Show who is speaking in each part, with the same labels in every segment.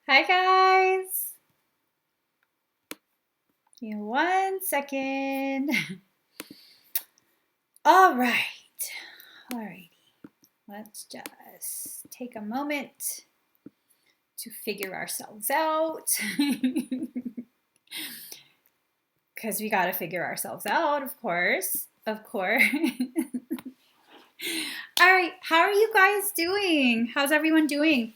Speaker 1: Hi guys. Give me 1 second. All right. Alrighty. Let's just take a moment to figure ourselves out. Because we got to figure ourselves out, of course. Of course. All right. How are you guys doing? How's everyone doing?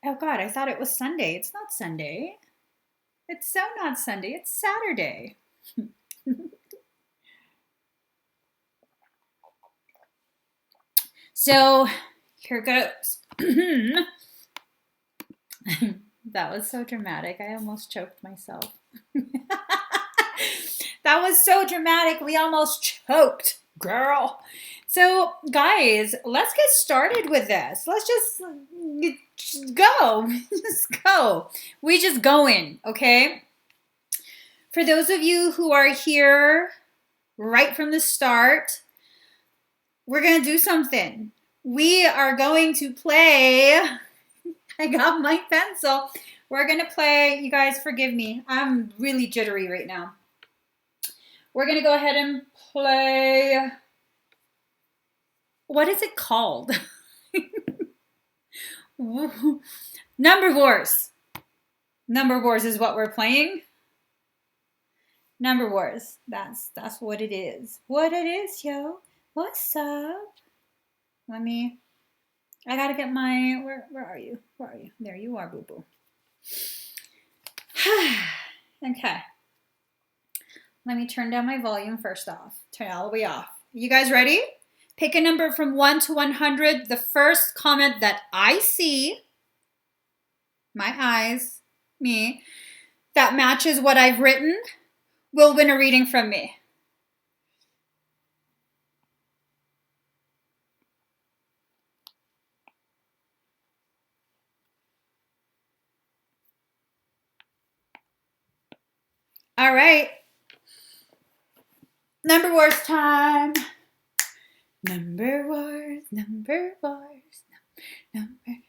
Speaker 1: Oh God, I thought it was Sunday. It's not Sunday. It's so not Sunday. It's Saturday. So here goes. That was so dramatic. I almost choked myself. That was so dramatic. We almost choked, girl. So, guys, let's get started with this. Let's just go. Just go. We just going, okay? For those of you who are here right from the start, we're going to do something. We are going to play. I got my pencil. We're going to play. You guys, forgive me. I'm really jittery right now. We're going to go ahead and play. What is it called? Number Wars. Number Wars is what we're playing. Number Wars. That's what it is. What it is, yo. What's up? I gotta get my, where are you? Where are you? There you are, boo-boo. Okay. Let me turn down my volume first off. Turn it all the way off. You guys ready? Pick a number from 1 to 100. The first comment that I see, my eyes, me, that matches what I've written will win a reading from me. All right. Number Wars time. Number Wars, number Wars,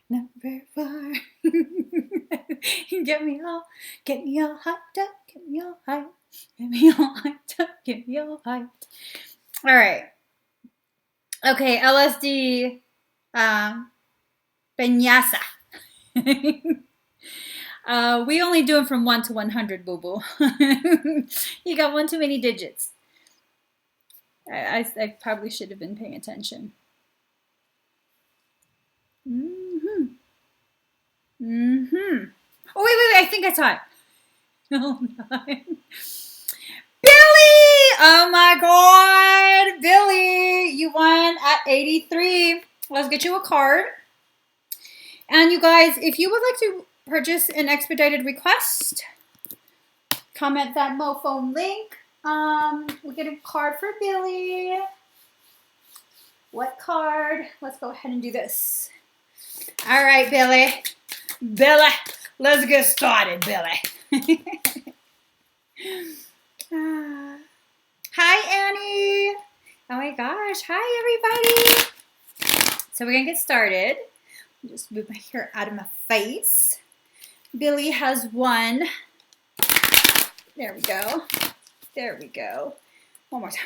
Speaker 1: number Wars. Get me all hyped up, get me all hyped, get me all hyped up, get me all hyped. All right. Okay, LSD, Vinyasa. We only do them from 1 to 100, boo-boo. You got one too many digits. I probably should have been paying attention. Oh, wait, I think I saw it. Oh, no. Billy! Oh, my God. Billy, you won at 83. Let's get you a card. And you guys, if you would like to purchase an expedited request, comment that MoPhone link. We'll get a card for Billy. What card? Let's go ahead and do this. All right, Billy. Billy, let's get started, Billy. Hi, Annie. Oh my gosh. Hi, everybody. So we're going to get started. Just move my hair out of my face. Billy has one. There we go. There we go. One more time.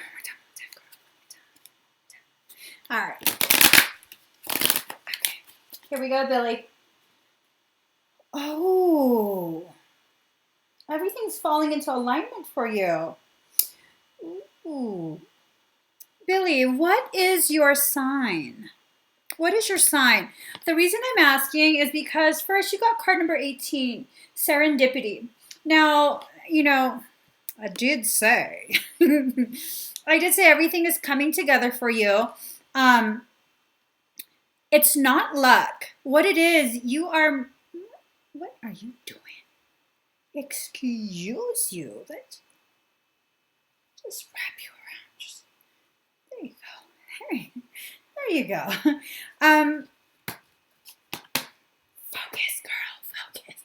Speaker 1: All right. Okay. Here we go, Billy. Oh. Everything's falling into alignment for you. Ooh. Billy, what is your sign? What is your sign? The reason I'm asking is because first you got card number 18, serendipity. Now, I did say everything is coming together for you. It's not luck. What it is, what are you doing? Excuse you. Let's just wrap you around. There you go. Focus, girl, focus.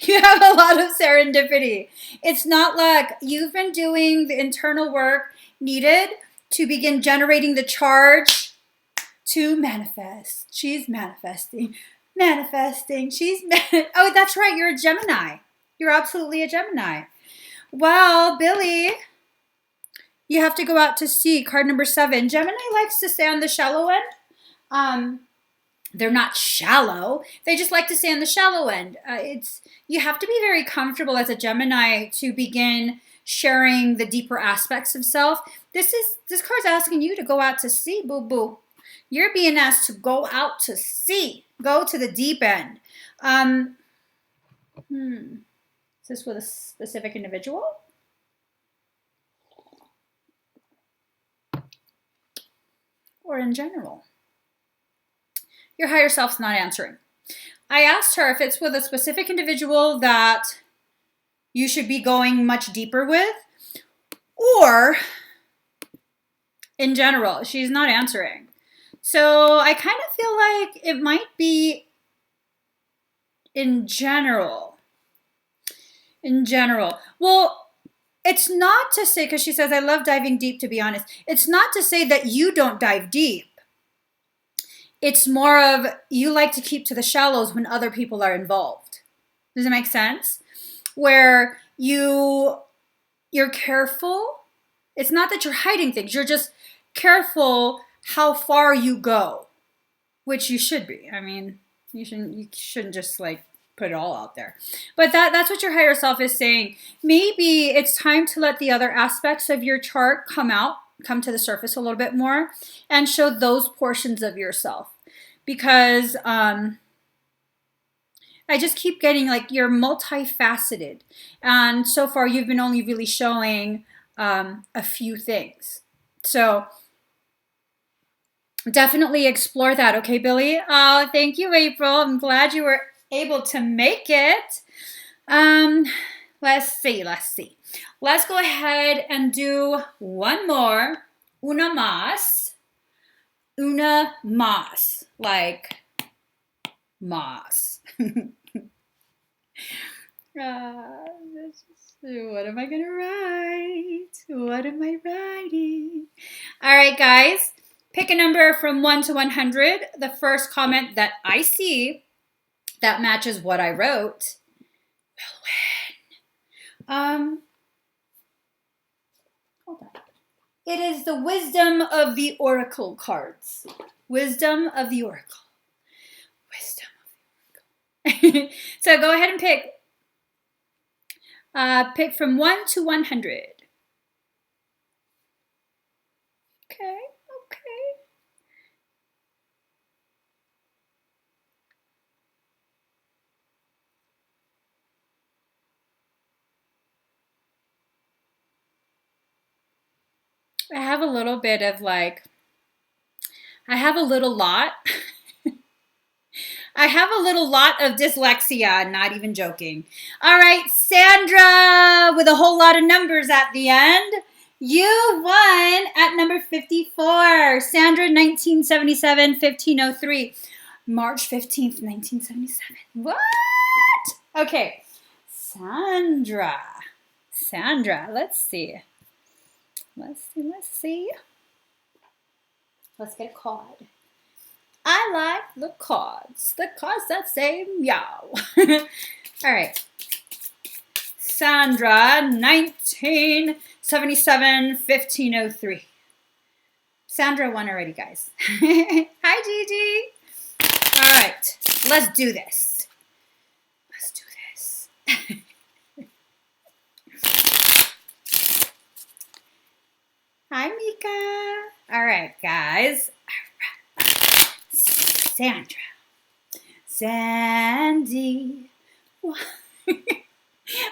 Speaker 1: You have a lot of serendipity. It's not luck. You've been doing the internal work needed to begin generating the charge to manifest. She's manifesting. Manifesting. Oh, that's right. You're a Gemini. You're absolutely a Gemini. Well, Billy, you have to go out to sea. Card number 7. Gemini likes to stay on the shallow end. They're not shallow. They just like to stay on the shallow end. You have to be very comfortable as a Gemini to begin sharing the deeper aspects of self. This card's asking you to go out to sea, boo boo. You're being asked to go out to sea. Go to the deep end. Is this with a specific individual? Or in general? Your higher self's not answering. I asked her if it's with a specific individual that you should be going much deeper with, or in general. She's not answering. So I kind of feel like it might be in general. In general. Well, it's not to say, because she says, I love diving deep, to be honest. It's not to say that you don't dive deep. It's more of you like to keep to the shallows when other people are involved. Does it make sense? Where you're careful. It's not that you're hiding things. You're just careful how far you go, which you should be. I mean, you shouldn't just like put it all out there. But that's what your higher self is saying. Maybe it's time to let the other aspects of your chart come to the surface a little bit more and show those portions of yourself. Because I just keep getting like you're multifaceted. And so far you've been only really showing a few things. So definitely explore that. Okay, Billy? Oh, thank you, April. I'm glad you were able to make it. Let's see. Let's go ahead and do one more. Una más. Like moss. What am I going to write? What am I writing? All right, guys. Pick a number from 1 to 100. The first comment that I see that matches what I wrote will win. Hold on. It is the Wisdom of the Oracle cards. Wisdom of the Oracle. So go ahead and pick. Pick from 1 to 100. Okay. I have a little bit of like, I have a little lot of dyslexia, not even joking. All right, Sandra, with a whole lot of numbers at the end. You won at number 54. Sandra, 1977, 1503. March 15th, 1977. What? Okay, Sandra, let's see. Let's get a card. I like the cards that say meow. All right. Sandra, 1977, 1503. Sandra won already, guys. Hi, Gigi. All right. Let's do this. Hi, Mika. All right, guys. Sandra. Sandy.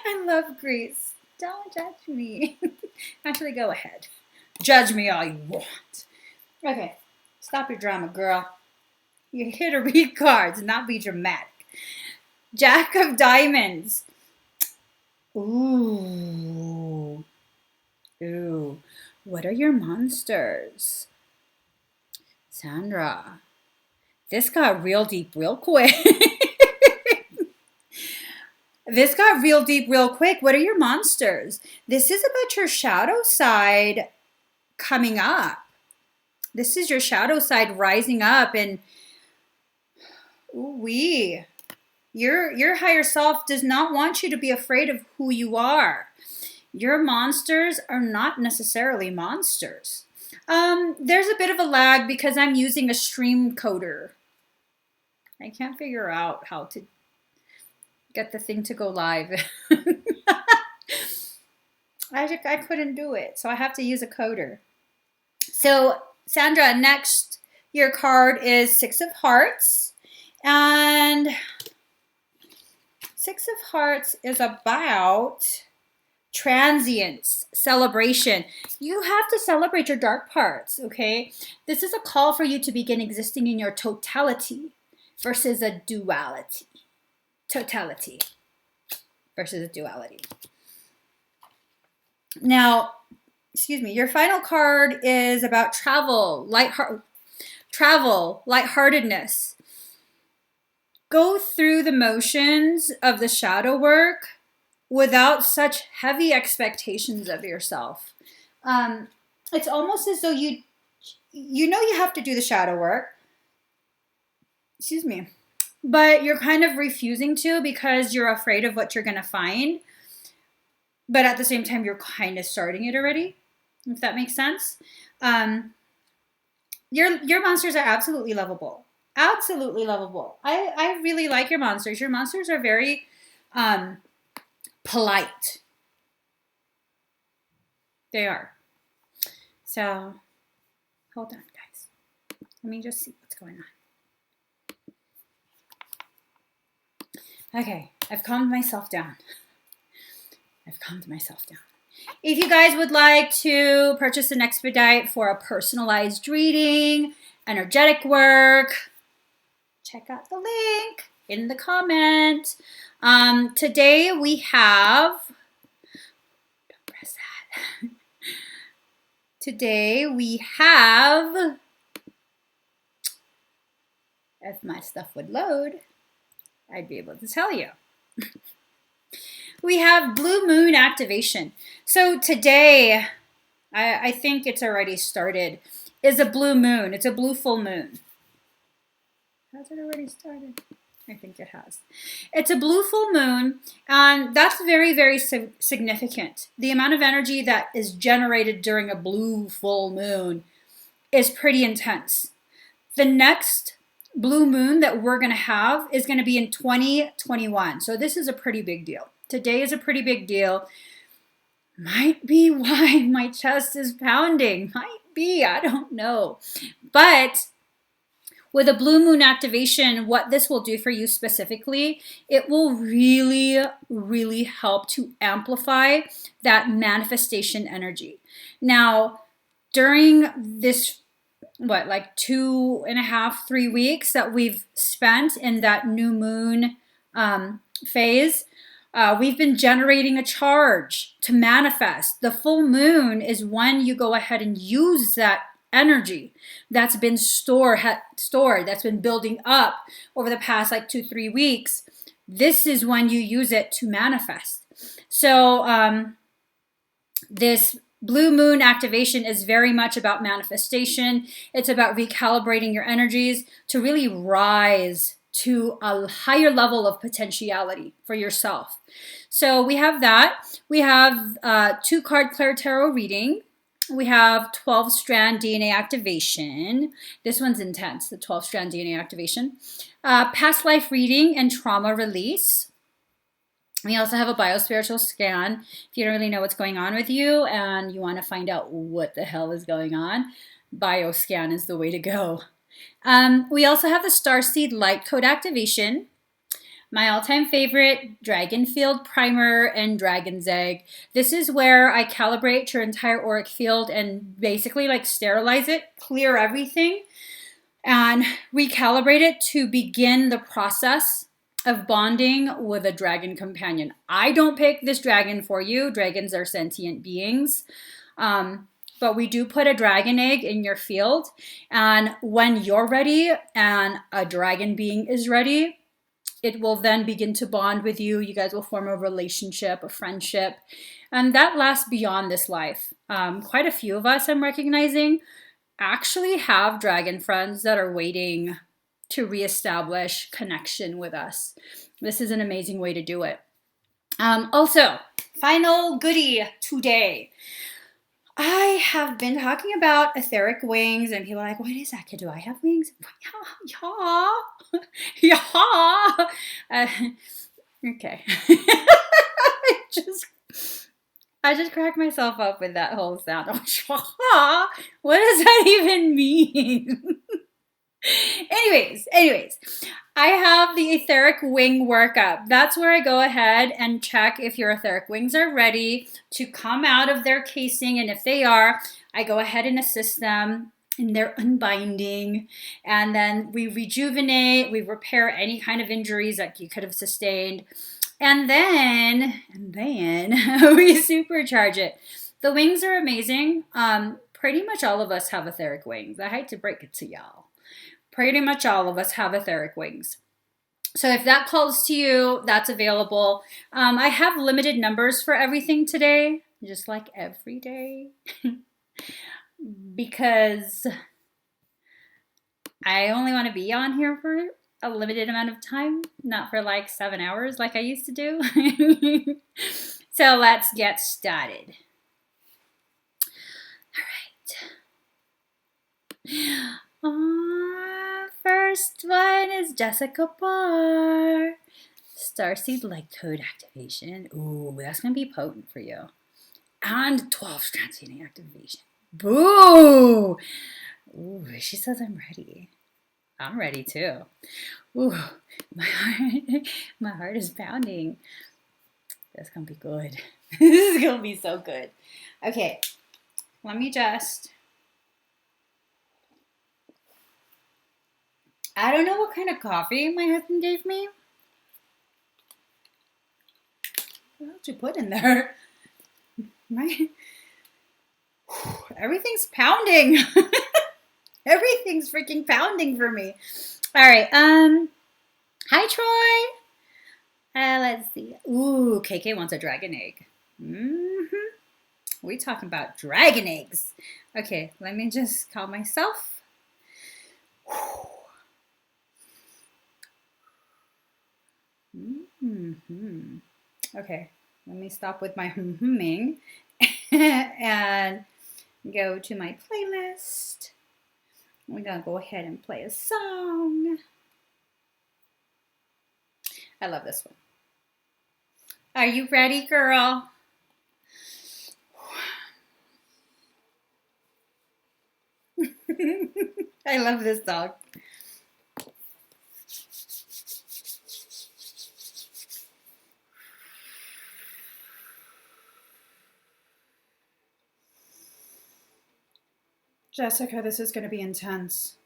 Speaker 1: I love Greece. Don't judge me. Actually, go ahead. Judge me all you want. Okay. Stop your drama, girl. You're here to read cards, not be dramatic. Jack of Diamonds. Ooh. What are your monsters? Sandra. This got real deep real quick. What are your monsters? This is about your shadow side coming up. This is your shadow side rising up, and Ooh-wee. Your higher self does not want you to be afraid of who you are. Your monsters are not necessarily monsters. There's a bit of a lag because I'm using a stream coder. I can't figure out how to get the thing to go live. I couldn't do it, so I have to use a coder. So, Sandra, next, your card is Six of Hearts. And Six of Hearts is about transience, celebration. You have to celebrate your dark parts, okay? This is a call for you to begin existing in your totality versus a duality. Totality versus a duality. Now, excuse me, your final card is about travel, lightheartedness. Go through the motions of the shadow work without such heavy expectations of yourself. It's almost as though you know you have to do the shadow work. Excuse me. But you're kind of refusing to because you're afraid of what you're going to find. But at the same time, you're kind of starting it already, if that makes sense. Your monsters are absolutely lovable. Absolutely lovable. I really like your monsters. Your monsters are very polite. They are. So, hold on, guys. Let me just see what's going on. Okay, I've calmed myself down. If you guys would like to purchase an expedite for a personalized reading, energetic work, check out the link in the comment. Today we have, don't press that. Today we have, if my stuff would load, I'd be able to tell you. We have blue moon activation. So today, I think it's already started, is a blue moon. It's a blue full moon. Has it already started? I think it has. It's a blue full moon, and that's very, very significant. The amount of energy that is generated during a blue full moon is pretty intense. The next blue moon that we're going to have is going to be in 2021. So this is a pretty big deal. Today is a pretty big deal. Might be why my chest is pounding. Might be, I don't know. But with a blue moon activation, what this will do for you specifically, it will really, really help to amplify that manifestation energy. Now, during this, like 2.5, 3 weeks that we've spent in that new moon phase, we've been generating a charge to manifest. The full moon is when you go ahead and use that energy that's been stored, that's been building up over the past like 2-3 weeks. This is when you use it to manifest. So this blue moon activation is very much about manifestation. It's about recalibrating your energies to really rise to a higher level of potentiality for yourself. So we have that. We have 2-card Claire Tarot reading. We have 12-strand DNA activation. This one's intense, the 12-strand DNA activation. Past life reading and trauma release. We also have a biospiritual scan. If you don't really know what's going on with you and you want to find out what the hell is going on, bioscan is the way to go. We also have the Starseed Light Code activation. My all-time favorite, Dragon Field Primer and Dragon's Egg. This is where I calibrate your entire auric field and basically like sterilize it, clear everything, and recalibrate it to begin the process of bonding with a dragon companion. I don't pick this dragon for you. Dragons are sentient beings. But we do put a dragon egg in your field. And when you're ready and a dragon being is ready, it will then begin to bond with you. You guys will form a relationship, a friendship. And that lasts beyond this life. Quite a few of us, I'm recognizing, actually have dragon friends that are waiting to reestablish connection with us. This is an amazing way to do it. Also, final goodie today. I have been talking about etheric wings, and people are like, what is that? Do I have wings? Yeah. Okay. I just cracked myself up with that whole sound. What does that even mean? Anyways, I have the etheric wing workup. That's where I go ahead and check if your etheric wings are ready to come out of their casing. And if they are, I go ahead and assist them in their unbinding. And then we rejuvenate, we repair any kind of injuries that you could have sustained. And then we supercharge it. The wings are amazing. Pretty much all of us have etheric wings. I hate to break it to y'all. Pretty much all of us have etheric wings. So if that calls to you, that's available. I have limited numbers for everything today, just like every day, because I only want to be on here for a limited amount of time, not for like 7 hours like I used to do. So let's get started. All right. First one is Jessica Barr. Starseed light code activation. Ooh, that's going to be potent for you. And 12 transcending activation. Boo! Ooh, she says I'm ready. I'm ready too. Ooh, my heart is pounding. That's gonna be good. This is gonna be so good. Okay, let me just. I don't know what kind of coffee my husband gave me. What did you put in there? Everything's pounding. Everything's freaking pounding for me. All right. Hi, Troy. Let's see. Ooh, KK wants a dragon egg. We talking about dragon eggs. Okay, let me just calm myself. Okay, let me stop with my humming and go to my playlist. We're gonna go ahead and play a song. I love this one. Are you ready, girl? I love this song. Jessica, this is going to be intense.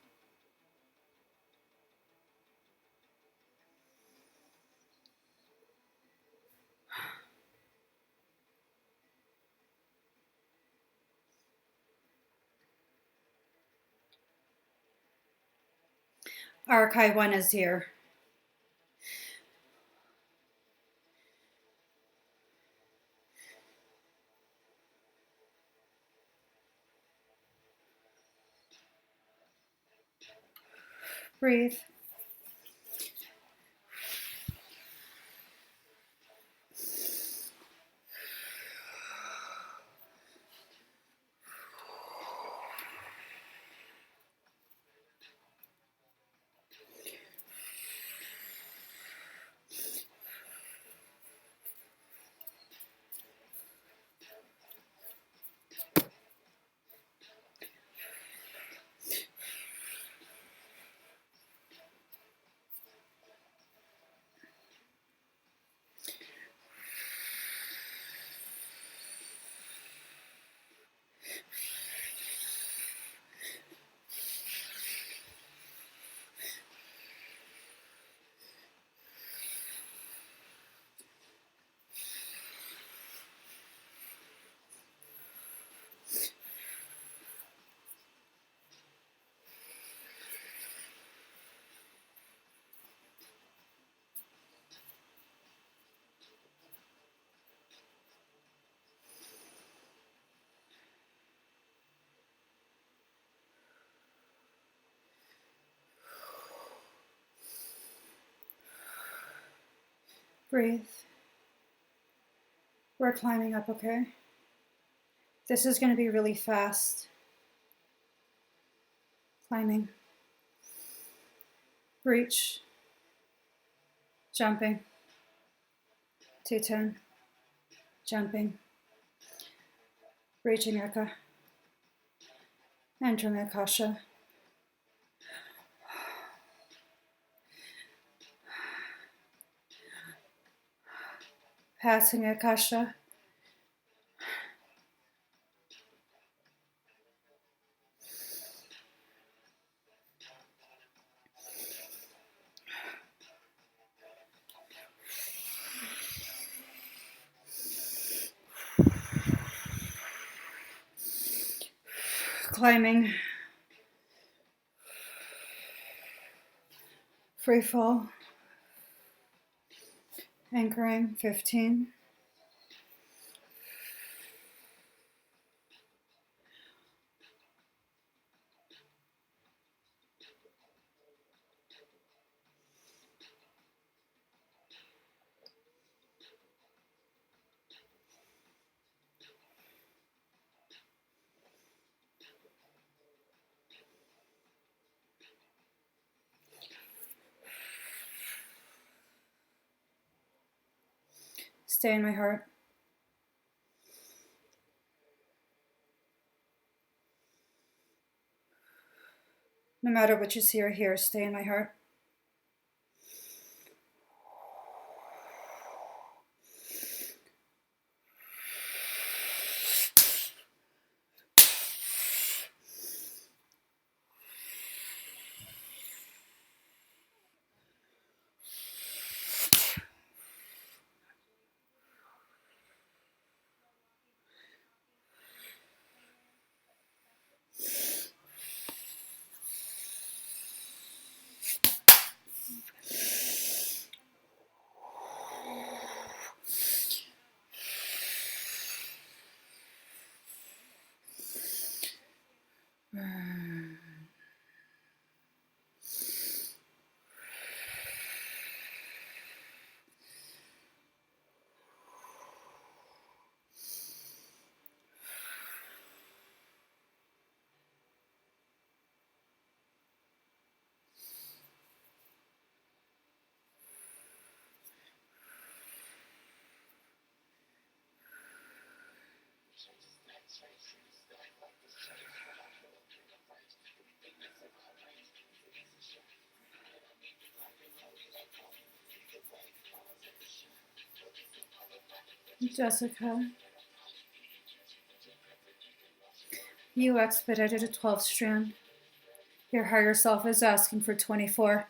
Speaker 1: Archive 1 is here. Breathe. Breathe. We're climbing up, okay? This is going to be really fast. Climbing. Reach. Jumping. 210. Jumping. Reaching Eka. Entering Akasha. Passing Akasha. Climbing. Free fall. Anchoring. 15. Stay in my heart. No matter what you see or hear, stay in my heart. Jessica, you expedited a 12th strand. Your higher self is asking for 24.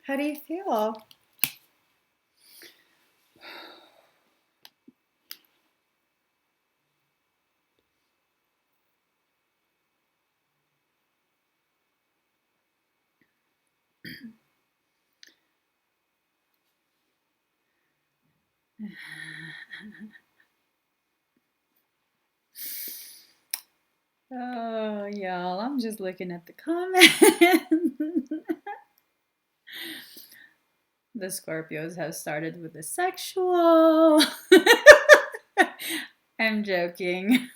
Speaker 1: How do you feel? Oh, y'all, I'm just looking at the comments. The Scorpios have started with the sexual. I'm joking.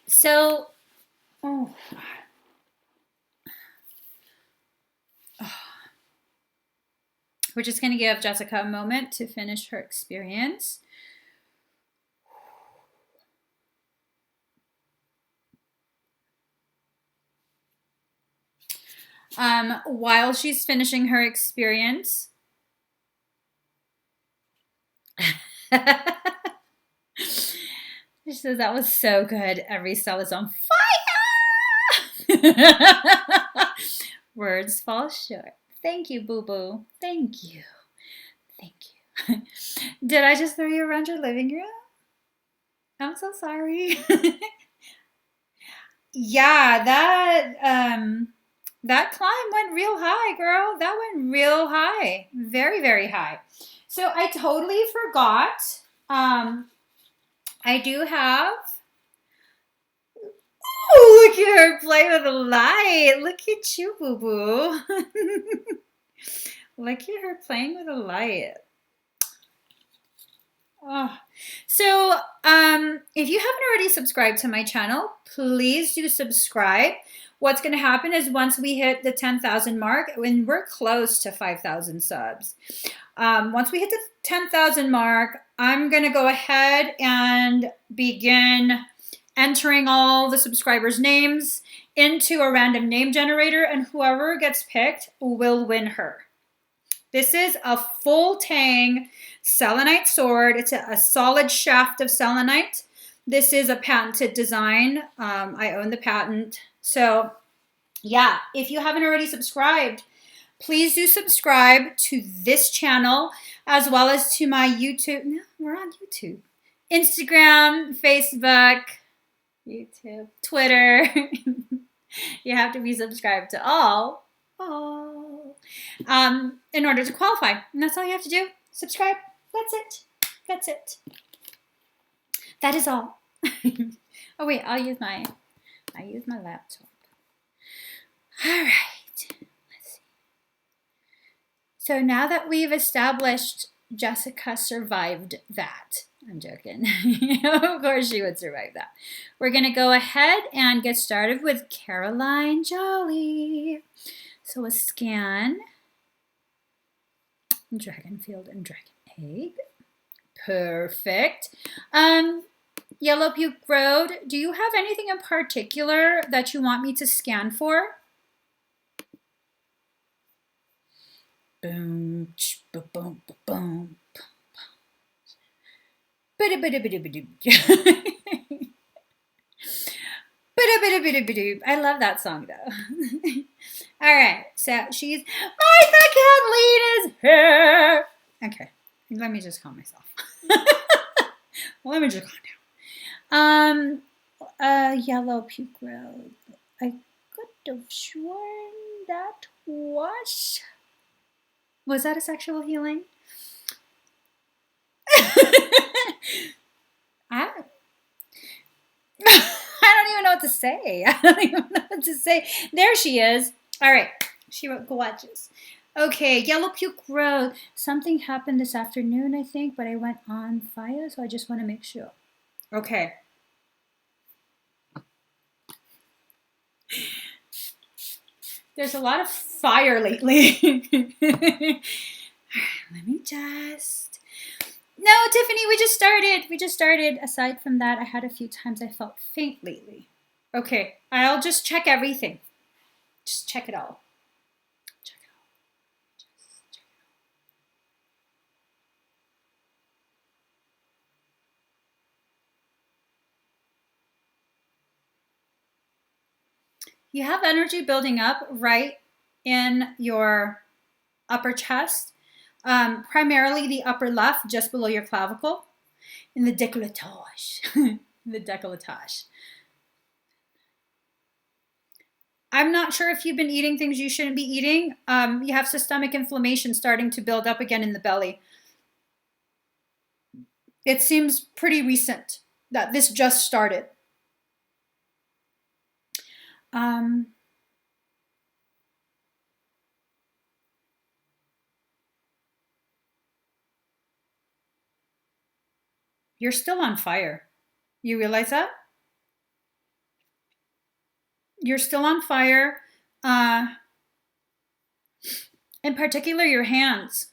Speaker 1: So, oh. We're just going to give Jessica a moment to finish her experience. While she's finishing her experience, she says that was so good. Every cell is on fire. Words fall short. Thank you, boo boo. Thank you. Thank you. Did I just throw you around your living room? I'm so sorry. Yeah, that climb went real high, girl. That went real high. Very, very high. So I totally forgot. I do have. Oh, look at her play with the light. Look at you, boo boo. Look at her playing with the light. Oh. So, if you haven't already subscribed to my channel, please do subscribe. What's going to happen is once we hit the 10,000 mark, when we're close to 5,000 subs, once we hit the 10,000 mark, I'm going to go ahead and begin entering all the subscribers' names into a random name generator, and whoever gets picked will win her. This is a full tang selenite sword. It's a solid shaft of selenite. This is a patented design. I own the patent. So yeah, if you haven't already subscribed, please do subscribe to this channel as well as to my YouTube. No, we're on YouTube. Instagram, Facebook, YouTube, Twitter. You have to be subscribed to all. In order to qualify. And that's all you have to do. Subscribe. That's it. That's it. That is all. Oh wait, I use my laptop. All right. Let's see. So now that we've established Jessica survived that. I'm joking. Of course she would survive that. We're going to go ahead and get started with Caroline Jolly. So a scan. Dragon field and dragon egg. Perfect. Yellow Puke Road, do you have anything in particular that you want me to scan for? Boom, boom, boom. I love that song though. All right, so she's Martha Kathleen is here. Okay, let me just calm myself. Let me just calm down. Yellow Puke Road. I could have sworn that was that a sexual healing? I don't even know what to say. I don't even know what to say. There she is. All right. She wrote gorgeous. Okay, Yellow Puke Road. Something happened this afternoon, I think, but I went on fire, so I just want to make sure. Okay. There's a lot of fire lately. Let me just... No, Tiffany, we just started. Aside from that, I had a few times I felt faint lately. Okay, I'll just check everything. Just check it all. Check it all. Just check it all. You have energy building up right in your upper chest, primarily the upper left, just below your clavicle, in the décolletage. The décolletage. I'm not sure if you've been eating things you shouldn't be eating. You have systemic inflammation starting to build up again in the belly. It seems pretty recent that this just started. You're still on fire. You realize that? You're still on fire. In particular, your hands.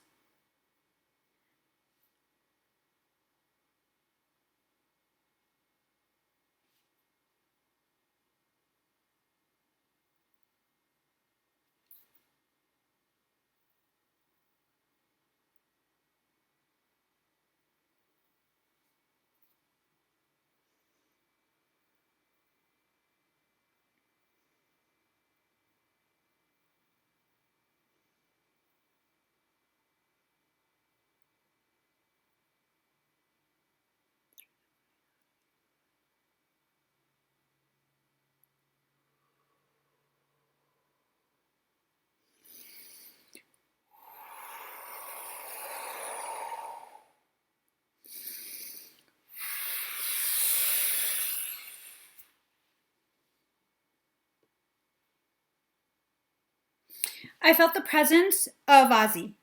Speaker 1: I felt the presence of Ozzy.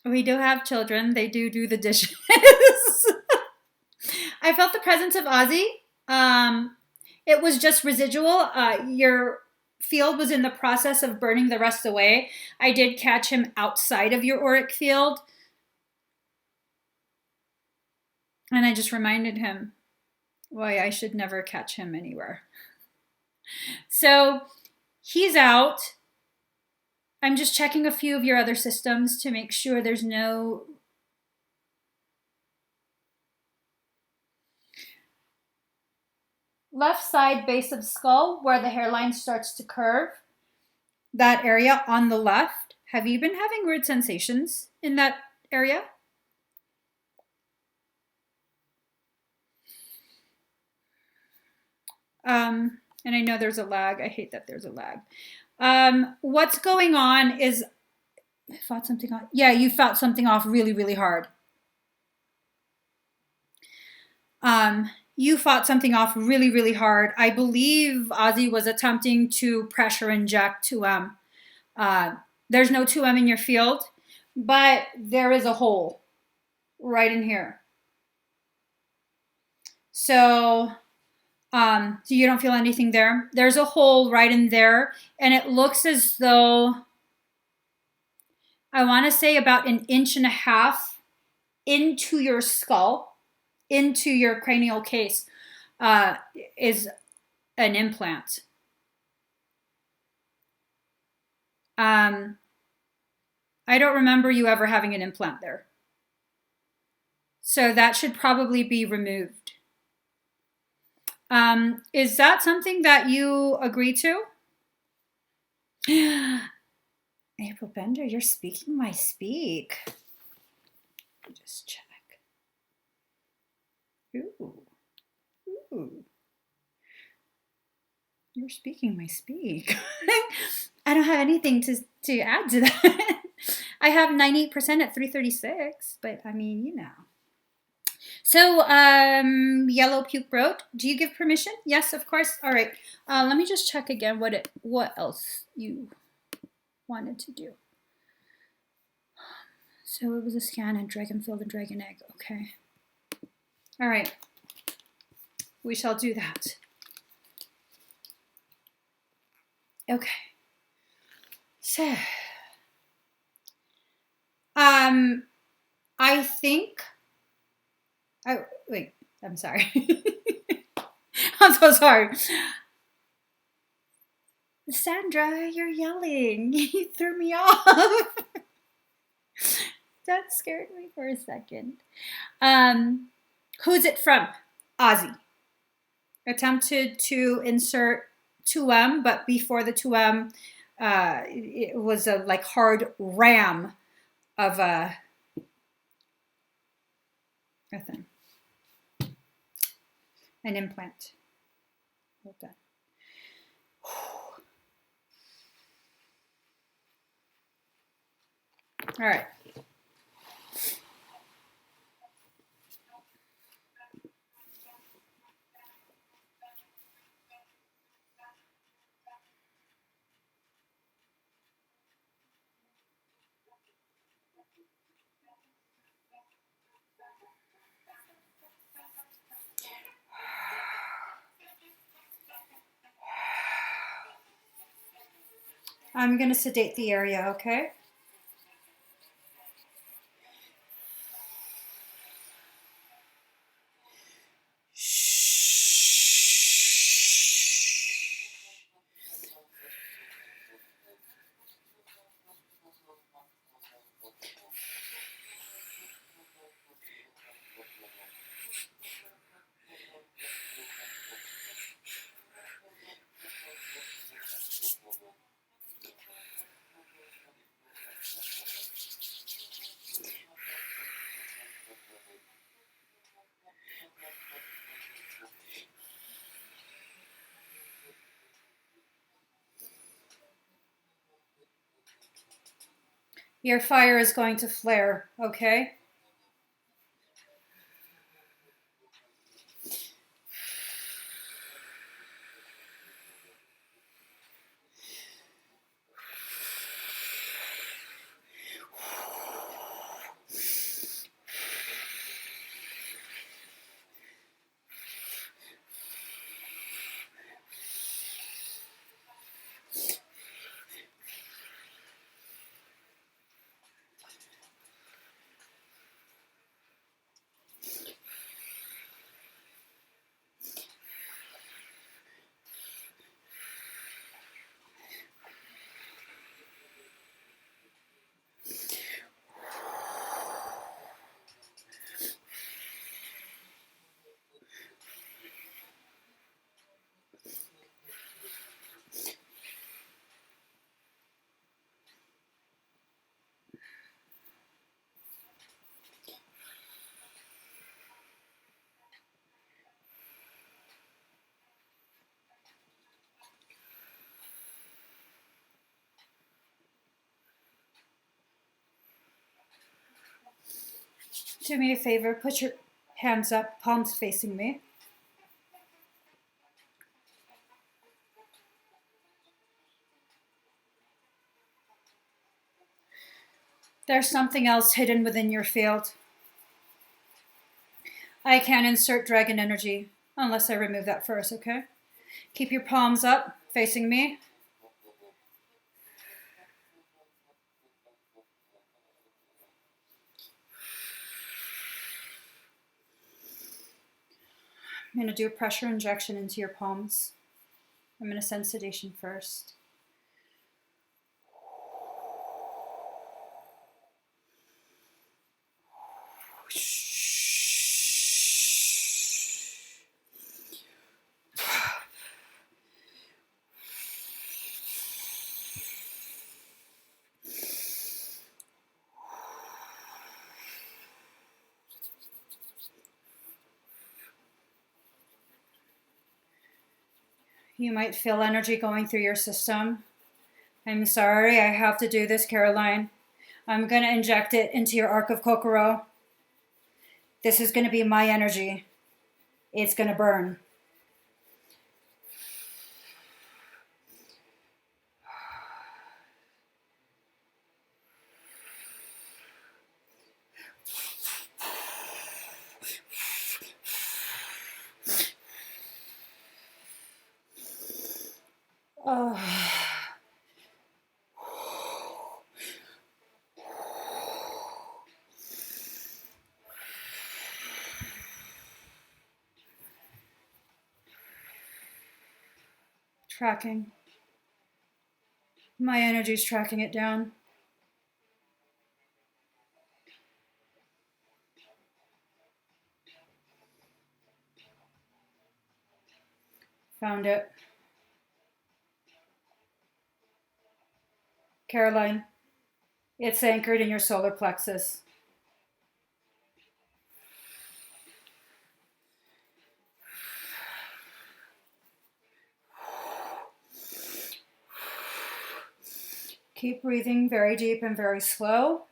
Speaker 1: We do have children. They do the dishes. I felt the presence of Ozzy. It was just residual. Your field was in the process of burning the rest away. I did catch him outside of your auric field. And I just reminded him why I should never catch him anywhere. So he's out. I'm just checking a few of your other systems to make sure there's no left side base of skull where the hairline starts to curve. That area on the left. Have you been having weird sensations in that area? And I know there's a lag. I hate that there's a lag. What's going on is, I fought something off. Yeah, you fought something off really, really hard. You fought something off really, really hard. I believe Ozzy was attempting to pressure inject 2M. There's no 2M in your field, but there is a hole right in here. So you don't feel anything there. There's a hole right in there, and it looks as though, I want to say about 1.5 inches into your skull, into your cranial case, is an implant. I don't remember you ever having an implant there. So that should probably be removed. Is that something that you agree to? April Bender, you're speaking my speak. Just check. Ooh. You're speaking my speak. I don't have anything to add to that. I have 98% at 336, but I mean, you know. So, Yellow Puke Road, do you give permission? Yes, of course. All right. Let me just check again what else you wanted to do. So it was a scan and Dragon Field and Dragon Egg. Okay. All right. We shall do that. Okay. So, I think. Oh, wait. I'm sorry. I'm so sorry. Sandra, you're yelling. You threw me off. That scared me for a second. Who's it from? Ozzy. Attempted to insert 2M, but before the 2M, it was a like hard ram of a thing, an implant. Hold that. All right. I'm going to sedate the area, okay? Your fire is going to flare, okay? Do me a favor, put your hands up, palms facing me. There's something else hidden within your field. I can't insert dragon energy unless I remove that first, okay? Keep your palms up, facing me. I'm going to do a pressure injection into your palms. I'm going to send sedation first. You might feel energy going through your system. I'm sorry, I have to do this, Caroline. I'm going to inject it into your arc of Kokoro. This is going to be my energy. It's going to burn. Oh. Tracking. My energy's tracking it down. Found it. Caroline, it's anchored in your solar plexus. Keep breathing very deep and very slow.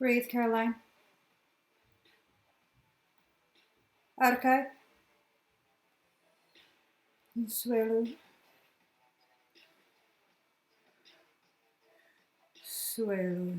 Speaker 1: Breathe, Caroline. Arca. Swallow. Swallow.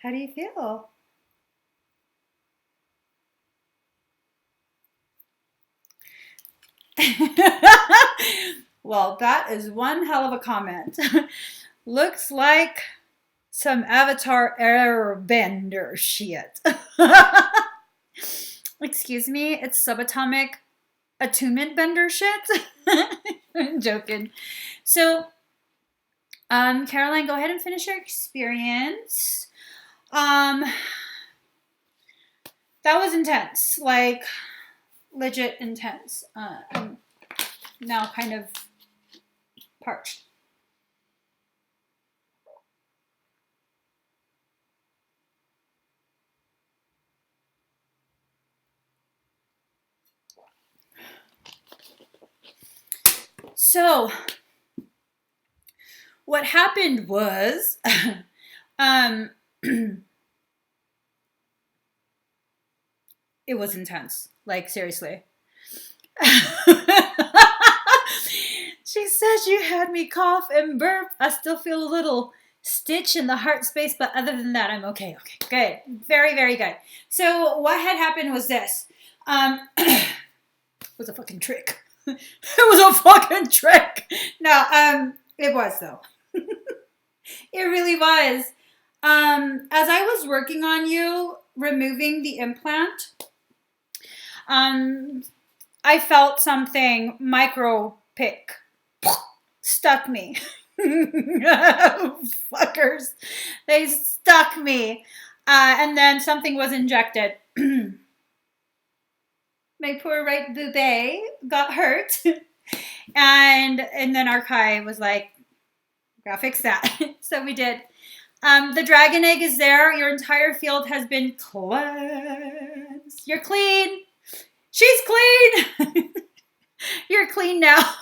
Speaker 1: How do you feel? Well, that is one hell of a comment. Looks like some Avatar airbender shit. Excuse me, it's subatomic attunement bender shit. I'm joking. So, Caroline, go ahead and finish your experience. That was intense, like legit intense. I'm now kind of parched. So, what happened was, it was intense. Like, seriously. She said you had me cough and burp. I still feel a little stitch in the heart space, but other than that, I'm okay. Okay, good. Very, very good. So what had happened was this. It was a fucking trick. It was a fucking trick. No, it was though. It really was. As I was working on you, removing the implant, I felt something micro pick. Stuck me. Fuckers. They stuck me. And then something was injected. My poor right boobay got hurt. And then Archive was like, gotta fix that. So we did. The dragon egg is there. Your entire field has been cleansed. You're clean. She's clean. You're clean now.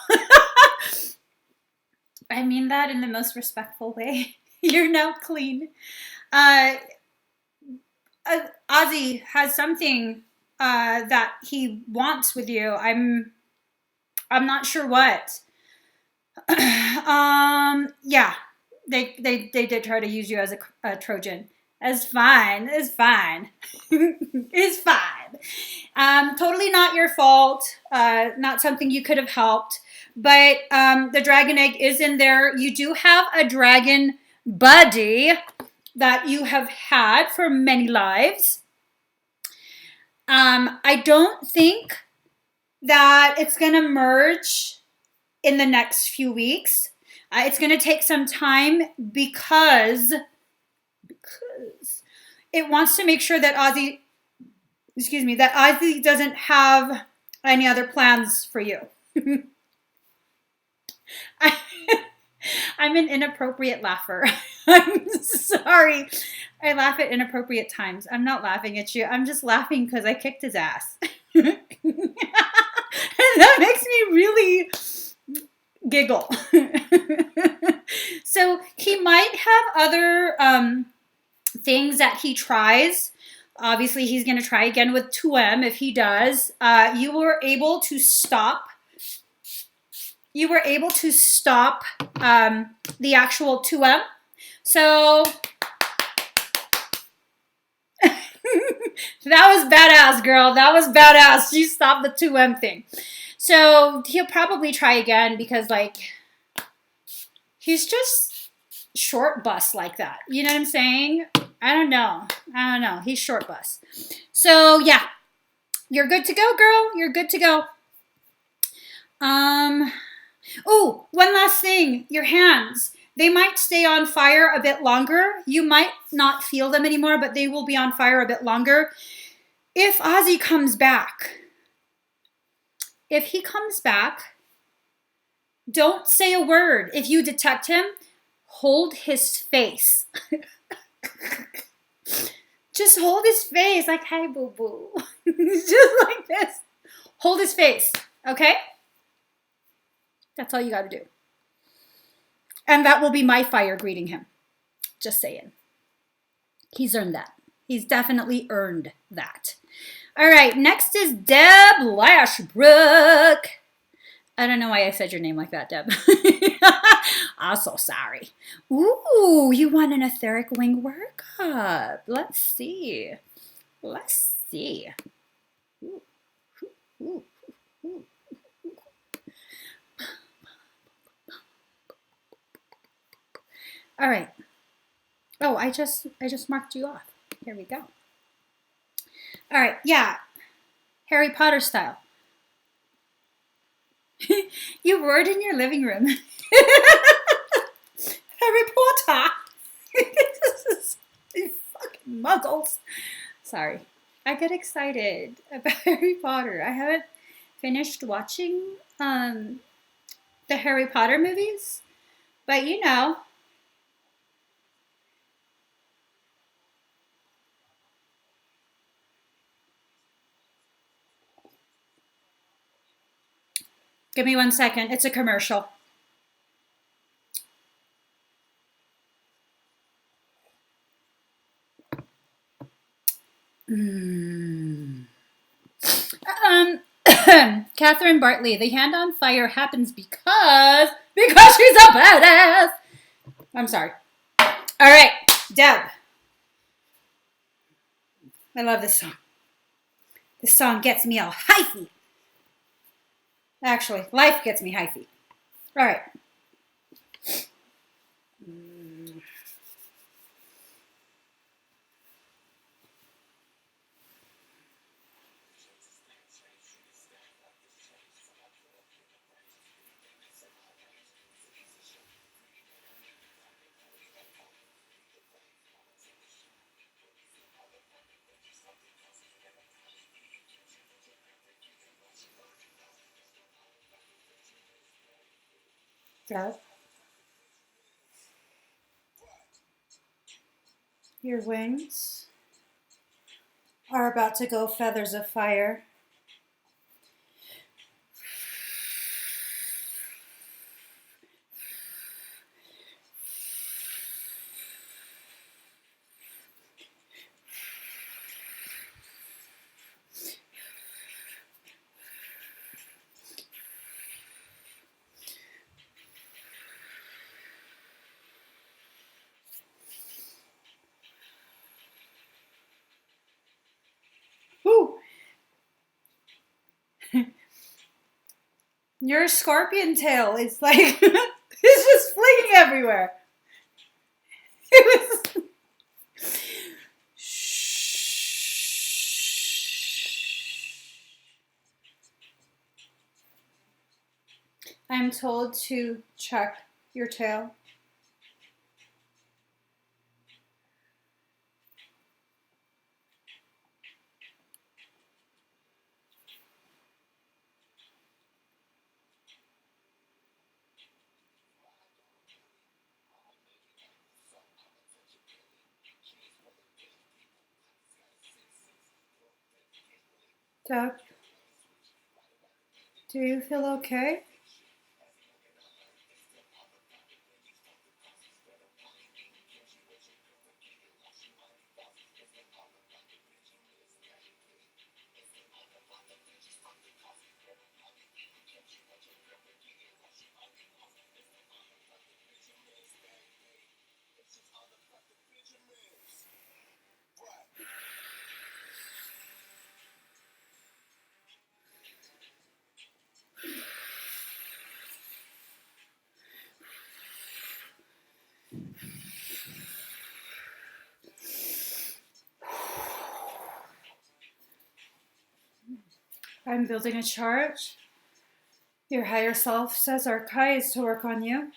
Speaker 1: I mean that in the most respectful way. You're now clean. Ozzy has something that he wants with you. I'm not sure what. Yeah, they did try to use you as a Trojan. It's fine. It's fine. It's fine. Totally not your fault. Not something you could have helped. But the dragon egg is in there. You do have a dragon buddy that you have had for many lives. I don't think that it's going to merge in the next few weeks. It's going to take some time because it wants to make sure that Ozzy doesn't have any other plans for you. I'm an inappropriate laugher. I'm sorry. I laugh at inappropriate times. I'm not laughing at you. I'm just laughing because I kicked his ass. And that makes me really giggle. So he might have other things that he tries. Obviously, he's going to try again with 2M. If he does, you were able to stop. You were able to stop the actual 2M. So that was badass, girl. That was badass. You stopped the 2M thing. So he'll probably try again because, like, he's just short bus like that. You know what I'm saying? I don't know. He's short bus. So, yeah. You're good to go, girl. You're good to go. Oh, one last thing. Your hands. They might stay on fire a bit longer. You might not feel them anymore, but they will be on fire a bit longer. If Ozzy comes back, if he comes back, don't say a word. If you detect him, hold his face. Just hold his face like, hi, boo-boo. Just like this. Hold his face, okay? That's all you got to do. And that will be my fire greeting him. Just saying. He's earned that. He's definitely earned that. All right, next is Deb Lashbrook. I don't know why I said your name like that, Deb. I'm so sorry. Ooh, you want an etheric wing workup. Let's see. Let's see. Ooh, ooh, ooh. All right. Oh, I just marked you off. Here we go. All right, yeah. Harry Potter style. You roared in your living room. Harry Potter. You fucking muggles. Sorry. I get excited about Harry Potter. I haven't finished watching the Harry Potter movies, but you know. Give me 1 second. It's a commercial. Catherine Bartley, the hand on fire happens because she's a badass. I'm sorry. All right, Deb. I love this song. This song gets me all hyphy. Actually, life gets me hyphy. All right. Up. Your wings are about to go feathers of fire. Woo! Your scorpion tail is like, it's just flinging everywhere. It was. I'm told to check your tail. Doug, do you feel okay? I'm building a chart. Your higher self says our Kai is to work on you.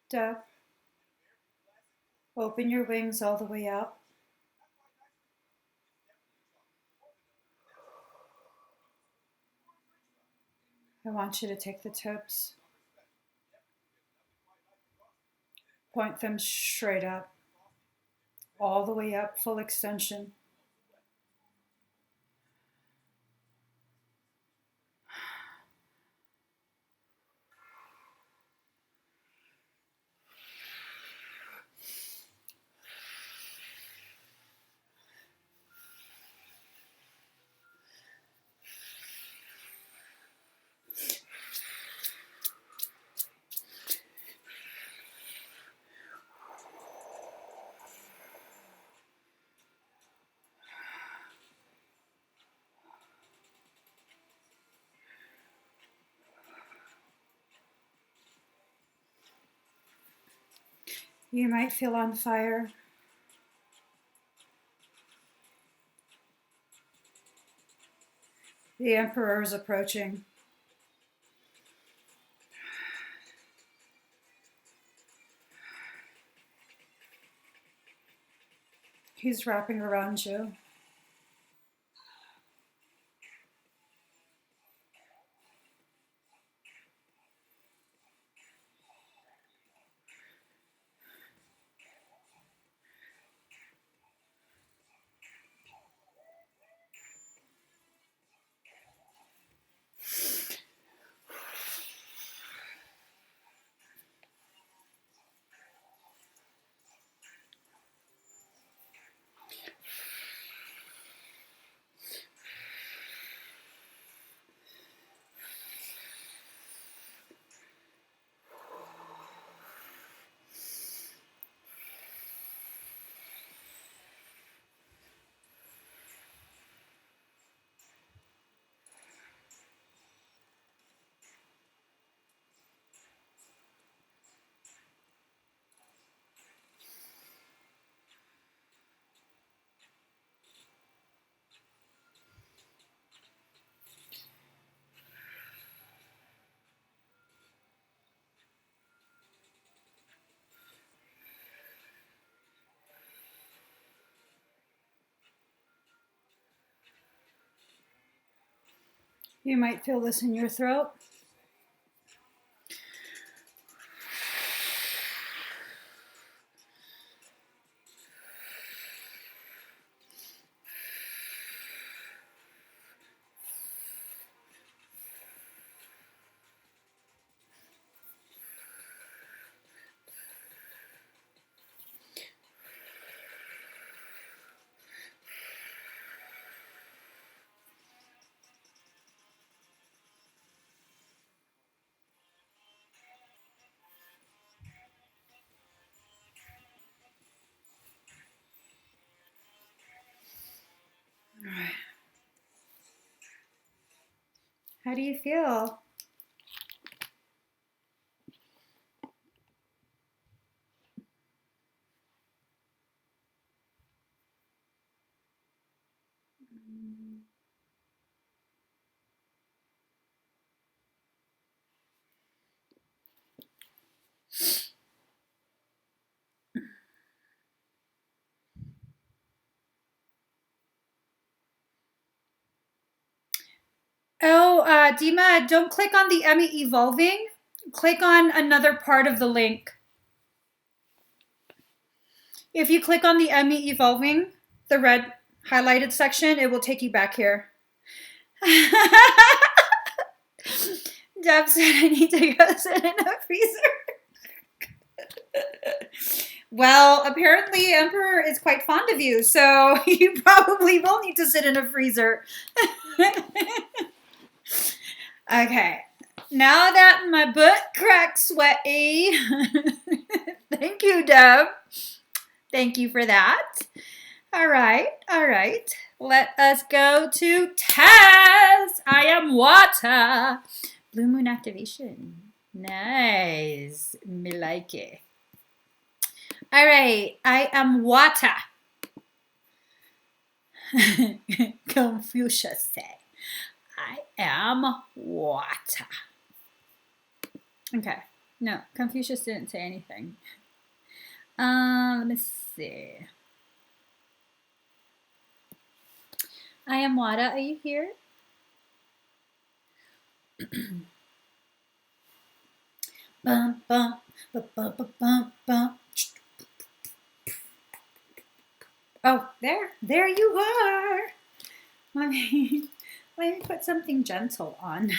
Speaker 1: Doug, open your wings all the way up. I want you to take the tips, point them straight up, all the way up, full extension. You might feel on fire. The Emperor is approaching. He's wrapping around you. You might feel this in your throat. How do you feel? Oh, Dima, don't click on the Emmy Evolving. Click on another part of the link. If you click on the Emmy Evolving, the red highlighted section, it will take you back here. Deb said I need to go sit in a freezer. Well, apparently Emperor is quite fond of you, so you probably will need to sit in a freezer. Okay, now that my butt cracks sweaty, thank you, Deb. Thank you for that. All right. Let us go to Tess. I am water. Blue moon activation. Nice. Me like it. All right. I am water. Confucius say, I am water. Okay. No, Confucius didn't say anything. Let me see. I am water. Are you here? Bum, bum, bum, bum, bum, bum. Oh, there you are. Let me put something gentle on.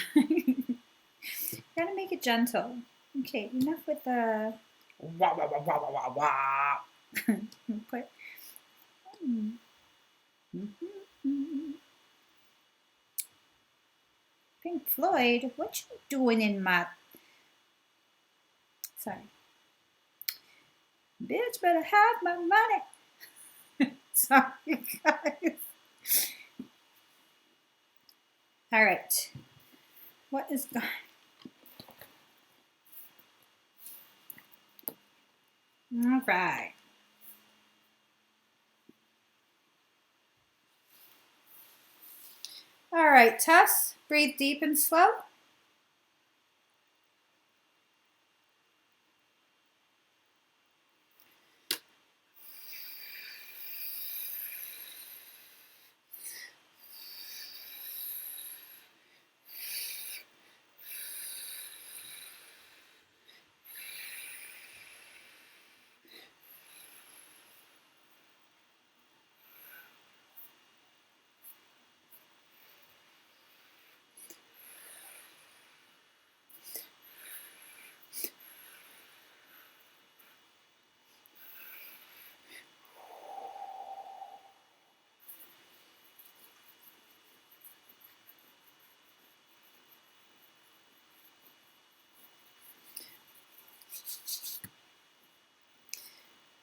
Speaker 1: Gotta make it gentle. Okay, enough with the wah wah wah wah wah wah. Put. Pink Floyd, what you doing in my? Sorry. Bitch, better have my money. Sorry, guys. All right. What is going? All right. All right, Tess, breathe deep and slow.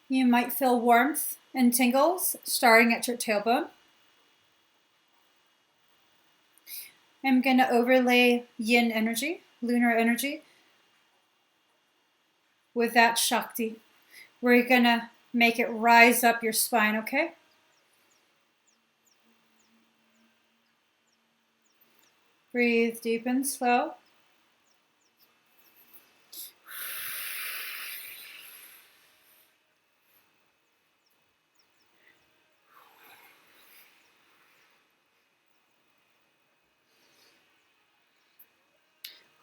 Speaker 1: You might feel warmth and tingles starting at your tailbone. I'm going to overlay yin energy, lunar energy, with that Shakti. We're going to make it rise up your spine, okay? Breathe deep and slow.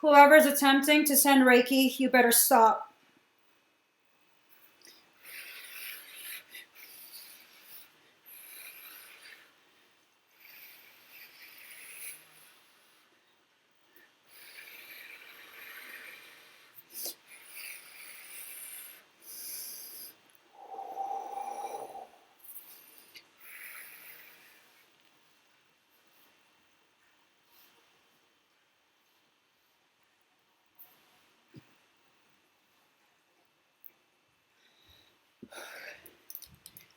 Speaker 1: Whoever's attempting to send Reiki, you better stop.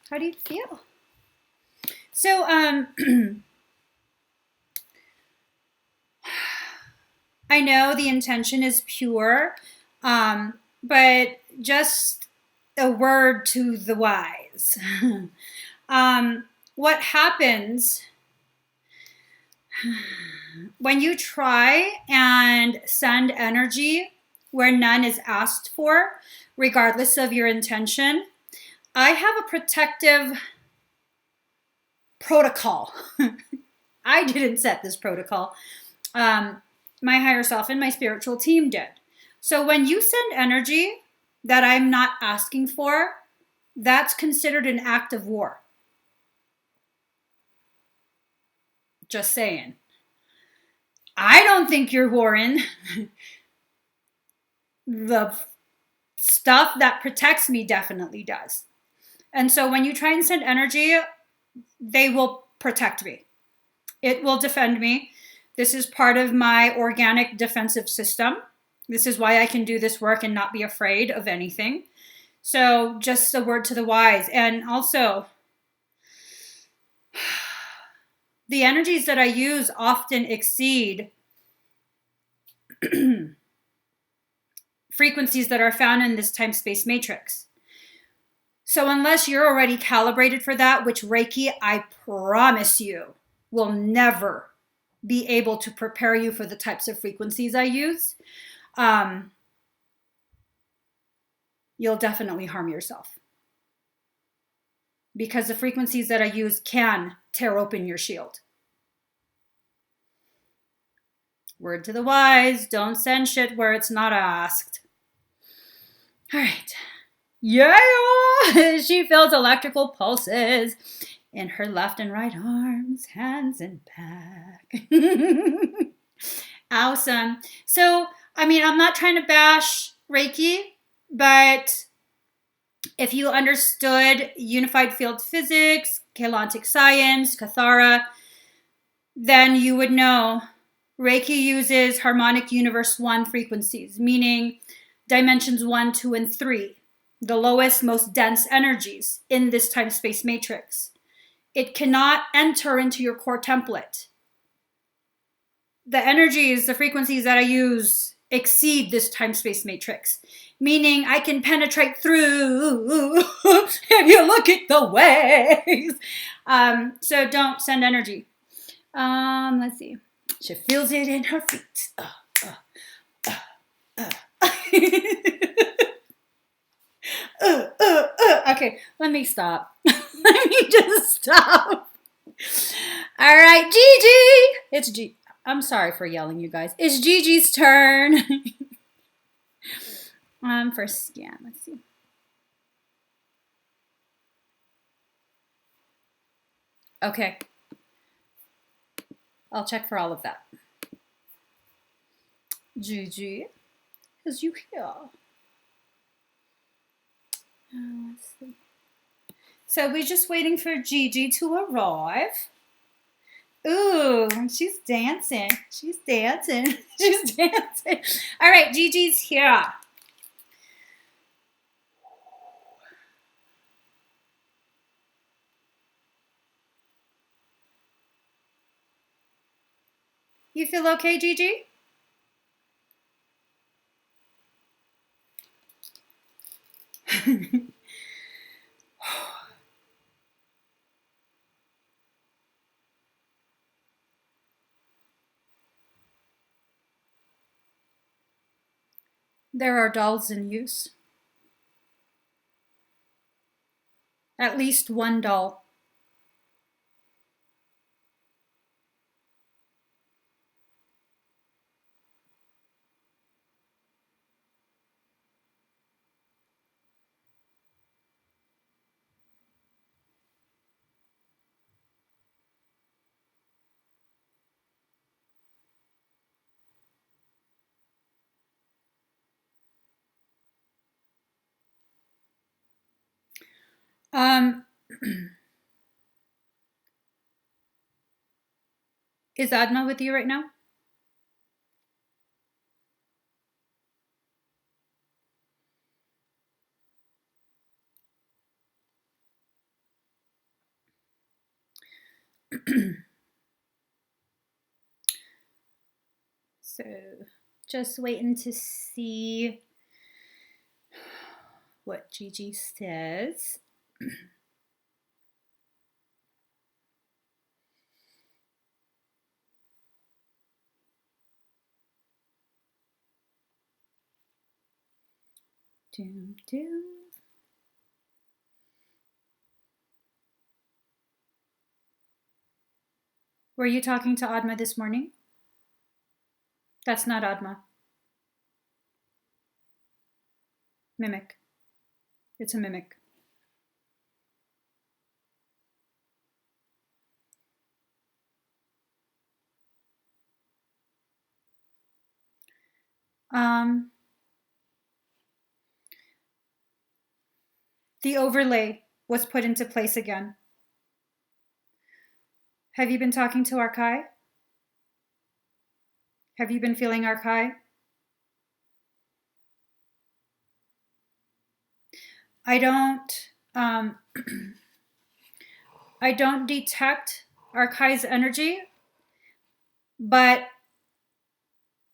Speaker 1: How do you feel? So, I know the intention is pure, but just a word to the wise. What happens when you try and send energy where none is asked for, regardless of your intention? I have a protective protocol. I didn't set this protocol. My higher self and my spiritual team did. So when you send energy that I'm not asking for, that's considered an act of war. Just saying. I don't think you're warring. The stuff that protects me definitely does. And so when you try and send energy, they will protect me. It will defend me. This is part of my organic defensive system. This is why I can do this work and not be afraid of anything. So just a word to the wise. And also, the energies that I use often exceed frequencies that are found in this time-space matrix. So unless you're already calibrated for that, which Reiki, I promise you, will never be able to prepare you for the types of frequencies I use, you'll definitely harm yourself. Because the frequencies that I use can tear open your shield. Word to the wise, don't send shit where it's not asked. All right. Yeah, she feels electrical pulses in her left and right arms, hands and back. Awesome. So, I mean, I'm not trying to bash Reiki, but if you understood unified field physics, Keylontic science, Kathara, then you would know Reiki uses harmonic universe 1 frequencies, meaning dimensions 1, 2, and 3, the lowest, most dense energies in this time-space matrix. It cannot enter into your core template. The energies, the frequencies that I use exceed this time-space matrix, meaning I can penetrate through if you look at the waves. So don't send energy. Let's see. She feels it in her feet. Okay, let me stop. Let me just stop. All right, Gigi. It's Gigi. I'm sorry for yelling, you guys. It's Gigi's turn. For scan. Let's see. Okay. I'll check for all of that. Gigi, is you here? Let's see. So we're just waiting for Gigi to arrive. Ooh, she's dancing. She's dancing. She's dancing. All right, Gigi's here. You feel okay, Gigi? There are dolls in use. At least one doll. Um, is Adma with you right now? So just waiting to see what Gigi says. Doom, doom. Were you talking to Adma this morning? That's not Adma. Mimic. It's a mimic. The overlay was put into place again. Have you been talking to Arkai? Have you been feeling Arkai? I don't detect Arkai's energy, but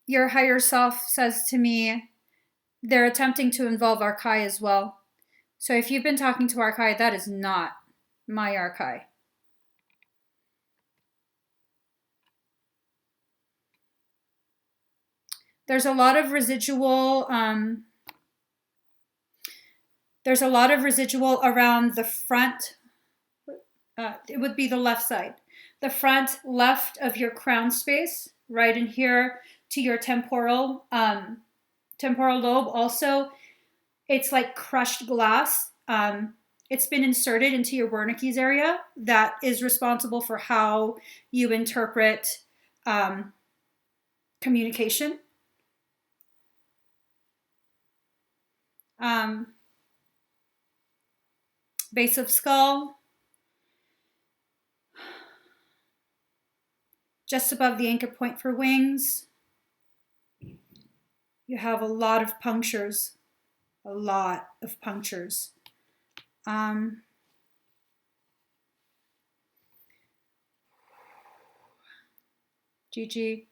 Speaker 1: your higher self says to me they're attempting to involve Arkai as well. So if you've been talking to Arkai, that is not my Arkai. There's a lot of residual. There's a lot of residual around the front. It would be the left side, the front left of your crown space, right in here to your temporal lobe. Also, it's like crushed glass. It's been inserted into your Wernicke's area that is responsible for how you interpret communication. Base of skull, just above the anchor point for wings. You have a lot of punctures, a lot of punctures. Gigi,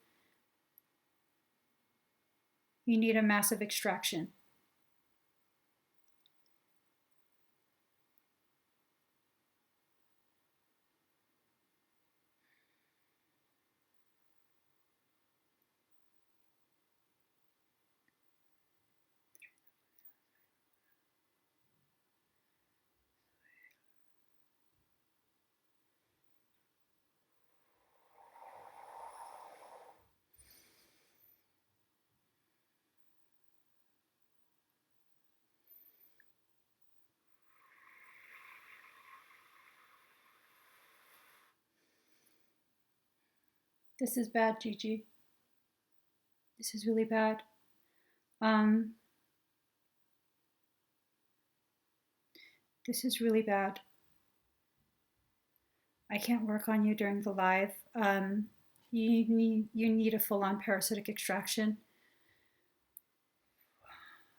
Speaker 1: you need a massive extraction. This is bad, Gigi. This is really bad. This is really bad. I can't work on you during the live. You need a full-on parasitic extraction.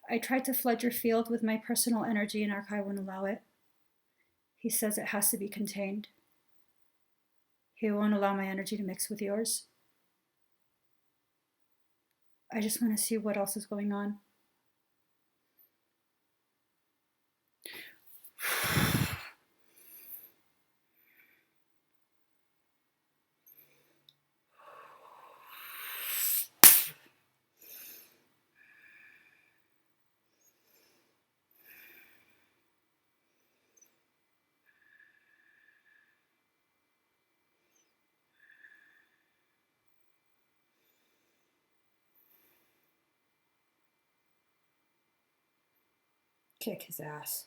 Speaker 1: I tried to flood your field with my personal energy and Arkai won't allow it. He says it has to be contained. He won't allow my energy to mix with yours. I just want to see what else is going on. Kick his ass.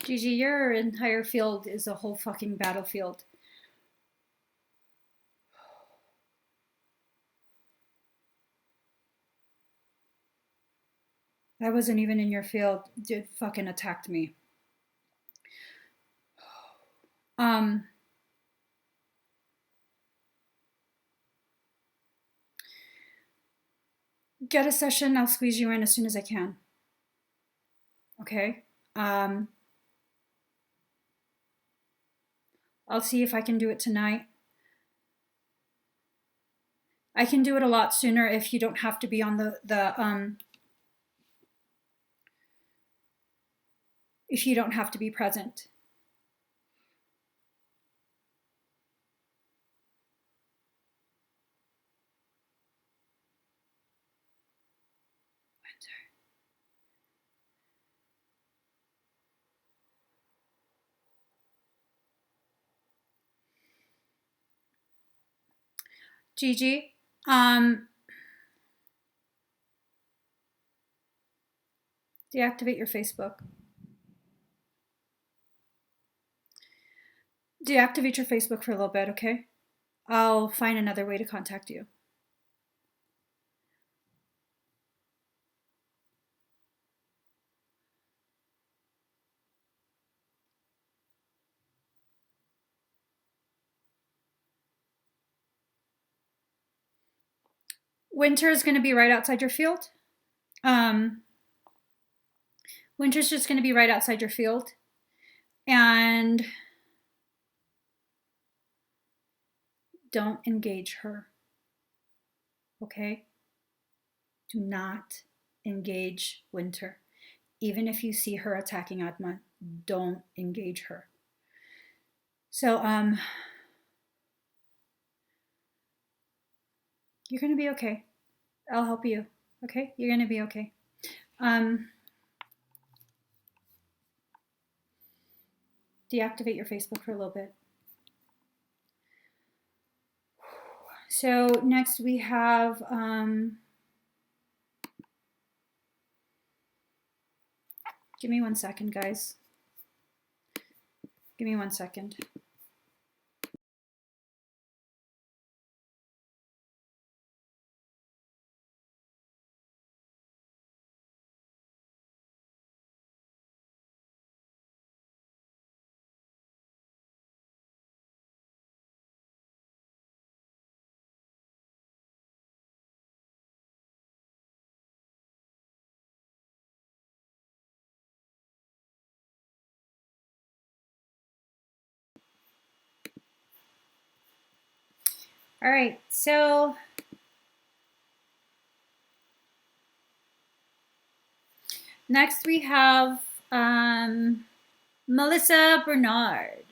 Speaker 1: Gigi, your entire field is a whole fucking battlefield. I wasn't even in your field. It fucking attacked me. Get a session. I'll squeeze you in as soon as I can. Okay. I'll see if I can do it tonight. I can do it a lot sooner if you don't have to be on if you don't have to be present. Gigi, deactivate your Facebook. Deactivate your Facebook for a little bit, okay? I'll find another way to contact you. Winter is going to be right outside your field. Winter's just going to be right outside your field. And don't engage her. Okay? Do not engage Winter. Even if you see her attacking Atma, don't engage her. So, you're going to be okay. I'll help you. Okay? You're going to be okay. Deactivate your Facebook for a little bit. So next we have give me 1 second, guys. Give me 1 second. All right, so next we have Melissa Bernard.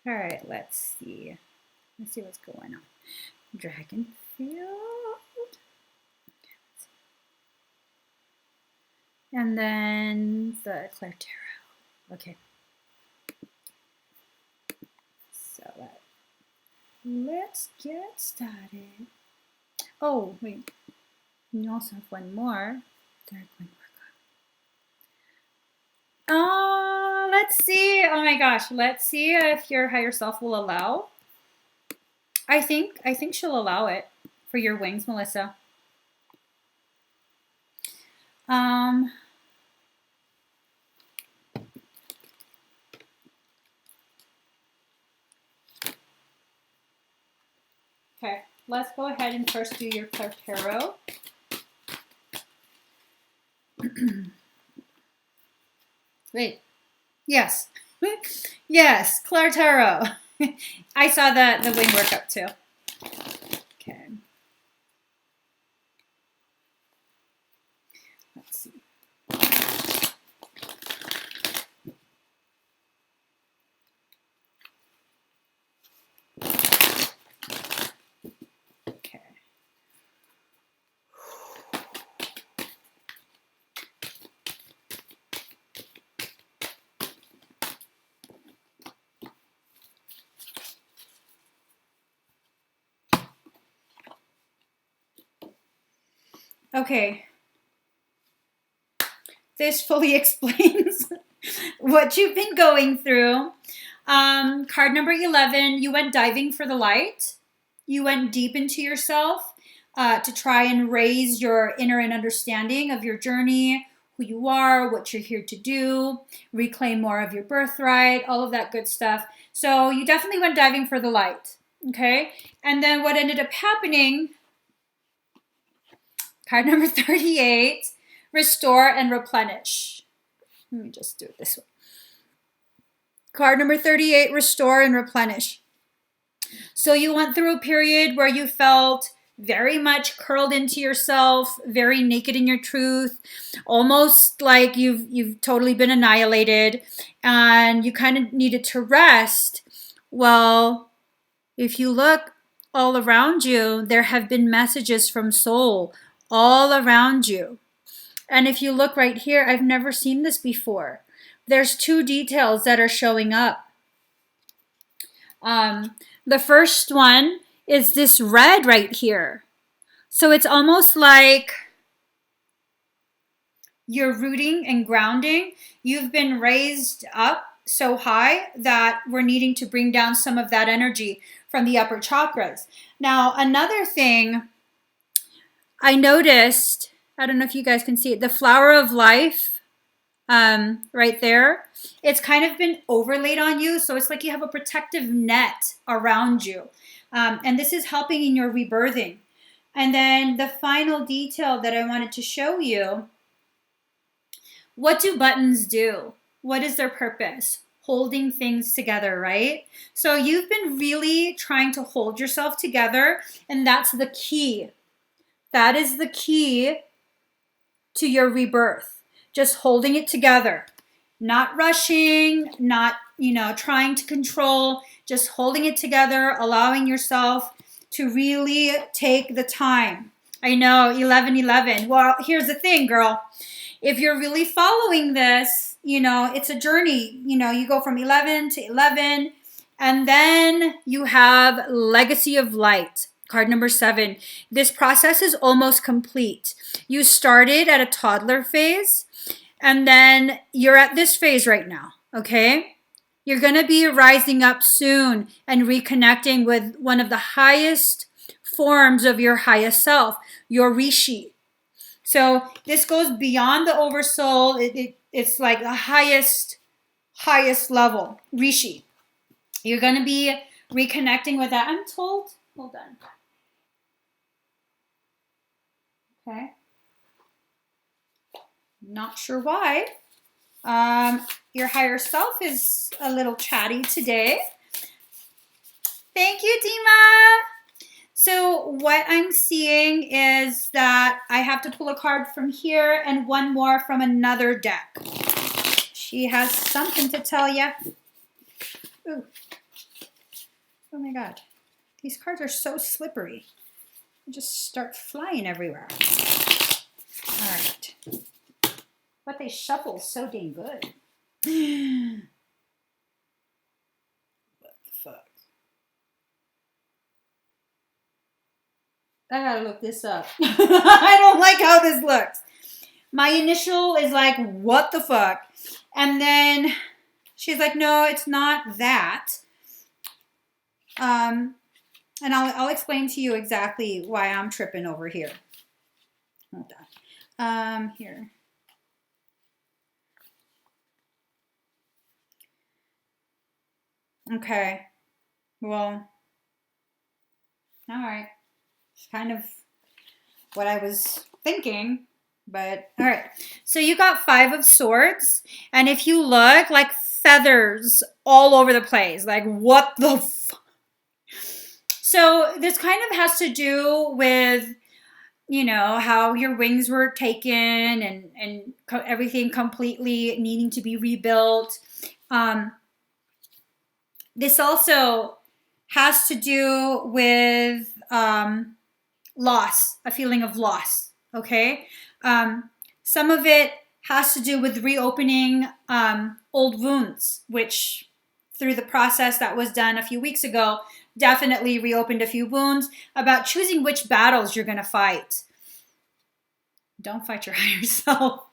Speaker 1: All right, let's see. Let's see what's going on. Dragon field. And then the Claire Tarot. Okay. So let's get started. Oh, wait. You also have one more. Oh, let's see. Oh my gosh. Let's see if your higher self will allow. I think she'll allow it for your wings, Melissa. Okay, let's go ahead and first do your Claire Tarot. Wait, yes, yes, Claire Tarot. I saw the wing workup too. Okay, let's see. Okay. Okay. this fully explains what you've been going through. Card number 11, you went diving for the light. You went deep into yourself to try and raise your inner and understanding of your journey, who you are, what you're here to do, reclaim more of your birthright, all of that good stuff. So you definitely went diving for the light, okay? And then what ended up happening, card number 38, restore and replenish. Let me just do it this way. Card number 38, restore and replenish. So you went through a period where you felt very much curled into yourself, very naked in your truth, almost like you've totally been annihilated, and you kind of needed to rest. Well, if you look all around you, there have been messages from soul all around you. And if you look right here, I've never seen this before. There's two details that are showing up. The first one is this red right here. So it's almost like you're rooting and grounding. You've been raised up so high that we're needing to bring down some of that energy from the upper chakras. Now, another thing I noticed, I don't know if you guys can see it, the flower of life right there, it's kind of been overlaid on you. So it's like you have a protective net around you. And this is helping in your rebirthing. And then the final detail that I wanted to show you, what do buttons do? What is their purpose? Holding things together, right? So you've been really trying to hold yourself together, and that's the key. That is the key to your rebirth. Just holding it together, not rushing, not, trying to control, just holding it together, allowing yourself to really take the time. I know, 11:11. Well, here's the thing, girl. If you're really following this, it's a journey. You go from 11 to 11, and then you have Legacy of Light. Card number 7. This process is almost complete. You started at a toddler phase, and then you're at this phase right now, okay? You're going to be rising up soon and reconnecting with one of the highest forms of your highest self, your Rishi. So this goes beyond the oversoul. It's like the highest level, Rishi. You're going to be reconnecting with that. I'm told, hold on. Okay. Not sure why. Your higher self is a little chatty today. Thank you, Dima. So what I'm seeing is that I have to pull a card from here and one more from another deck. She has something to tell you. Ooh. Oh my God. These cards are so slippery. They just start flying everywhere. All right. But they shuffle so dang good. What the fuck? I gotta look this up. I don't like how this looks. My initial is like, what the fuck? And then she's like, no, it's not that. And I'll explain to you exactly why I'm tripping over here. Hold on. Here. Okay. Well, all right. It's kind of what I was thinking, but all right. So you got 5 of Swords, and if you look, like feathers all over the place. Like, what the fuck? So this kind of has to do with, how your wings were taken and everything completely needing to be rebuilt. This also has to do with loss, a feeling of loss, okay? Some of it has to do with reopening old wounds, which through the process that was done a few weeks ago, definitely reopened a few wounds, about choosing which battles you're going to fight. Don't fight your higher self.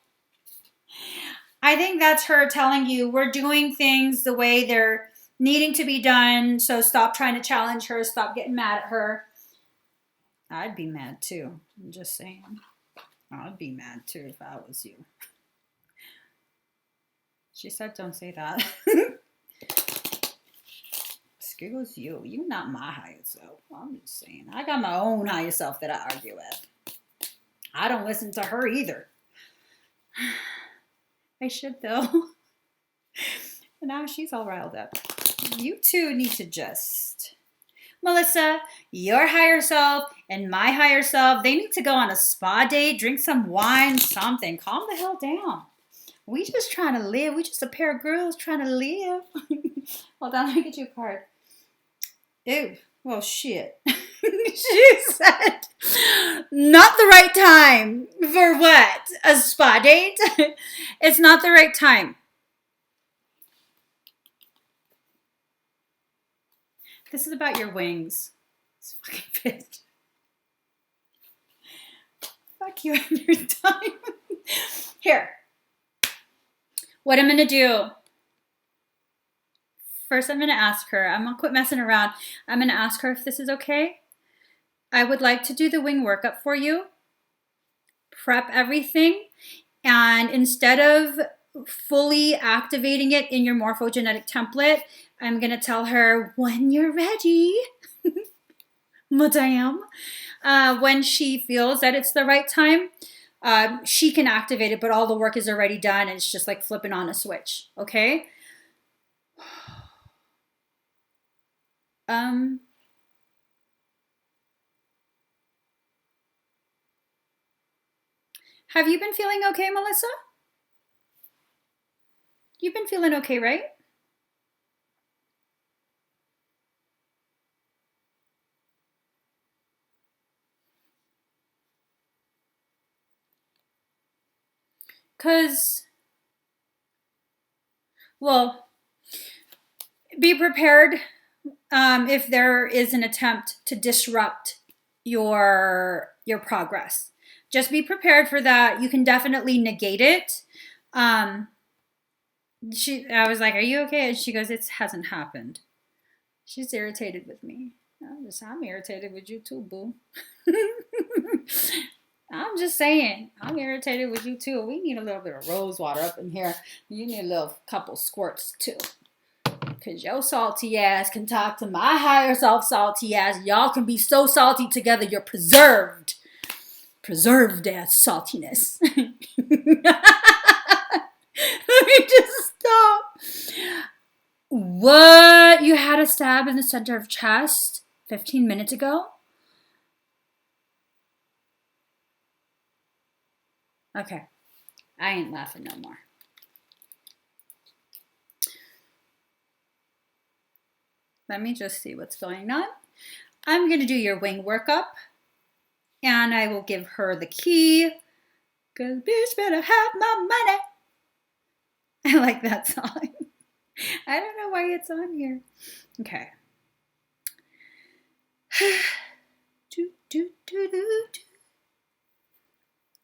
Speaker 1: I think that's her telling you we're doing things the way they're needing to be done. So stop trying to challenge her. Stop getting mad at her. I'd be mad too. I'm just saying. I'd be mad too if I was you. She said don't say that. Excuse you. You're not my higher self. I'm just saying. I got my own higher self that I argue with. I don't listen to her either. I should though. Now she's all riled up. You two need to just... Melissa, your higher self and my higher self, they need to go on a spa date, drink some wine, something. Calm the hell down. We just trying to live. We just a pair of girls trying to live. Hold on, let me get you a card. Ew. Well, shit. She said, not the right time. For what? A spa date? It's not the right time. This is about your wings. It's fucking pissed. Fuck you and your time. Here. What I'm going to do. First, I'm going to ask her. I'm going to quit messing around. I'm going to ask her if this is okay. I would like to do the wing workup for you. Prep everything. And instead of fully activating it in your morphogenetic template, I'm going to tell her when you're ready, madame, when she feels that it's the right time, she can activate it, but all the work is already done. And it's just like flipping on a switch. Okay. Have you been feeling okay, Melissa? You've been feeling okay, right? Because, well, be prepared if there is an attempt to disrupt your progress. Just be prepared for that. You can definitely negate it. I was like, are you okay? And she goes, it hasn't happened. She's irritated with me. I'm irritated with you too, boo. I'm just saying, I'm irritated with you too. We need a little bit of rose water up in here. You need a little couple squirts too. Because your salty ass can talk to my higher self salty ass. Y'all can be so salty together, you're preserved. Preserved ass saltiness. Let me just stop. What? You had a stab in the center of chest 15 minutes ago? Okay. I ain't laughing no more. Let me just see what's going on. I'm going to do your wing workup. And I will give her the key. Because bitch better have my money. I like that song. I don't know why it's on here. Okay.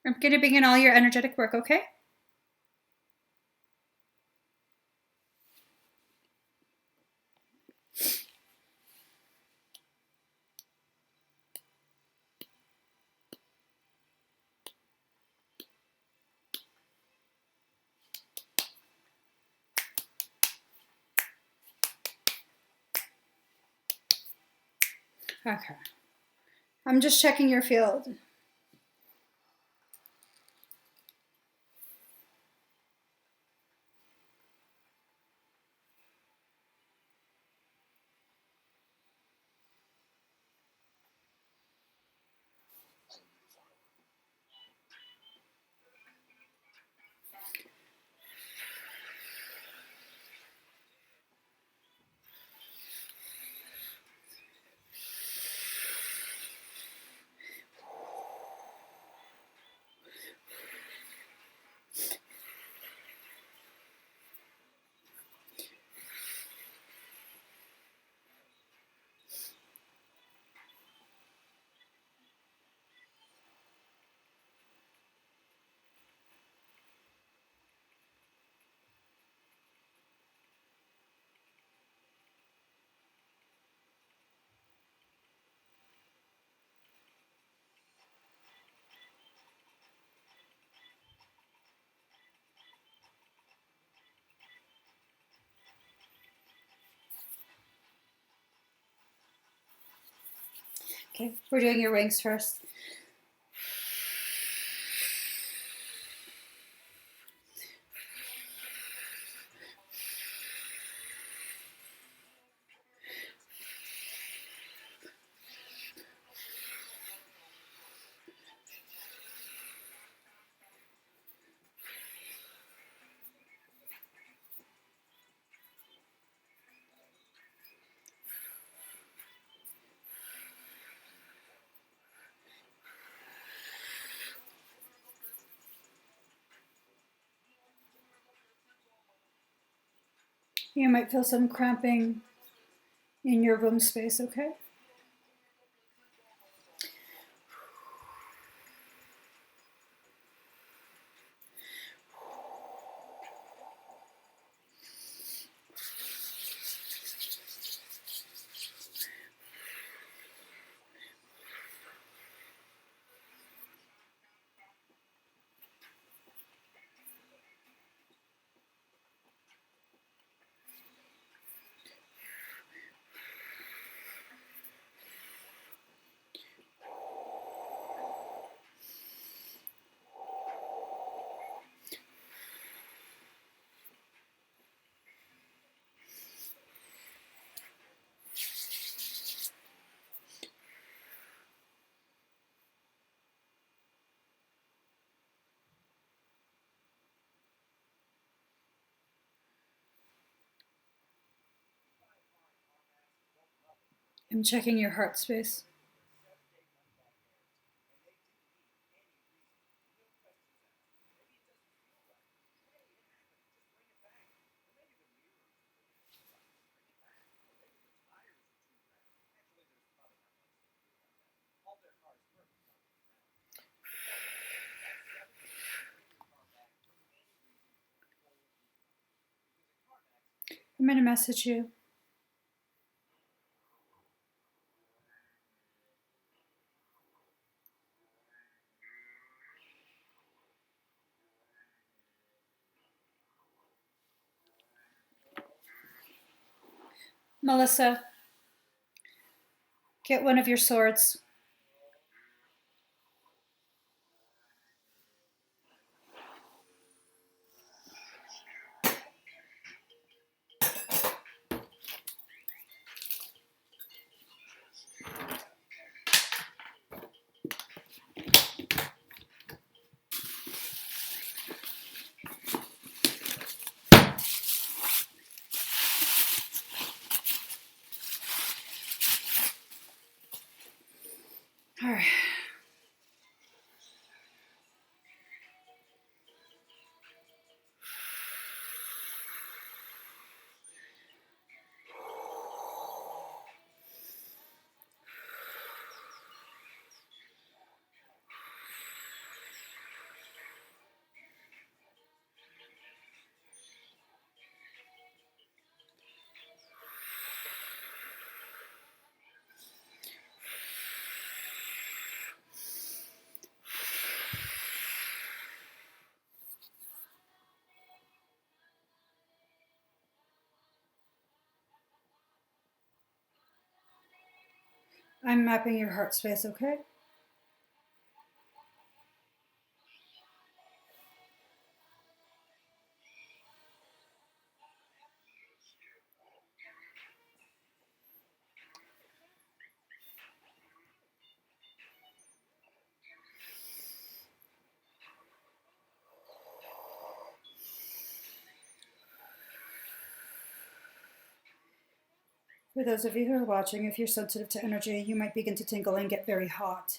Speaker 1: I'm going to begin all your energetic work, okay? Okay. I'm just checking your field. Okay, we're doing your wings first. You might feel some cramping in your womb space, okay? I'm checking your heart space. I'm going to message you. Melissa, get one of your swords. All right. I'm mapping your heart space, okay? For those of you who are watching, if you're sensitive to energy, you might begin to tingle and get very hot.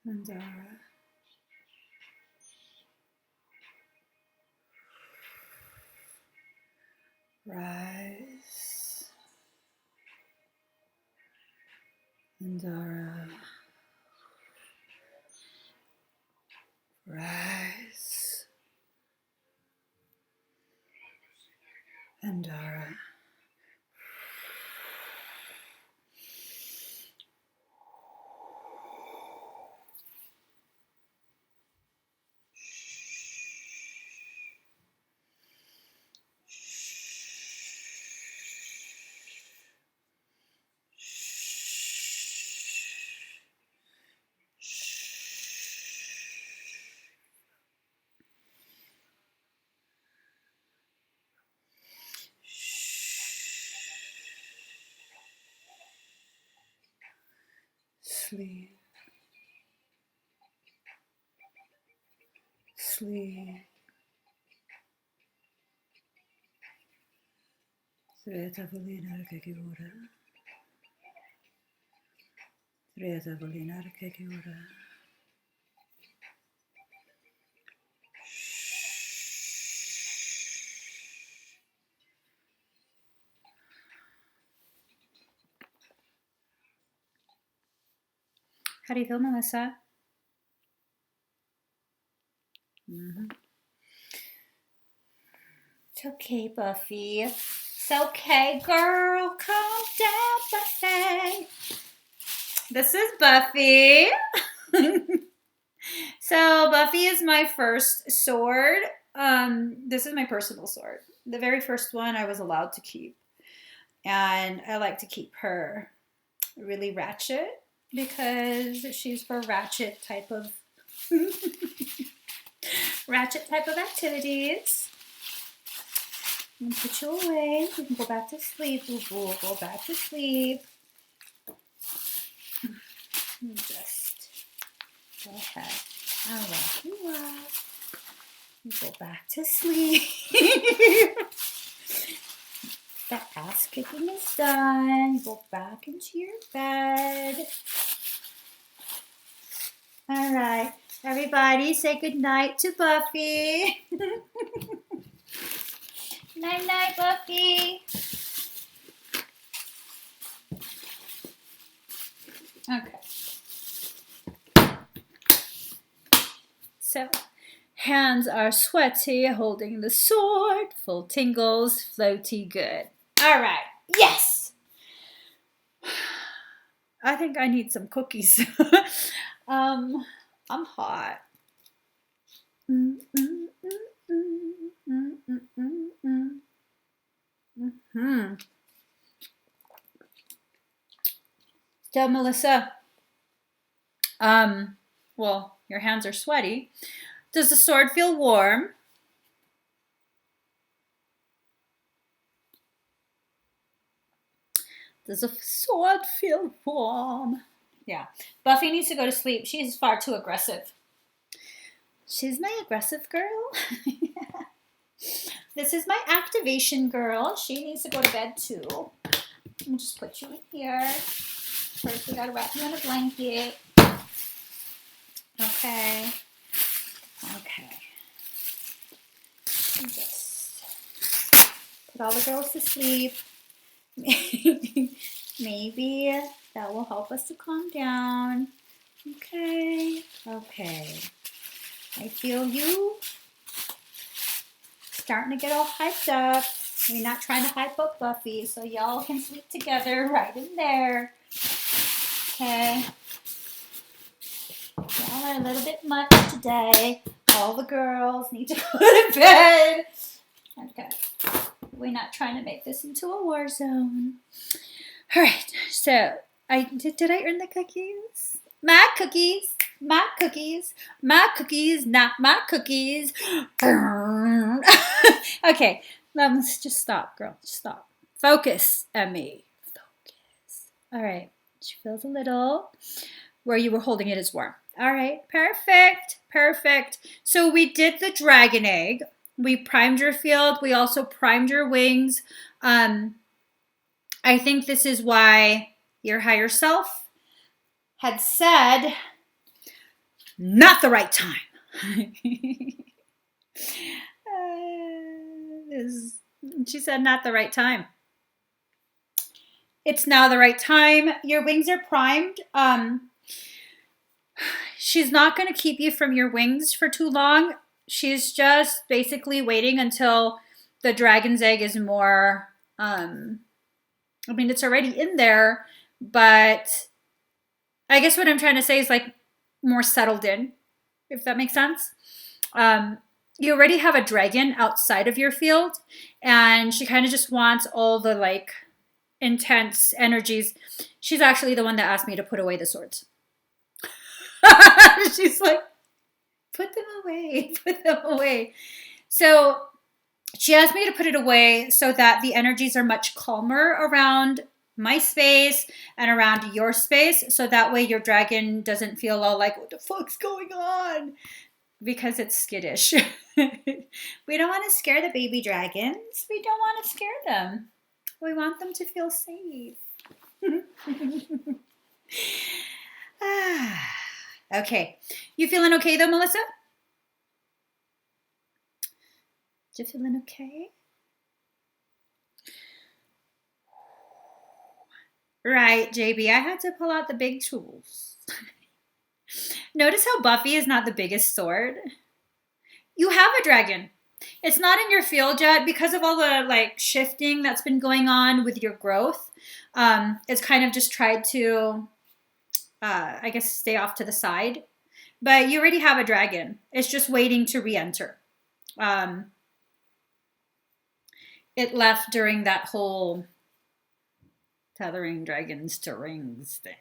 Speaker 1: and aura. Rise and aura. Rise and aura. Sleep. Sleep. Thereto volina che ora. Thereto volina che ora. How do you feel, Melissa? It's okay, Buffy. It's okay, girl. Calm down, Buffy. This is Buffy. So Buffy is my first sword. This is my personal sword. The very first one I was allowed to keep. And I like to keep her really ratchet because she's for ratchet type of activities. And put you away. You can go back to sleep, boo boo. Go back to sleep. Just go ahead. I'll wrap you up. You go back to sleep. The ass kicking is done. Go back into your bed. All right. Everybody say good night to Buffy. Night night, Buffy. Okay. So, hands are sweaty, holding the sword. Full tingles, floaty good. All right. Yes. I think I need some cookies. I'm hot. So, Melissa, well, your hands are sweaty. Does the sword feel warm? Does the sword feel warm? Yeah. Buffy needs to go to sleep. She's far too aggressive. She's my aggressive girl. This is my activation girl. She needs to go to bed too. Let me just put you in here. First, we gotta wrap you in a blanket. Okay. Okay. Just put all the girls to sleep. Maybe that will help us to calm down. Okay. Okay. I feel you starting to get all hyped up. We're not trying to hype up Buffy, so y'all can sleep together right in there. Okay. Y'all are a little bit much today. All the girls need to go to bed. Okay. We're not trying to make this into a war zone. All right. So, did I earn the cookies? My cookies. My cookies. My cookies, not my cookies. Okay. Let's just stop, girl. Stop. Focus at me. Focus. All right. She feels a little. Where you were holding it is warm. All right. Perfect. Perfect. So we did the dragon egg. We primed your field. We also primed your wings. I think this is why your higher self had said, not the right time. She said, not the right time. It's now the right time. Your wings are primed. She's not going to keep you from your wings for too long. She's just basically waiting until the dragon's egg is more, it's already in there, but I guess what I'm trying to say is like more settled in, if that makes sense. You already have a dragon outside of your field, and she kind of just wants all the like intense energies. She's actually the one that asked me to put away the swords. She's like, put them away. So she asked me to put it away so that the energies are much calmer around my space and around your space. So that way your dragon doesn't feel all like, what the fuck's going on? Because it's skittish. We don't want to scare the baby dragons. We don't want to scare them. We want them to feel safe. Okay. You feeling okay though, Melissa? You feeling okay? Right, JB. I had to pull out the big tools. Notice how Buffy is not the biggest sword. You have a dragon. It's not in your field yet because of all the like shifting that's been going on with your growth. It's kind of just tried to, I guess, stay off to the side. But you already have a dragon. It's just waiting to re-enter. It left during that whole tethering dragons to rings thing.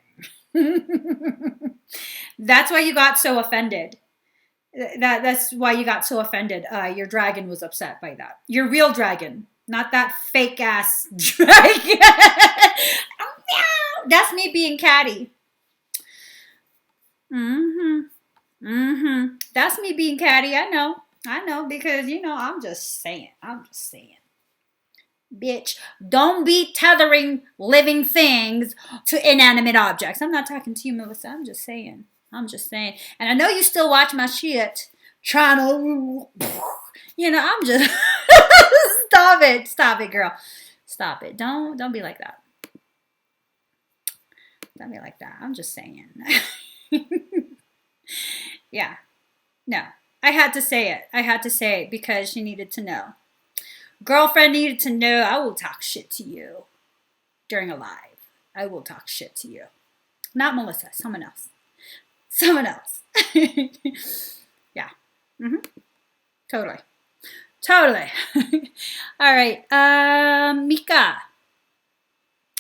Speaker 1: That's why you got so offended. That's why you got so offended. Your dragon was upset by that. Your real dragon, not that fake ass dragon. That's me being catty. That's me being catty. I know, because I'm just saying. Bitch, don't be tethering living things to inanimate objects. I'm not talking to you, Melissa. I'm just saying. And I know you still watch my shit. Trying to, I'm just. Stop it, girl. Stop it. Don't be like that. Don't be like that. I'm just saying. Yeah. No. I had to say it because she needed to know. Girlfriend needed to know I will talk shit to you during a live. I will talk shit to you. Not Melissa, someone else. Yeah. Totally. All right. Mika.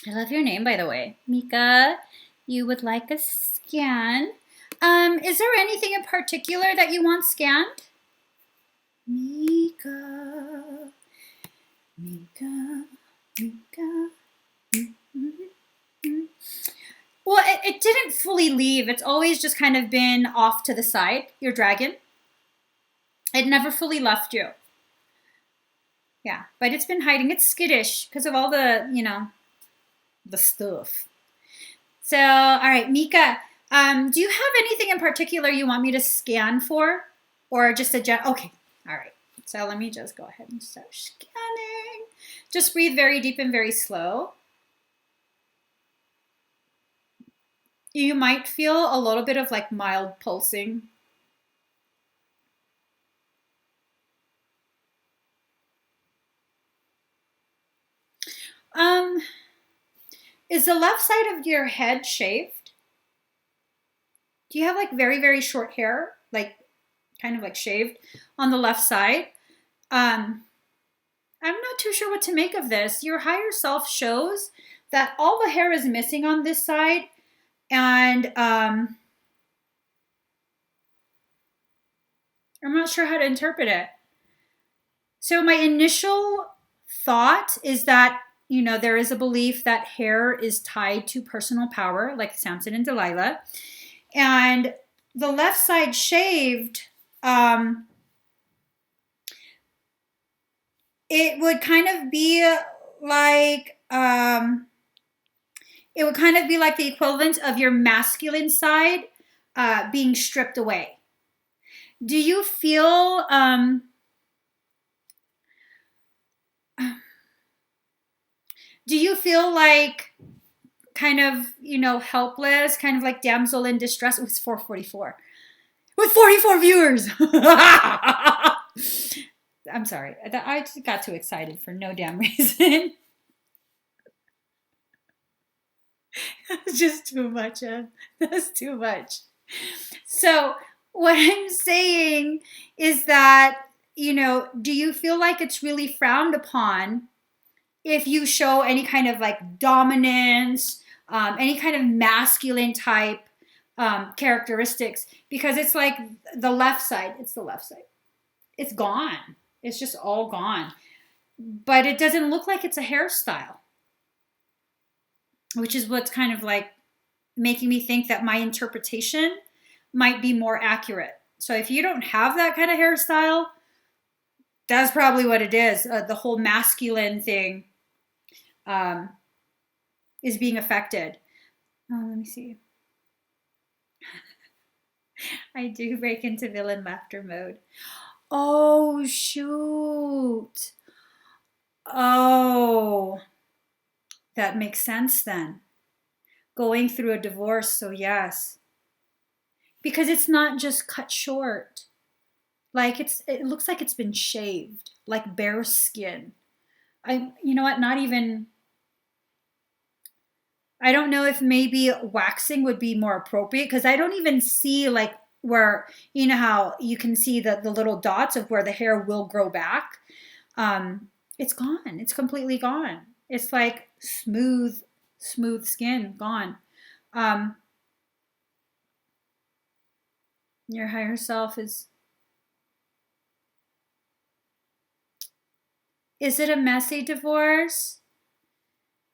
Speaker 1: I love your name, by the way. Mika, you would like a scan. Is there anything in particular that you want scanned? Mika. Well, it didn't fully leave. It's always just kind of been off to the side, your dragon. It never fully left you. Yeah, but it's been hiding. It's skittish because of all the, the stuff. So, all right, Mika, do you have anything in particular you want me to scan for? Or just okay, all right. So let me just go ahead and start scanning. Just breathe very deep and very slow. You might feel a little bit of like mild pulsing. Is the left side of your head shaved? Do you have like very, very short hair? Like kind of like shaved on the left side? I'm not too sure what to make of this. Your higher self shows that all the hair is missing on this side, and I'm not sure how to interpret it. So my initial thought is that, there is a belief that hair is tied to personal power, like Samson and Delilah. And the left side shaved, it would kind of be like, the equivalent of your masculine side being stripped away. Do you feel like kind of, helpless, kind of like damsel in distress? It was 444 with 44 viewers. I'm sorry. I just got too excited for no damn reason. It's just too much. That's too much. So what I'm saying is that, do you feel like it's really frowned upon if you show any kind of like dominance, any kind of masculine type characteristics? Because it's like the left side. It's the left side. It's gone. It's just all gone. But it doesn't look like it's a hairstyle, which is what's kind of like making me think that my interpretation might be more accurate. So if you don't have that kind of hairstyle, that's probably what it is. The whole masculine thing is being affected. Let me see. I do break into villain laughter mode. Oh, shoot. Oh, that makes sense then. Going through a divorce, so yes. Because it's not just cut short. Like it looks like it's been shaved, like bare skin. You know what, not even, I don't know if maybe waxing would be more appropriate, because I don't even see like where, how you can see the little dots of where the hair will grow back. It's gone. It's completely gone. It's like smooth skin gone. Your higher self is it a messy divorce?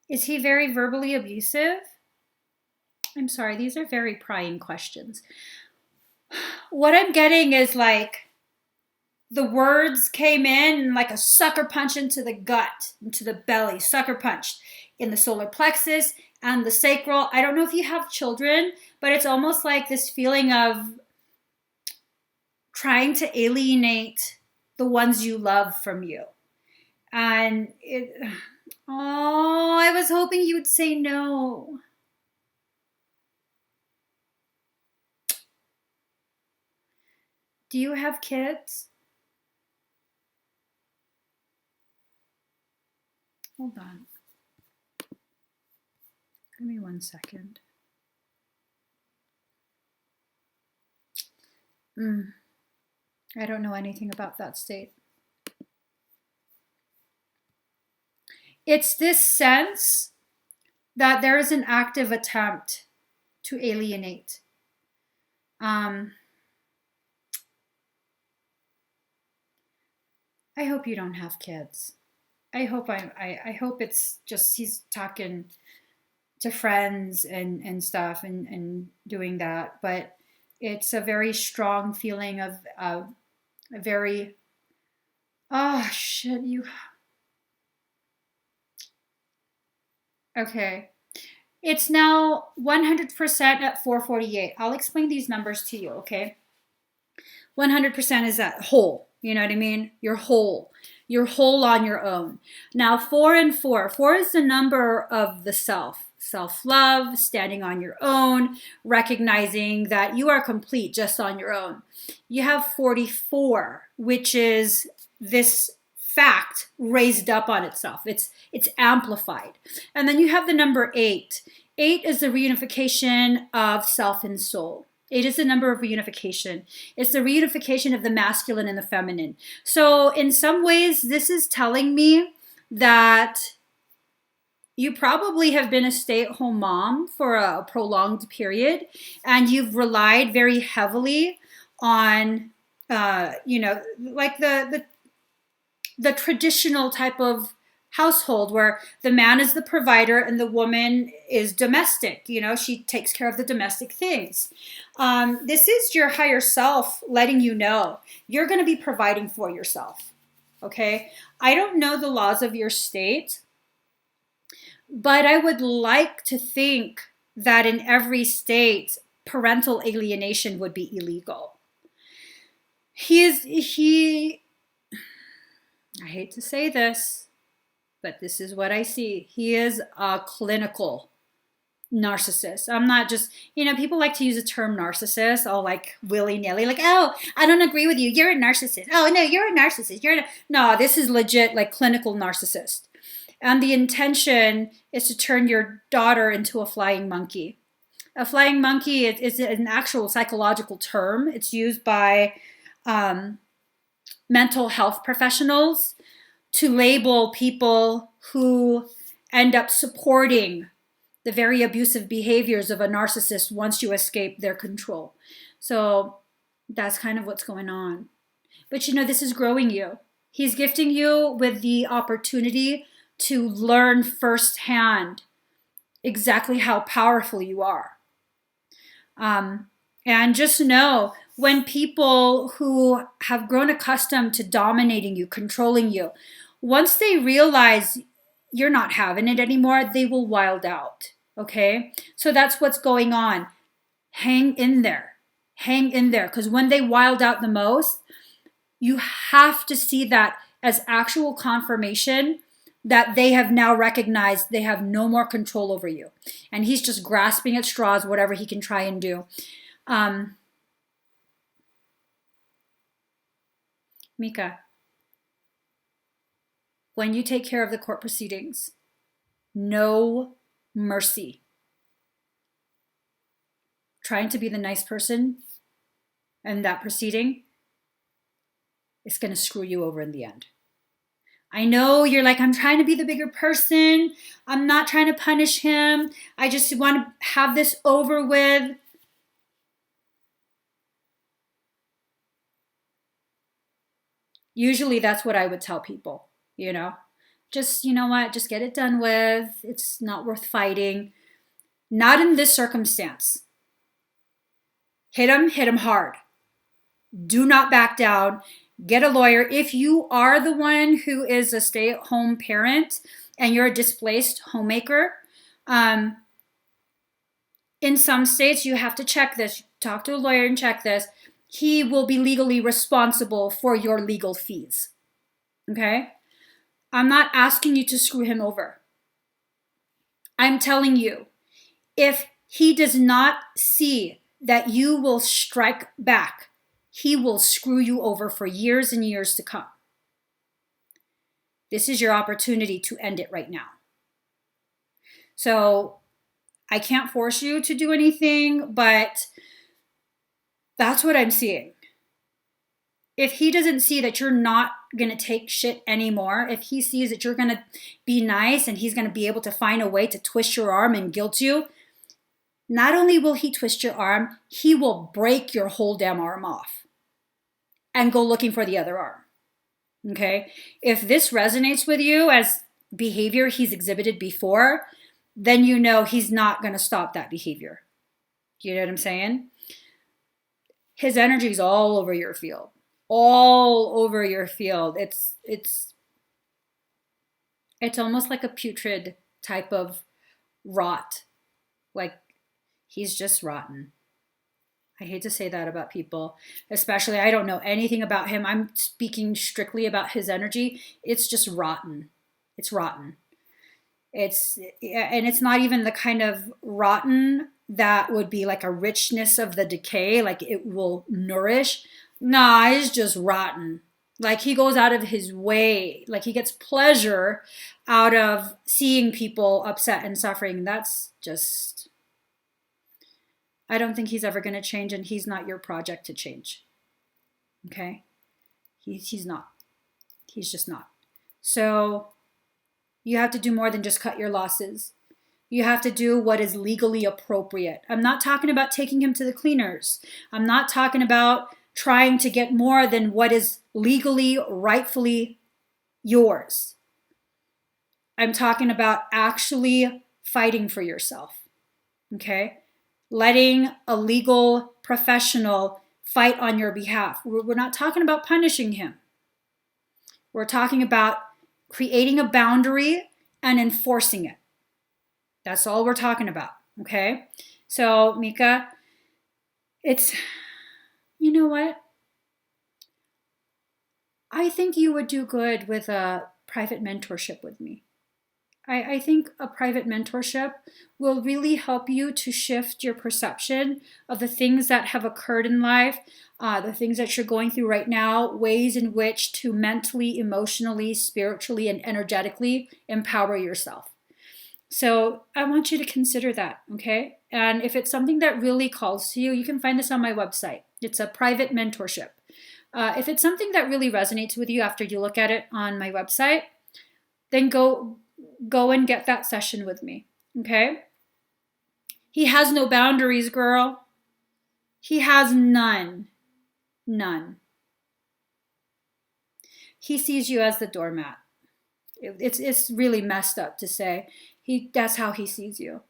Speaker 1: Is he very verbally abusive? I'm sorry, these are very prying questions. What I'm getting is like the words came in like a sucker punch into the gut, into the belly, sucker punched in the solar plexus and the sacral. I don't know if you have children, but it's almost like this feeling of trying to alienate the ones you love from you. And I was hoping you would say no. Do you have kids? Hold on. Give me 1 second. I don't know anything about that state. It's this sense that there is an active attempt to alienate. I hope you don't have kids. I hope it's just he's talking to friends and stuff and doing that. But it's a very strong feeling of a very, oh shit, okay. It's now 100% at 448. I'll explain these numbers to you, okay? 100% is that whole. You know what I mean? You're whole. You're whole on your own. Now, 4 and 4. 4 is the number of the self. Self-love, standing on your own, recognizing that you are complete just on your own. You have 44, which is this fact raised up on itself. It's amplified. And then you have the number 8. 8 is the reunification of self and soul. 8 is the number of reunification. It's the reunification of the masculine and the feminine. So in some ways, this is telling me that you probably have been a stay-at-home mom for a prolonged period, and you've relied very heavily on, like the traditional type of household where the man is the provider and the woman is domestic. She takes care of the domestic things. This is your higher self letting you know you're going to be providing for yourself. Okay. I don't know the laws of your state, but I would like to think that in every state, parental alienation would be illegal. I hate to say this, but this is what I see. He is a clinical narcissist. I'm not just, people like to use the term narcissist all like willy-nilly, like, oh, I don't agree with you. You're a narcissist. Oh, no, you're a narcissist. No, this is legit like clinical narcissist. And the intention is to turn your daughter into a flying monkey. A flying monkey is an actual psychological term. It's used by mental health professionals to label people who end up supporting the very abusive behaviors of a narcissist once you escape their control. So that's kind of what's going on. But this is growing you. He's gifting you with the opportunity to learn firsthand exactly how powerful you are. And just know, when people who have grown accustomed to dominating you, controlling you, once they realize you're not having it anymore, they will wild out. Okay? So that's what's going on. Hang in there. Hang in there. Because when they wild out the most, you have to see that as actual confirmation that they have now recognized they have no more control over you. And he's just grasping at straws, whatever he can try and do. Mika, when you take care of the court proceedings, no mercy. Trying to be the nice person and that proceeding is going to screw you over in the end. I know you're like, I'm trying to be the bigger person. I'm not trying to punish him. I just want to have this over with. Usually that's what I would tell people, Just, what? Just get it done with. It's not worth fighting. Not in this circumstance. Hit him hard. Do not back down. Get a lawyer. If you are the one who is a stay-at-home parent and you're a displaced homemaker, in some states you have to check this. Talk to a lawyer and check this. He will be legally responsible for your legal fees. Okay? I'm not asking you to screw him over. I'm telling you, if he does not see that you will strike back, he will screw you over for years and years to come. This is your opportunity to end it right now. So I can't force you to do anything, but that's what I'm seeing. If he doesn't see that you're not going to take shit anymore, if he sees that you're going to be nice and he's going to be able to find a way to twist your arm and guilt you, not only will he twist your arm, he will break your whole damn arm off and go looking for the other arm. Okay? If this resonates with you as behavior he's exhibited before, then you know he's not going to stop that behavior. You know what I'm saying? His energy is all over your field. All over your field. It's almost like a putrid type of rot. Like, he's just rotten. I hate to say that about people, especially I don't know anything about him. I'm speaking strictly about his energy. It's just rotten. It's rotten. And it's not even the kind of rotten that would be like a richness of the decay, like it will nourish. Nah, it's just rotten. Like, he goes out of his way. Like, he gets pleasure out of seeing people upset and suffering. That's just, I don't think he's ever going to change, and he's not your project to change. Okay? He's not. He's just not. So you have to do more than just cut your losses. You have to do what is legally appropriate. I'm not talking about taking him to the cleaners. I'm not talking about trying to get more than what is legally, rightfully yours. I'm talking about actually fighting for yourself. Okay? Letting a legal professional fight on your behalf. We're not talking about punishing him. We're talking about creating a boundary and enforcing it. That's all we're talking about, okay? So, Mika, It's, you know what? I think you would do good with a private mentorship with me. I think a private mentorship will really help you to shift your perception of the things that have occurred in life, the things that you're going through right now, ways in which to mentally, emotionally, spiritually, and energetically empower yourself. So I want you to consider that, okay? And if it's something that really calls to you, you can find this on my website. It's a private mentorship. If it's something that really resonates with you after you look at it on my website, then go and get that session with me, okay? He has no boundaries, girl. He has none. None. He sees you as the doormat. It's really messed up to say. That's how he sees you.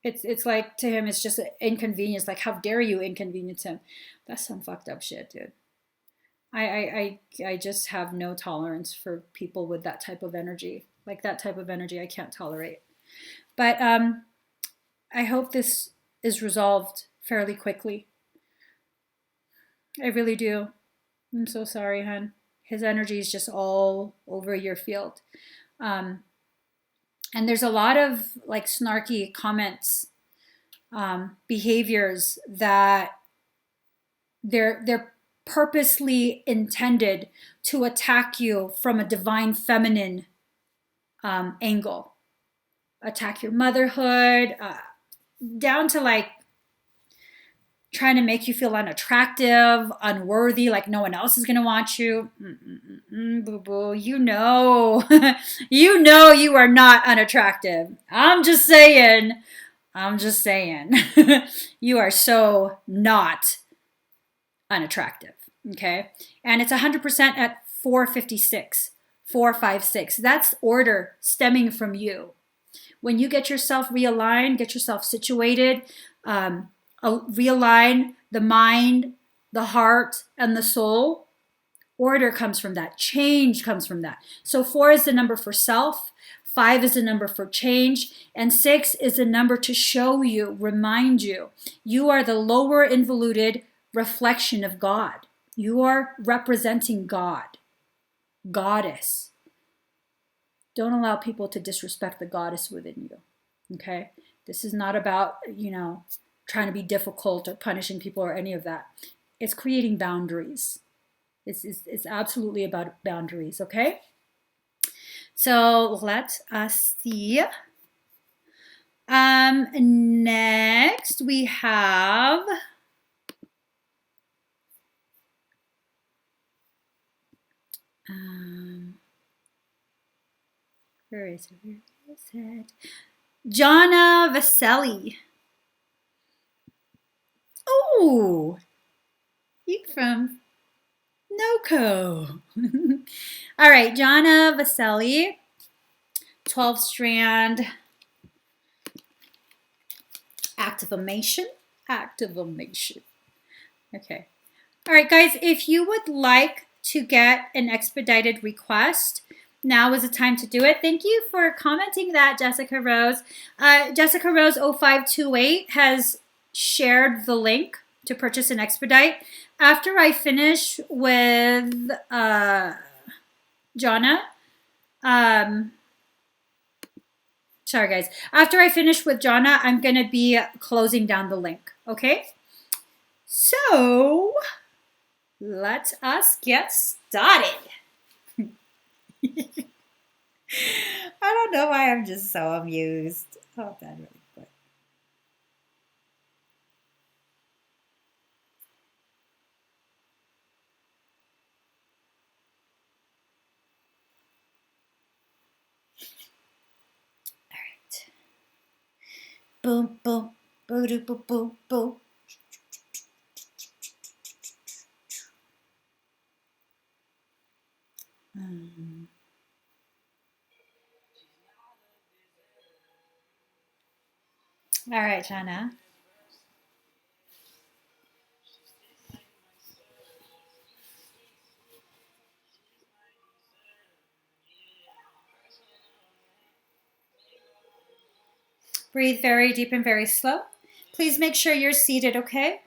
Speaker 1: It's like, to him, it's just an inconvenience. Like, how dare you inconvenience him? That's some fucked up shit, dude. I just have no tolerance for people with that type of energy. Like, that type of energy I can't tolerate. But I hope this is resolved fairly quickly. I really do. I'm so sorry, hon. His energy is just all over your field. And there's a lot of like snarky comments, behaviors that they're purposely intended to attack you from a divine feminine angle, attack your motherhood, down to like trying to make you feel unattractive, unworthy, like no one else is going to want you. Boo boo, you know, you know you are not unattractive. I'm just saying. You are so not unattractive, okay? And it's 100% at 456, 456. That's order stemming from you. When you get yourself realigned, get yourself situated, realign the mind, the heart, and the soul, order comes from that. Change comes from that. So 4 is the number for self, 5 is the number for change, and 6 is the number to show you, remind you. You are the lower involuted reflection of God. You are representing God, goddess. Don't allow people to disrespect the goddess within you, okay? This is not about, trying to be difficult or punishing people or any of that. It's creating boundaries. It's absolutely about boundaries, okay? So let us see. Next we have where is it? Jonah Vaselli. Oh, you from NoCo. All right, Jonah Vaselli, 12 strand activation. Okay. All right, guys, if you would like to get an expedited request, now is the time to do it. Thank you for commenting that, Jessica Rose. Jessica Rose 0528 has shared the link to purchase an expedite. After I finish with Jonah, sorry guys, after I finish with Jonah, I'm going to be closing down the link, okay? So, let us get started. I don't know why I'm just so amused. Oh, that really quick. All right. Boom, boom, boo, doo, boom, boom, boom. All right, Shannon. Breathe very deep and very slow. Please make sure you're seated, okay?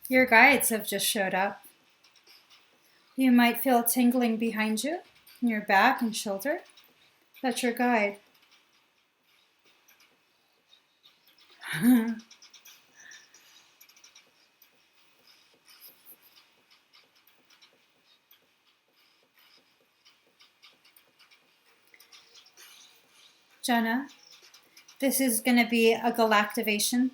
Speaker 1: Your guides have just showed up. You might feel tingling behind you, in your back and shoulder. That's your guide. Jonah, this is going to be a galactivation.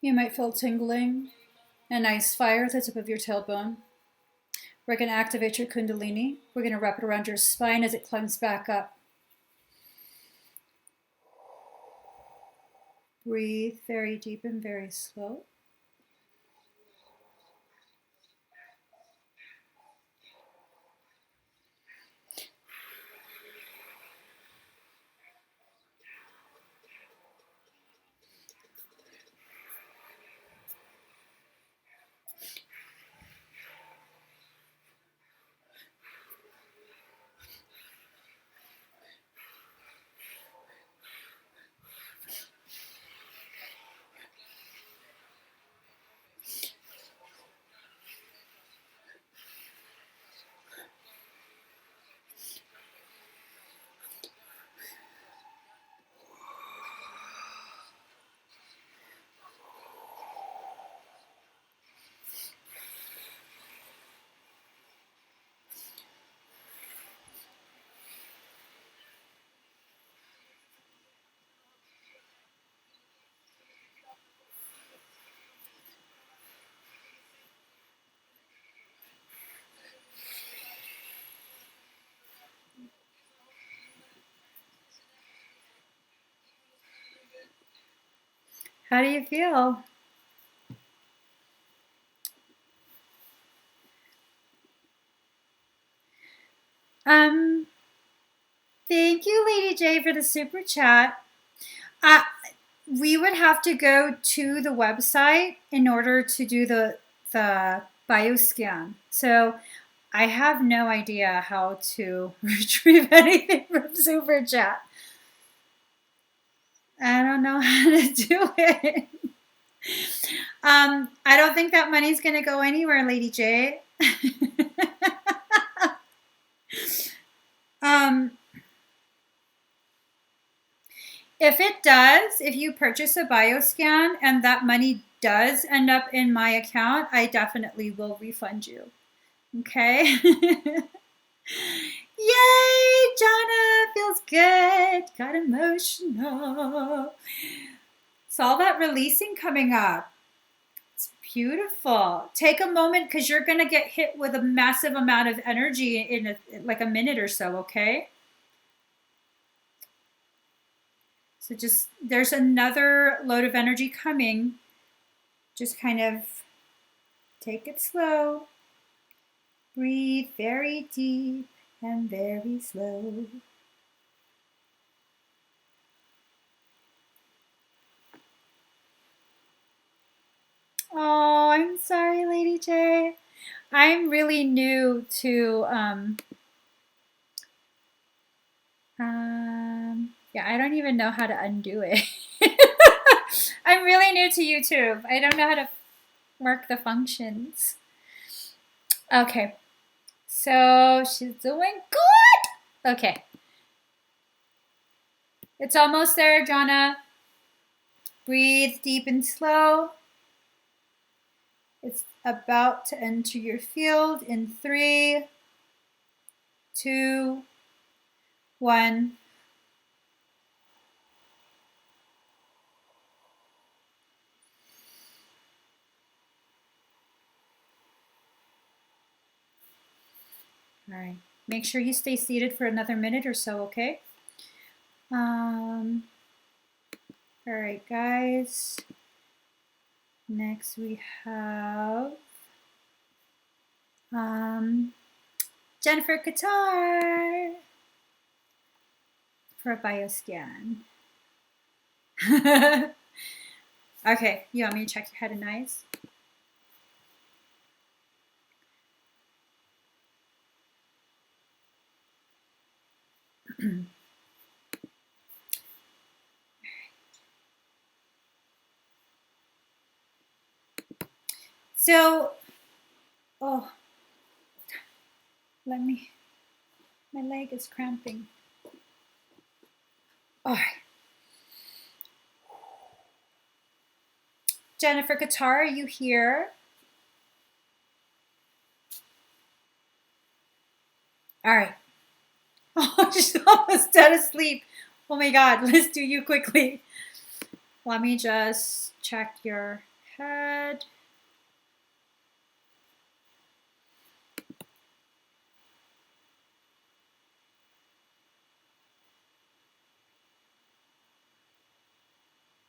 Speaker 1: You might feel tingling, a nice fire at the tip of your tailbone. We're going to activate your Kundalini. We're going to wrap it around your spine as it climbs back up. Breathe very deep and very slow. How do you feel? Thank you, Lady J, for the super chat. We would have to go to the website in order to do the bioscan. So I have no idea how to retrieve anything from super chat. I don't know how to do it. I don't think that money's going to go anywhere, Lady J. If it does, if you purchase a bioscan and that money does end up in my account, I definitely will refund you. Okay? Yay! Jonah feels good. Got emotional. It's all that releasing coming up. It's beautiful. Take a moment because you're going to get hit with a massive amount of energy in like a minute or so, okay? So just, there's another load of energy coming. Just kind of take it slow. Breathe very deep and very slow. Oh, I'm sorry, Lady J. I'm really new to, yeah, I don't even know how to undo it. I'm really new to YouTube. I don't know how to work the functions. Okay. So she's doing good. Okay. It's almost there, Jonah. Breathe deep and slow. It's about to enter your field in 3, 2, 1. All right. Make sure you stay seated for another minute or so, okay? All right, guys. Next we have Jennifer Qatar for a bioscan. Okay, you want me to check your head and eyes? So, oh, my leg is cramping. All right. Jennifer Qatar, are you here? All right. Oh, she's almost dead asleep. Oh my God, let's do you quickly. Let me just check your head.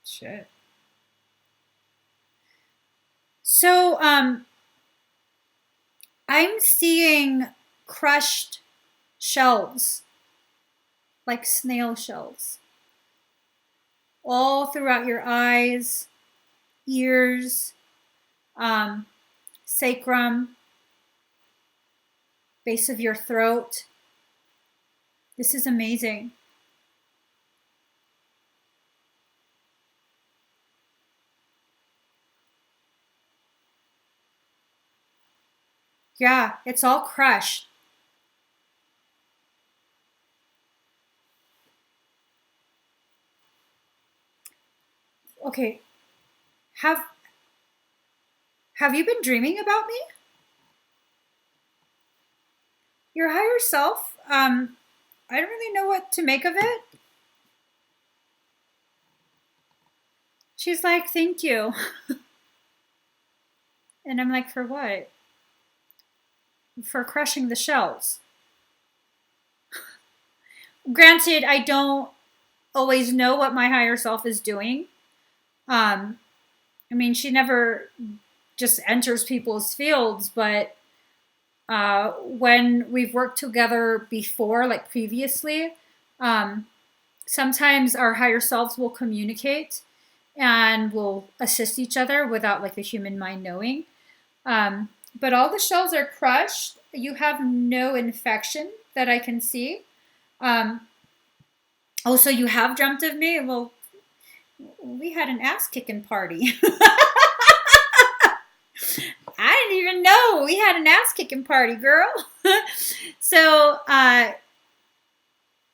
Speaker 1: Shit. So, I'm seeing crushed shells, like snail shells, all throughout your eyes, ears, sacrum, base of your throat. This is amazing. Yeah, it's all crushed. Okay. Have you been dreaming about me? Your higher self? I don't really know what to make of it. She's like, thank you. And I'm like, for what? For crushing the shells. Granted, I don't always know what my higher self is doing. I mean, she never just enters people's fields, but when we've worked together before, like previously, sometimes our higher selves will communicate and will assist each other without like the human mind knowing. But all the shells are crushed. You have no infection that I can see. So you have dreamt of me? Well, we had an ass kicking party. I didn't even know we had an ass kicking party, girl. So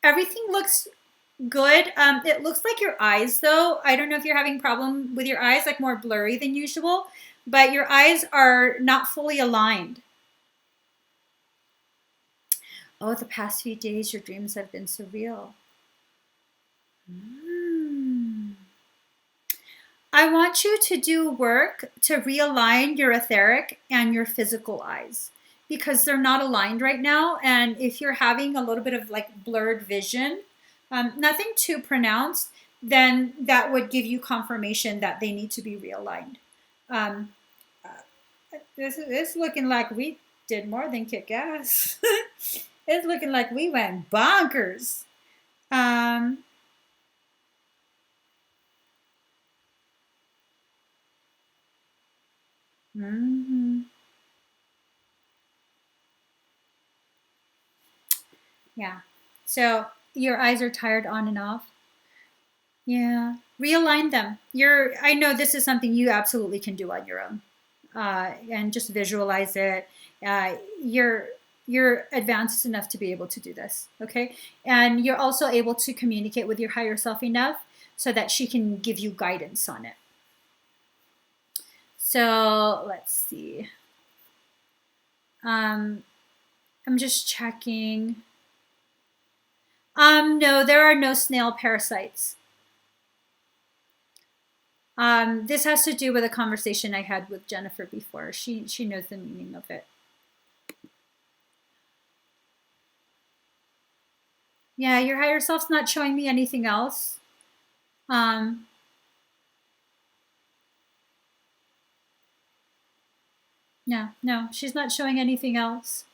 Speaker 1: everything looks good. It looks like your eyes, though. I don't know if you're having a problem with your eyes, like more blurry than usual, but your eyes are not fully aligned. Oh, the past few days, your dreams have been surreal. I want you to do work to realign your etheric and your physical eyes because they're not aligned right now. And if you're having a little bit of like blurred vision, nothing too pronounced, then that would give you confirmation that they need to be realigned. It's looking like we did more than kick ass. It's looking like we went bonkers. Yeah. So your eyes are tired on and off. Yeah. Realign them. I know this is something you absolutely can do on your own. And just visualize it. You're advanced enough to be able to do this. Okay. And you're also able to communicate with your higher self enough so that she can give you guidance on it. So let's see. I'm just checking. No, there are no snail parasites. This has to do with a conversation I had with Jennifer before. She knows the meaning of it. Yeah, your higher self's not showing me anything else. No, she's not showing anything else.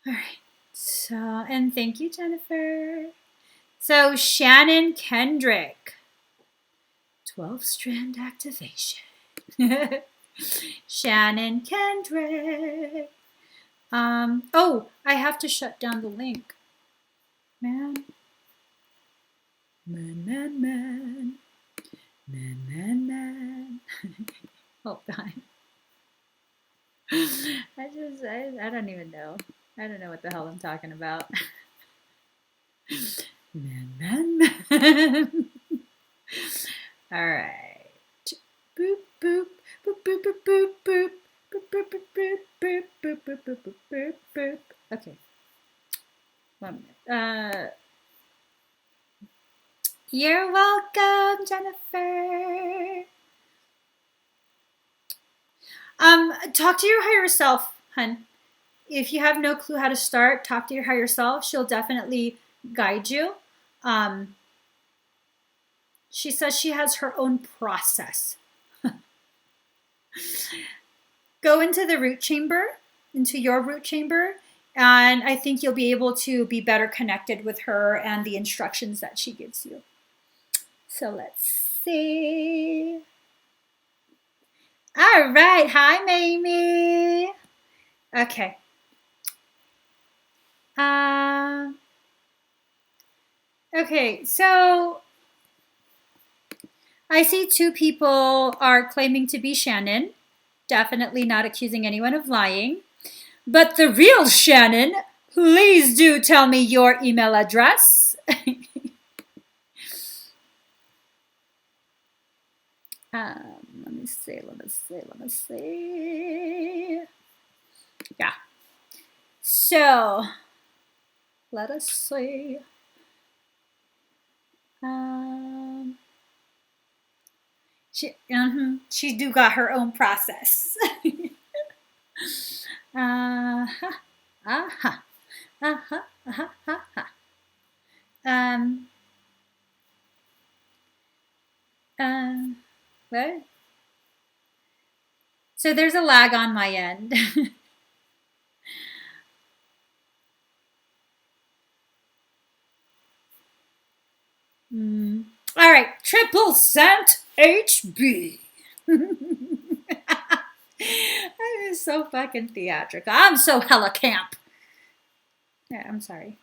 Speaker 1: All right. So, and thank you, Jennifer. So, Shannon Kendrick. 12-strand activation. Shannon Kendrick. I have to shut down the link. Man. Hold on. I don't even know. I don't know what the hell I'm talking about. Man. All right. Boop, boop, boop, boop, boop, boop, boop. Boop, boop, boop, boop, boop, boop, boop, boop, boop, boop, boop. Okay. 1 minute. You're welcome, Jennifer. Talk to your higher self, hun. If you have no clue how to start, talk to your higher self. She'll definitely guide you. She says she has her own process. Go into the root chamber, into your root chamber, and I think you'll be able to be better connected with her and the instructions that she gives you. So let's see. All right. Hi, Mamie. Okay. Okay, so I see 2 people are claiming to be Shannon. Definitely not accusing anyone of lying. But the real Shannon, please do tell me your email address. Let me see. Yeah. So, let us see. She do got her own process. What? So there's a lag on my end. triple cent HB. That is so fucking theatrical. I'm so hella camp. Yeah, I'm sorry.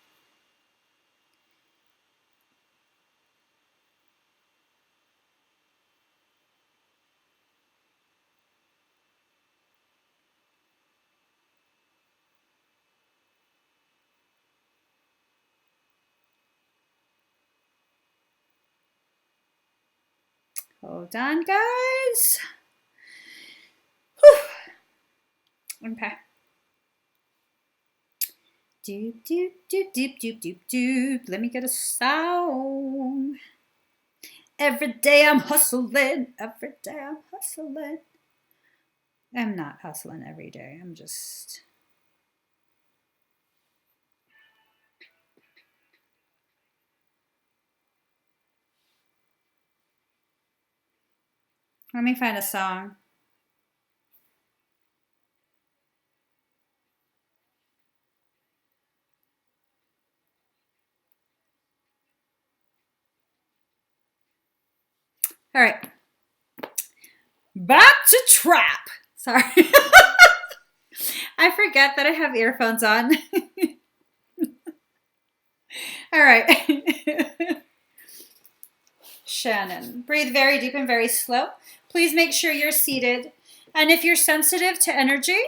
Speaker 1: Hold on, guys. Whew. Okay. Doop, doop, doop, doop, doop, doop, doop. Let me get a sound. Every day I'm hustling. Every day I'm hustling. I'm not hustling every day. I'm just... Let me find a song. All right. Back to trap. Sorry. I forget that I have earphones on. All right. Shannon. Breathe very deep and very slow. Please make sure you're seated. And if you're sensitive to energy,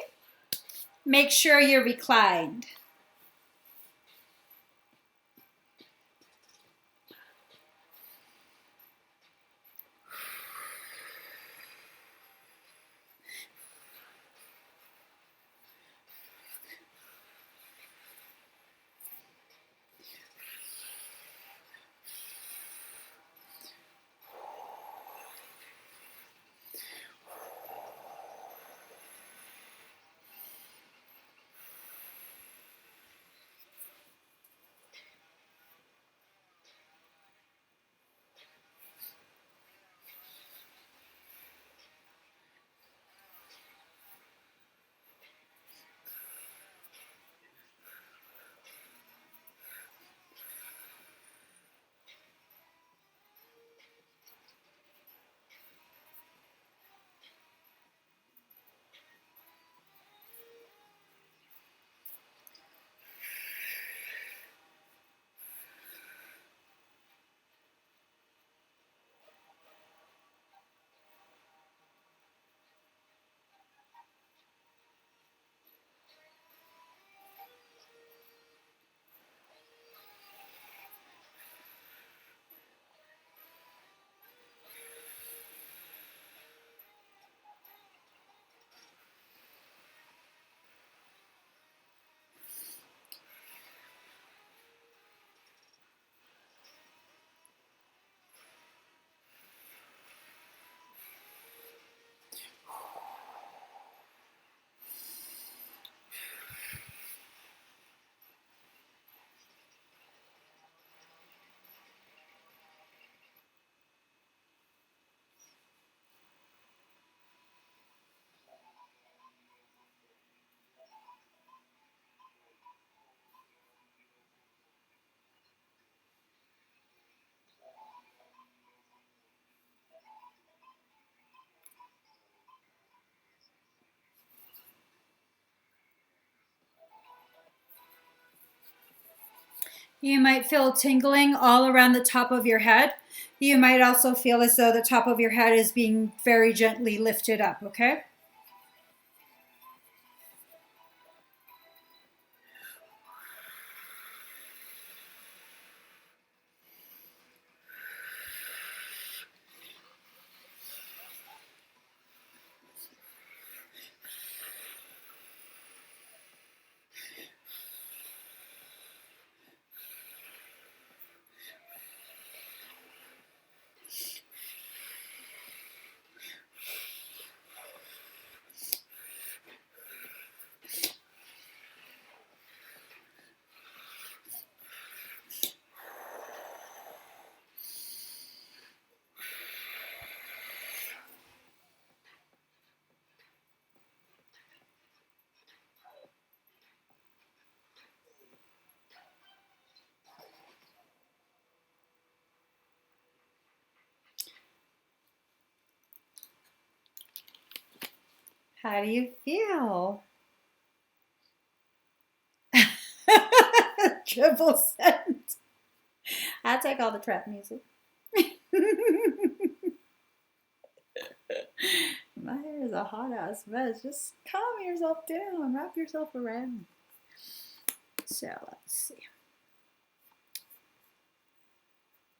Speaker 1: make sure you're reclined. You might feel tingling all around the top of your head. You might also feel as though the top of your head is being very gently lifted up, okay? How do you feel? Triple scent. I take all the trap music. My hair is a hot ass mess. Just calm yourself down. Wrap yourself around. So let's see.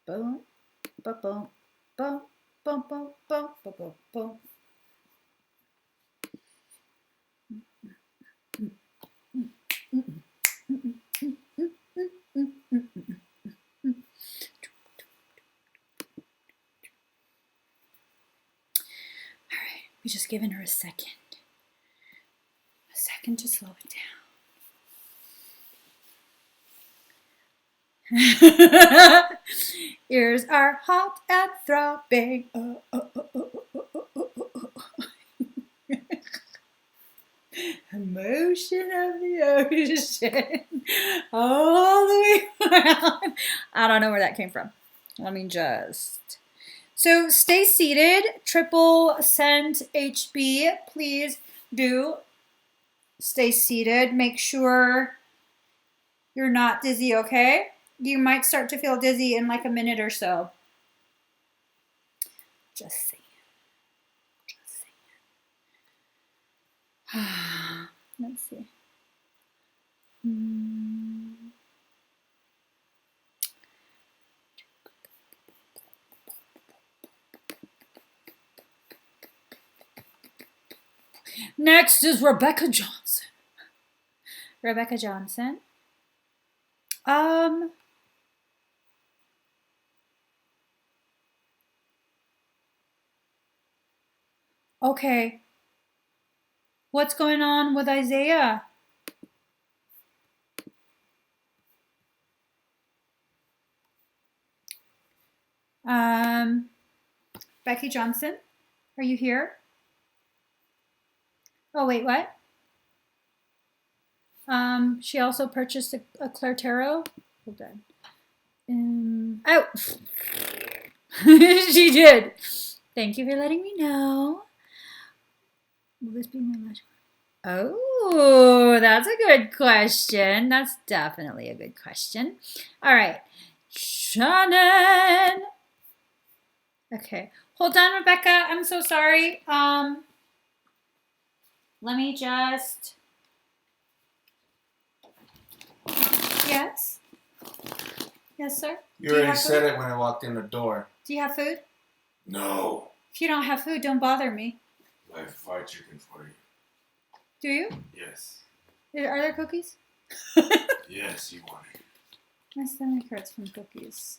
Speaker 1: Boom, boom, boom, boom, boom, boom, boom, boom, boom. We're just giving her a second to slow it down. Ears are hot and throbbing. Emotion of the ocean all the way around. I don't know where that came from. Let me just... So stay seated. Triple scent HB. Please do stay seated. Make sure you're not dizzy, okay? You might start to feel dizzy in like a minute or so. Just saying. Just saying. Let's see. Next is Rebecca Johnson. Rebecca Johnson. Okay. What's going on with Isaiah? Becky Johnson, are you here? Oh, wait, what? She also purchased a Claire Tarot. Hold on. Oh, she did. Thank you for letting me know. Will this be my last one? Oh, that's a good question. That's definitely a good question. All right, Shannon. Okay, hold on, Rebecca. I'm so sorry. Let me just... Yes? Yes, sir?
Speaker 2: You already said it when I walked in the door.
Speaker 1: Do you have food?
Speaker 2: No.
Speaker 1: If you don't have food, don't bother me.
Speaker 2: I have fried chicken for you.
Speaker 1: Do you?
Speaker 2: Yes.
Speaker 1: Are there cookies?
Speaker 2: Yes, you want it.
Speaker 1: My stomach hurts from cookies.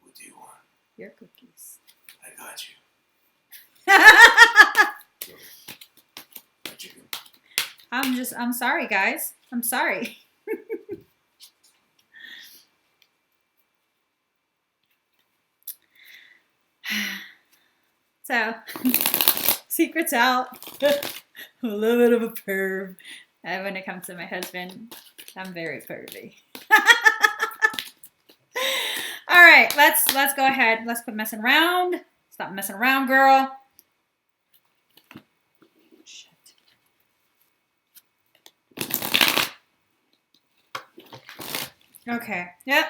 Speaker 2: What do you want?
Speaker 1: Your cookies.
Speaker 2: I got you. Fried chicken.
Speaker 1: I'm sorry, guys. I'm sorry. So, secret's out. A little bit of a perv. And when it comes to my husband, I'm very pervy. All right, let's go ahead. Let's quit messing around. Stop messing around, girl. Shit. Okay. Yep.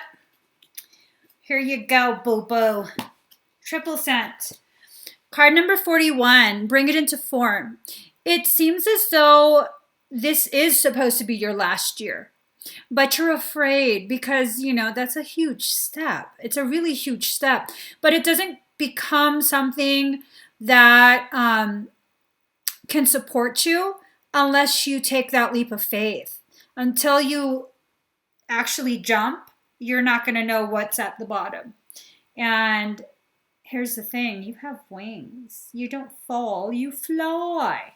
Speaker 1: Here you go, boo-boo. Triple scent. Card number 41. Bring it into form. It seems as though this is supposed to be your last year, but you're afraid because, you know, that's a huge step. It's a really huge step, but it doesn't become something that can support you unless you take that leap of faith. Until you actually jump, you're not going to know what's at the bottom. And here's the thing, you have wings. You don't fall, you fly.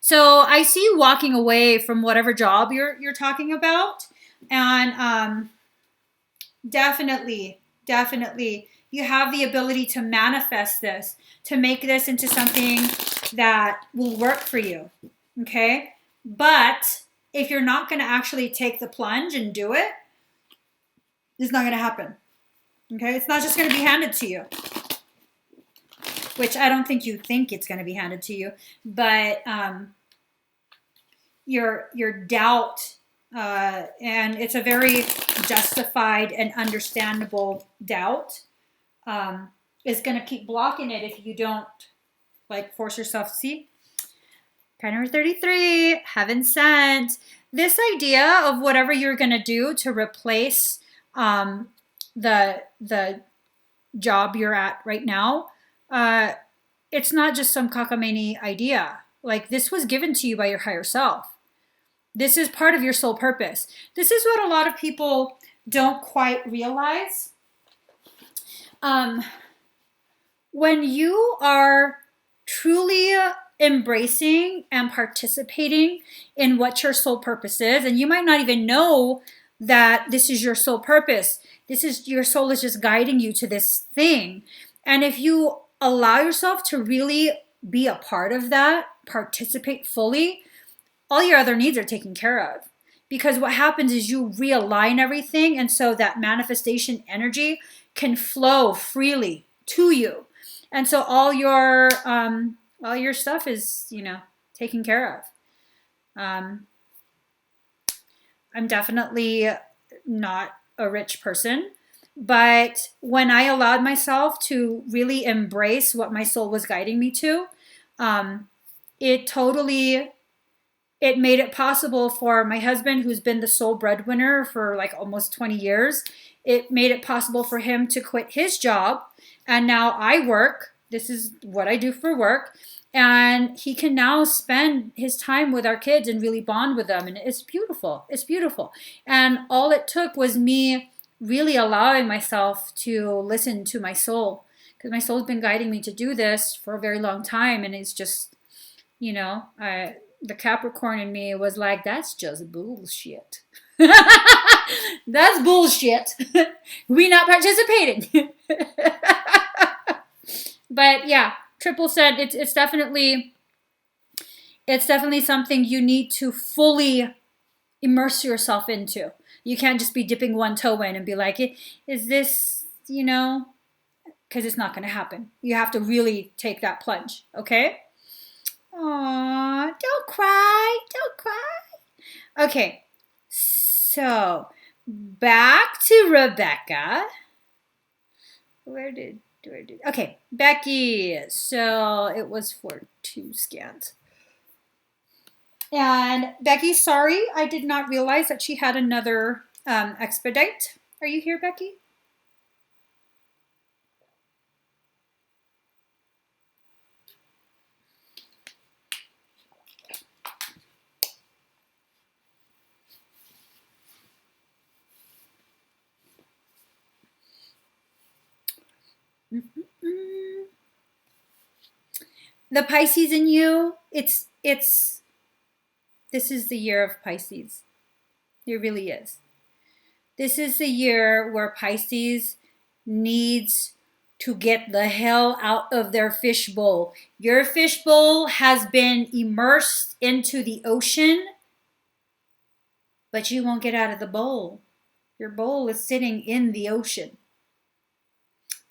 Speaker 1: So I see you walking away from whatever job you're talking about. And definitely, you have the ability to manifest this, to make this into something that will work for you. Okay? But if you're not going to actually take the plunge and do it, it's not going to happen. Okay? It's not just going to be handed to you. which I don't think you think it's going to be handed to you, but your doubt, and it's a very justified and understandable doubt, is going to keep blocking it if you don't like force yourself. See, card number 33, heaven sent. This idea of whatever you're going to do to replace the job you're at right now, it's not just some cockamamie idea. Like, this was given to you by your higher self. This is part of your soul purpose. This is what a lot of people don't quite realize. When you are truly embracing and participating in what your soul purpose is, and you might not even know that this is your soul purpose. This is your soul is just guiding you to this thing. And if you allow yourself to really be a part of that, participate fully, all your other needs are taken care of. Because what happens is you realign everything, and so that manifestation energy can flow freely to you. And so all your stuff is, taken care of. I'm definitely not a rich person, but when I allowed myself to really embrace what my soul was guiding me to, it made it possible for my husband, who's been the sole breadwinner for like almost 20 years. It made it possible for him to quit his job. And now I work. This is what I do for work. And he can now spend his time with our kids and really bond with them. And it's beautiful. It's beautiful. And all it took was me really allowing myself to listen to my soul. Because my soul's been guiding me to do this for a very long time. And it's just, the Capricorn in me was like, that's just bullshit. That's bullshit. We not participating. But yeah, Triple said it's definitely something you need to fully immerse yourself into. You can't just be dipping one toe in and be like, is this, because it's not going to happen. You have to really take that plunge, okay? Aw, don't cry. Don't cry. Okay, so back to Rebecca. Okay, Becky. So it was for 2 scans. And Becky, sorry, I did not realize that she had another expedite. Are you here, Becky? The Pisces in you, this is the year of Pisces. It really is. This is the year where Pisces needs to get the hell out of their fishbowl. Your fishbowl has been immersed into the ocean, but you won't get out of the bowl. Your bowl is sitting in the ocean.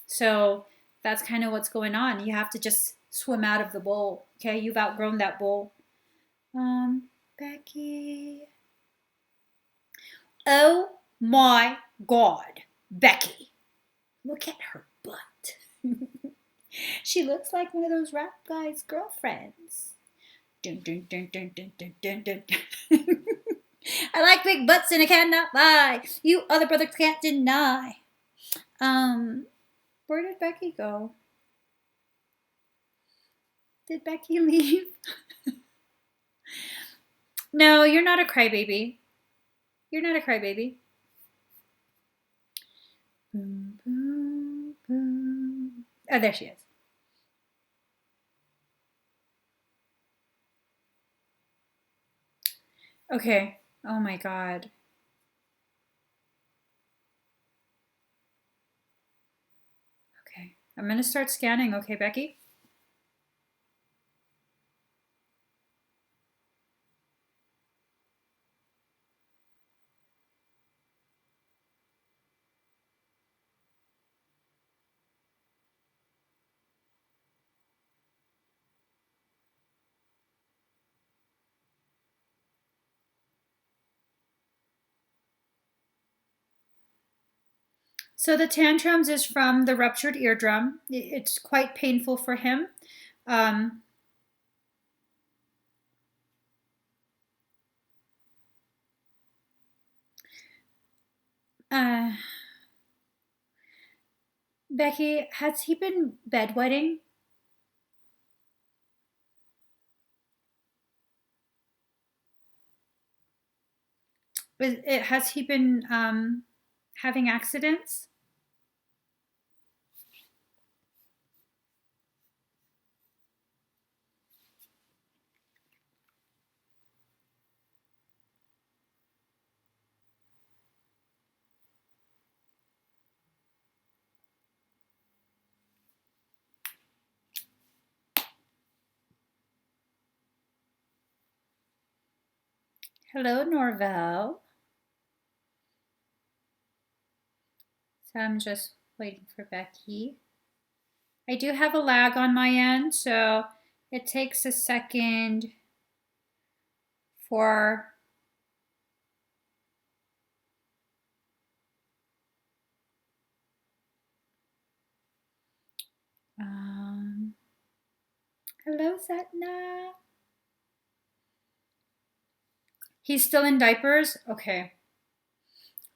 Speaker 1: So that's kind of what's going on. You have to just swim out of the bowl. Okay, you've outgrown that bowl. Becky. Oh my God, Becky. Look at her butt. She looks like one of those rap guys' girlfriends. Dun, dun, dun, dun, dun, dun, dun, dun. I like big butts and I cannot lie. You other brother can't deny. Where did Becky go? Did Becky leave? No, you're not a crybaby. You're not a crybaby. Boom, boom, boom. Oh, there she is. Okay. Oh my God. Okay. I'm going to start scanning. Okay, Becky? So the tantrums is from the ruptured eardrum. It's quite painful for him. Becky, has he been bedwetting? Has he been having accidents? Hello, Norvell. So I'm just waiting for Becky. I do have a lag on my end, so it takes a second for hello, Setna. He's still in diapers? Okay.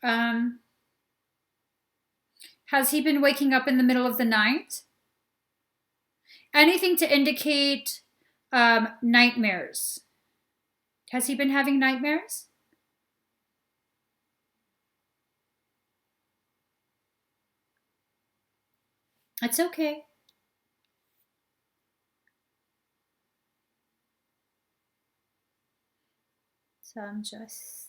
Speaker 1: Has he been waking up in the middle of the night? Anything to indicate nightmares? Has he been having nightmares? It's okay. So I'm just...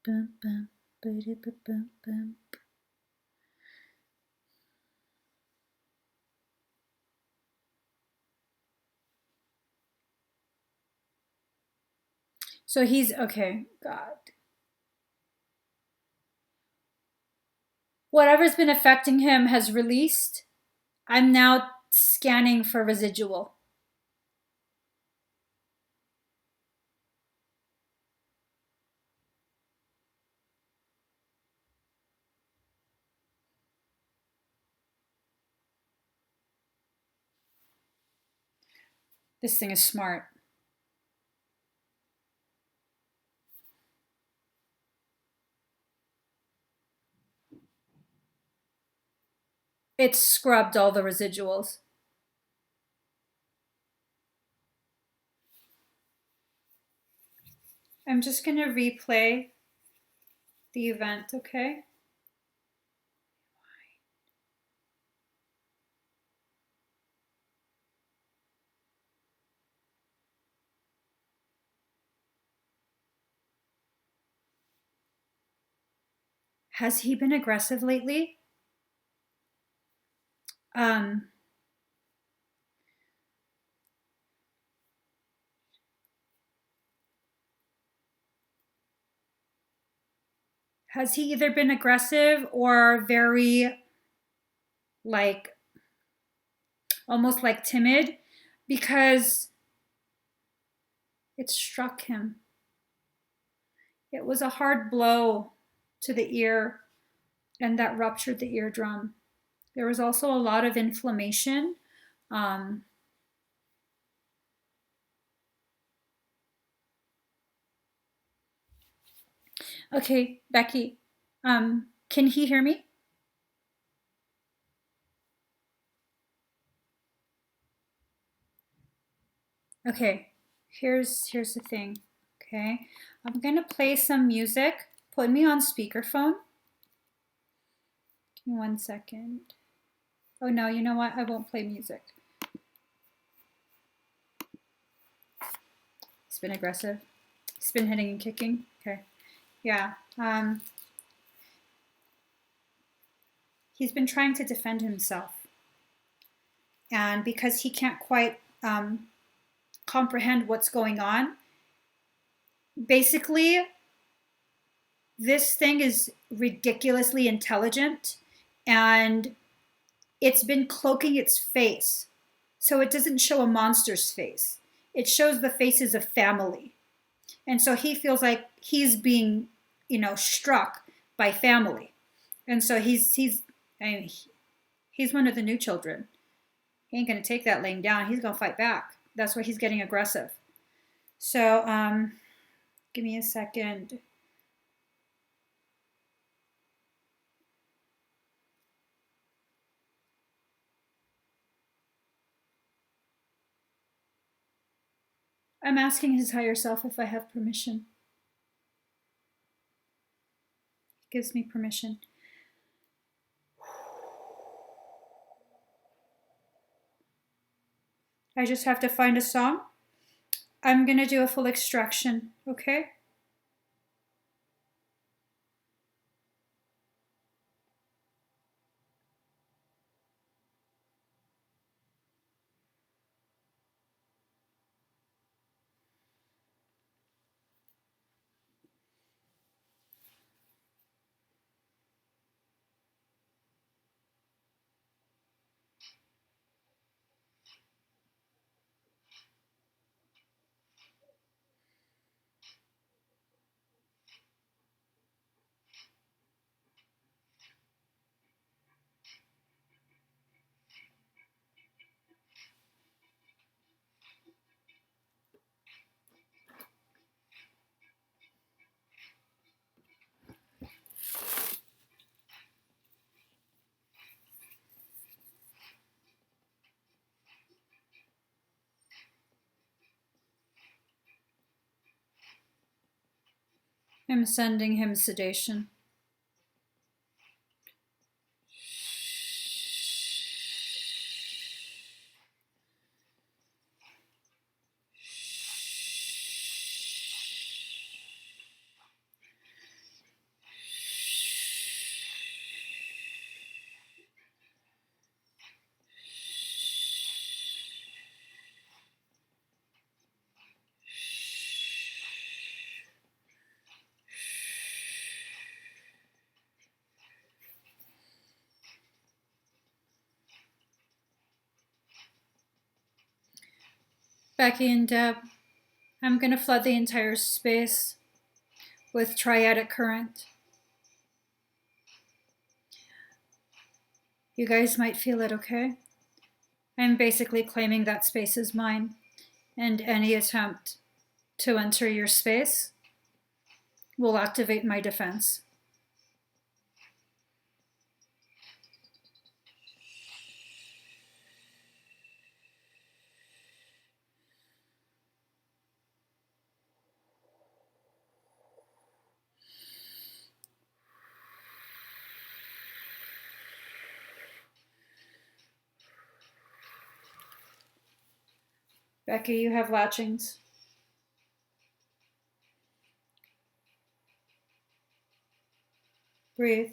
Speaker 1: Bum, bum, bum, bum. So he's okay. God. Whatever's been affecting him has released. I'm now scanning for residual. This thing is smart. It's scrubbed all the residuals. I'm just going to replay the event, okay? Has he been aggressive lately? Has he either been aggressive or very, like, almost like timid? Because it struck him. It was a hard blow to the ear, and that ruptured the eardrum. There was also a lot of inflammation. Okay, Becky, can he hear me? Okay, here's the thing. Okay, I'm gonna play some music. Put me on speakerphone. Give me 1 second. Oh no, you know what? I won't play music. He's been aggressive. He's been hitting and kicking. Okay, yeah. He's been trying to defend himself, and because he can't quite comprehend what's going on, basically, this thing is ridiculously intelligent, and it's been cloaking its face. So it doesn't show a monster's face. It shows the faces of family. And so he feels like he's being, struck by family. And so he's one of the new children. He ain't going to take that laying down. He's going to fight back. That's why he's getting aggressive. So, give me a second. I'm asking his higher self if I have permission. He gives me permission. I just have to find a song. I'm going to do a full extraction, okay? I'm sending him sedation. Becky and Deb, I'm going to flood the entire space with triadic current. You guys might feel it, okay? I'm basically claiming that space is mine, and any attempt to enter your space will activate my defense. Becky, you have latchings. Breathe.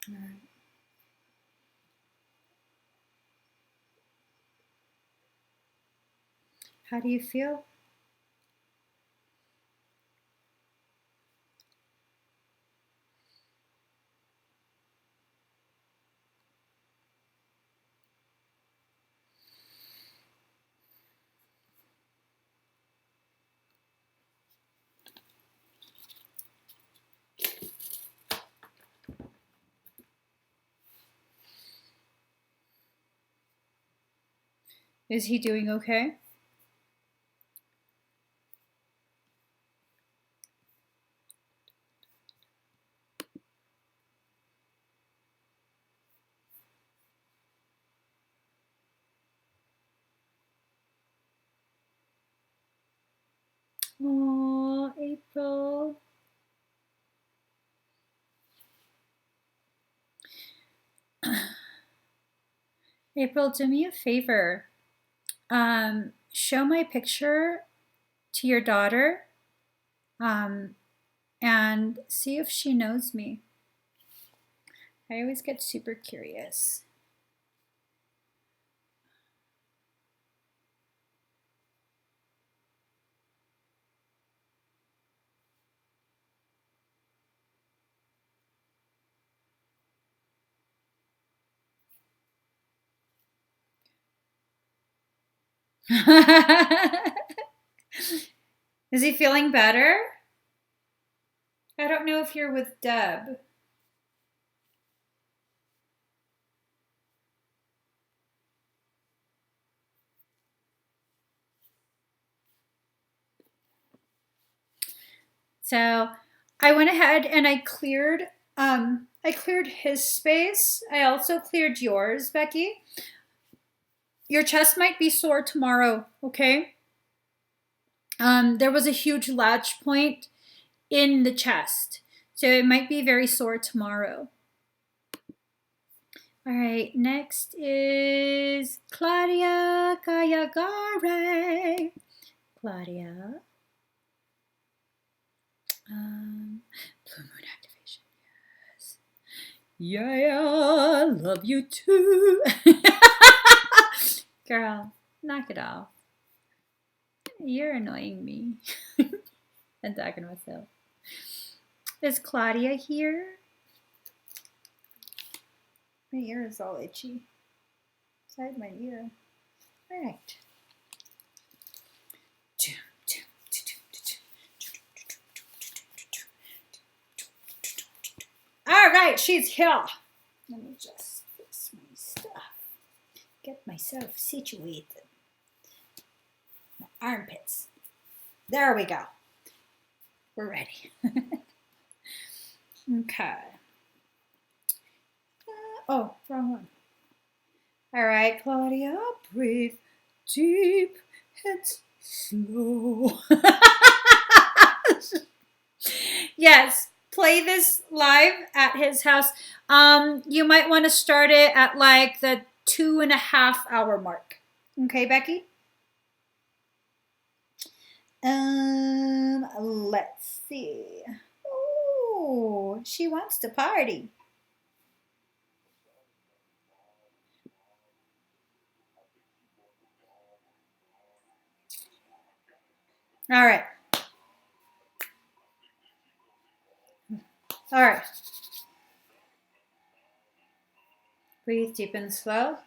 Speaker 1: All right. How do you feel? Is he doing okay? Oh, April. April, do me a favor. Show my picture to your daughter and see if she knows me. I always get super curious. Is he feeling better? I don't know if you're with Deb. So I went ahead and I cleared his space. I also cleared yours, Becky. Your chest might be sore tomorrow, okay? There was a huge latch point in the chest, so it might be very sore tomorrow. All right, next is Claudia Kayagare. Claudia. Blue moon activation, yes. Yeah, love you too. Girl, knock it off. You're annoying me. I'm talking to myself. Is Claudia here? My ear is all itchy. Inside my ear. All right. All right, she's here. Let me just fix my stuff. Get myself situated. My armpits. There we go. We're ready. Okay. Oh, wrong one. All right, Claudia, breathe deep and slow. Yes, play this live at his house. You might want to start it at like the 2.5 hour mark. Okay, Becky? Let's see. Oh, she wants to party. All right. All right. Breathe deep and slow.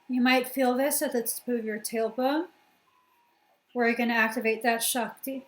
Speaker 1: You might feel this at the tip of your tailbone, where you're going to activate that Shakti.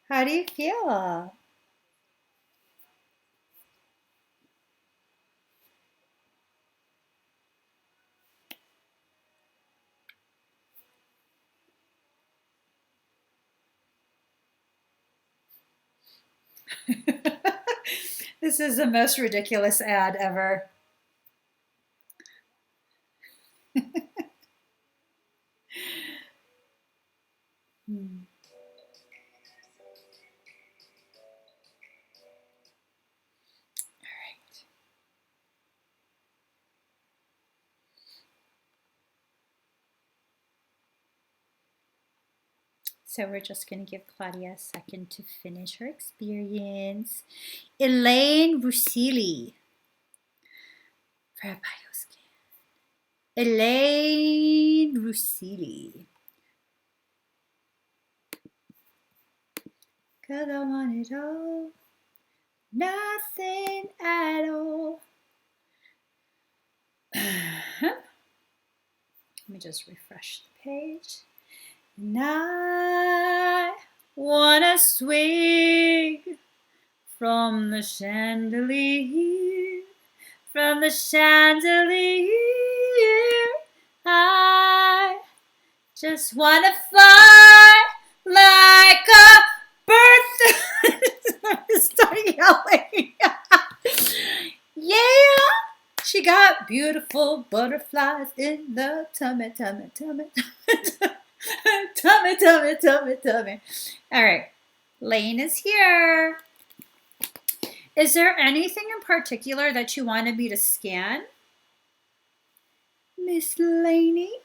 Speaker 1: How do you feel? This is the most ridiculous ad ever. So we're just going to give Claudia a second to finish her experience. Elaine Rusili. Elaine Rusili. Cause I want it all. Nothing at all. Let me just refresh the page. And I wanna swing from the chandelier, from the chandelier. I just wanna fly like a bird. Start yelling. Yeah, she got beautiful butterflies in the tummy, tummy, tummy, tummy, tummy, tummy, tummy. All right, Lane is here. Is there anything in particular that you wanted me to scan? Miss Laney?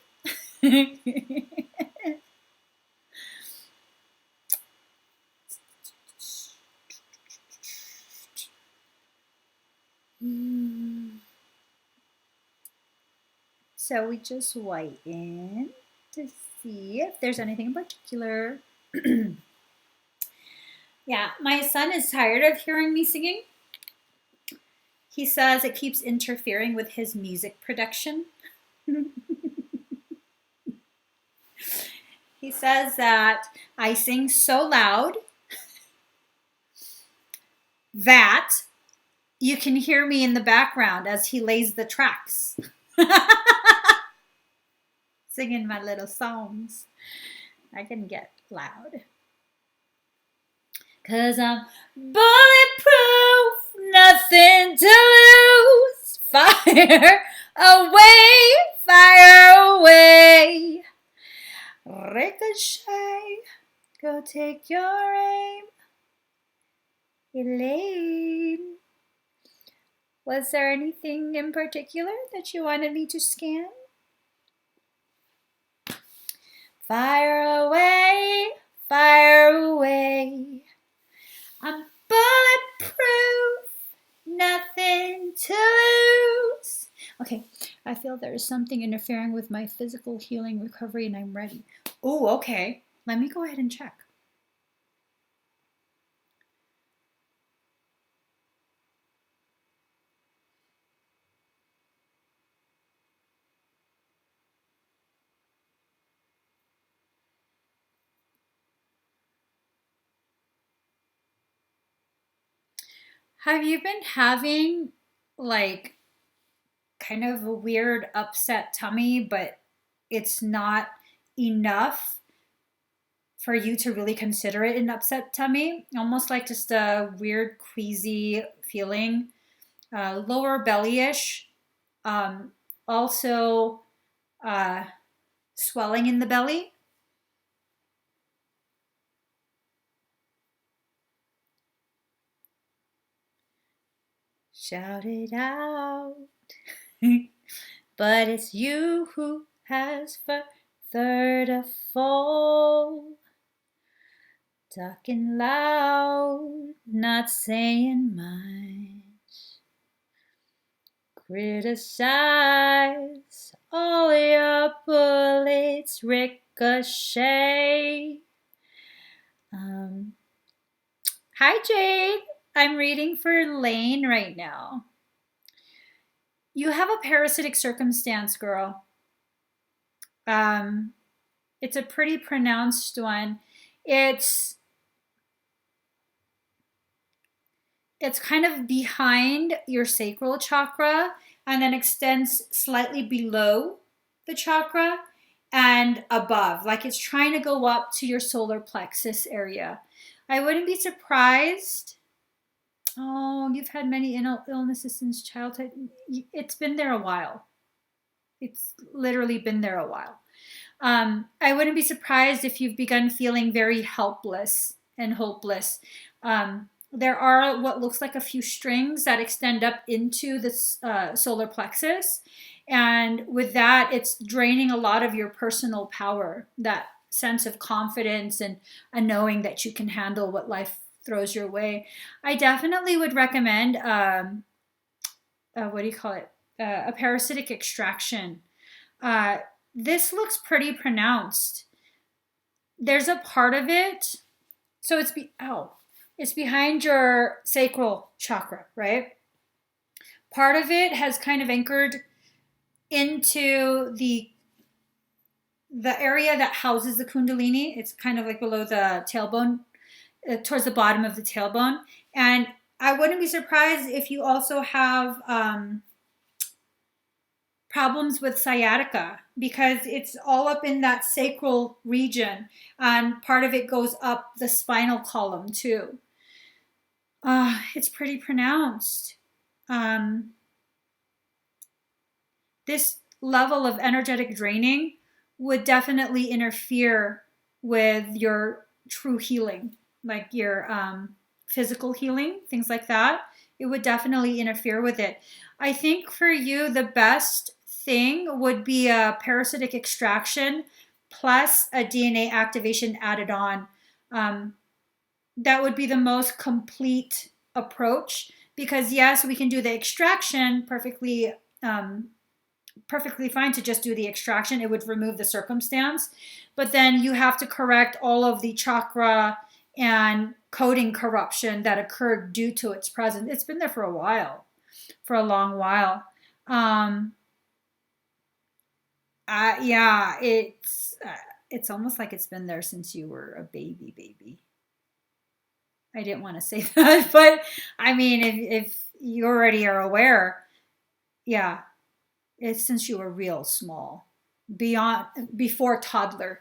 Speaker 1: So we just wait in to see if there's anything in particular. Yeah, my son is tired of hearing me singing. He says it keeps interfering with his music production. He says that I sing so loud that you can hear me in the background as he lays the tracks. Singing my little songs. I can get loud. 'Cause I'm bulletproof, nothing to lose. Fire away, fire away. Ricochet, go take your aim. Elaine, was there anything in particular that you wanted me to scan? Fire away, fire away. I'm bulletproof, nothing to lose. Okay, I feel there is something interfering with my physical healing recovery and I'm ready. Oh, okay. Let me go ahead and check. Have you been having like kind of a weird upset tummy, but it's not enough for you to really consider it an upset tummy? Almost like just a weird queasy feeling, lower belly-ish. Also swelling in the belly. Shout it out. But it's you who has further to fall. Talking loud, not saying much. Criticize, all your bullets ricochet. Hi, Jade. I'm reading for Lane right now. You have a parasitic circumstance, girl. It's a pretty pronounced one. It's kind of behind your sacral chakra and then extends slightly below the chakra and above. Like it's trying to go up to your solar plexus area. I wouldn't be surprised. Oh, you've had many illnesses since childhood. It's been there a while. It's literally been there a while. I wouldn't be surprised if you've begun feeling very helpless and hopeless. There are what looks like a few strings that extend up into the solar plexus. And with that, it's draining a lot of your personal power, that sense of confidence and a knowing that you can handle what life throws your way. I definitely would recommend, what do you call it? A parasitic extraction. This looks pretty pronounced. There's a part of it, so it's behind your sacral chakra, right? Part of it has kind of anchored into the area that houses the Kundalini. It's kind of like below the tailbone, towards the bottom of the tailbone. And I wouldn't be surprised if you also have problems with sciatica, because it's all up in that sacral region, and part of it goes up the spinal column too. It's pretty pronounced. This level of energetic draining would definitely interfere with your true healing, like your physical healing, things like that. It would definitely interfere with it. I think for you, the best thing would be a parasitic extraction plus a DNA activation added on. That would be the most complete approach, because yes, we can do the extraction perfectly fine to just do the extraction. It would remove the circumstance, but then you have to correct all of the chakra and coding corruption that occurred due to its presence. It's been there for a while, for a long while. Yeah, it's almost like it's been there since you were a baby. I didn't want to say that, but I mean, if you already are aware, yeah, it's since you were real small, before toddlerhood,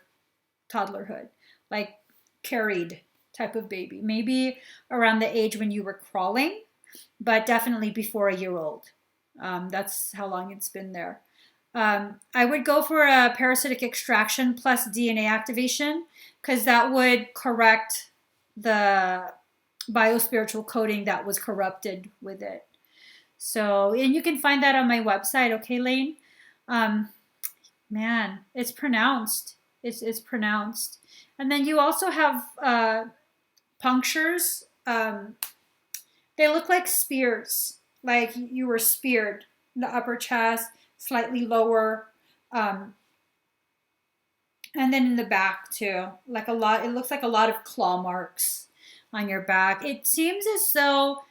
Speaker 1: like carried type of baby, maybe around the age when you were crawling, but definitely before a year old. That's how long it's been there. I would go for a parasitic extraction plus DNA activation, because that would correct the biospiritual coding that was corrupted with it. So, and you can find that on my website, okay, Lane? Man, it's pronounced. It's pronounced. And then you also have punctures. They look like spears, like you were speared in the upper chest, slightly lower, and then in the back too. Like a lot, it looks like a lot of claw marks on your back. It seems as though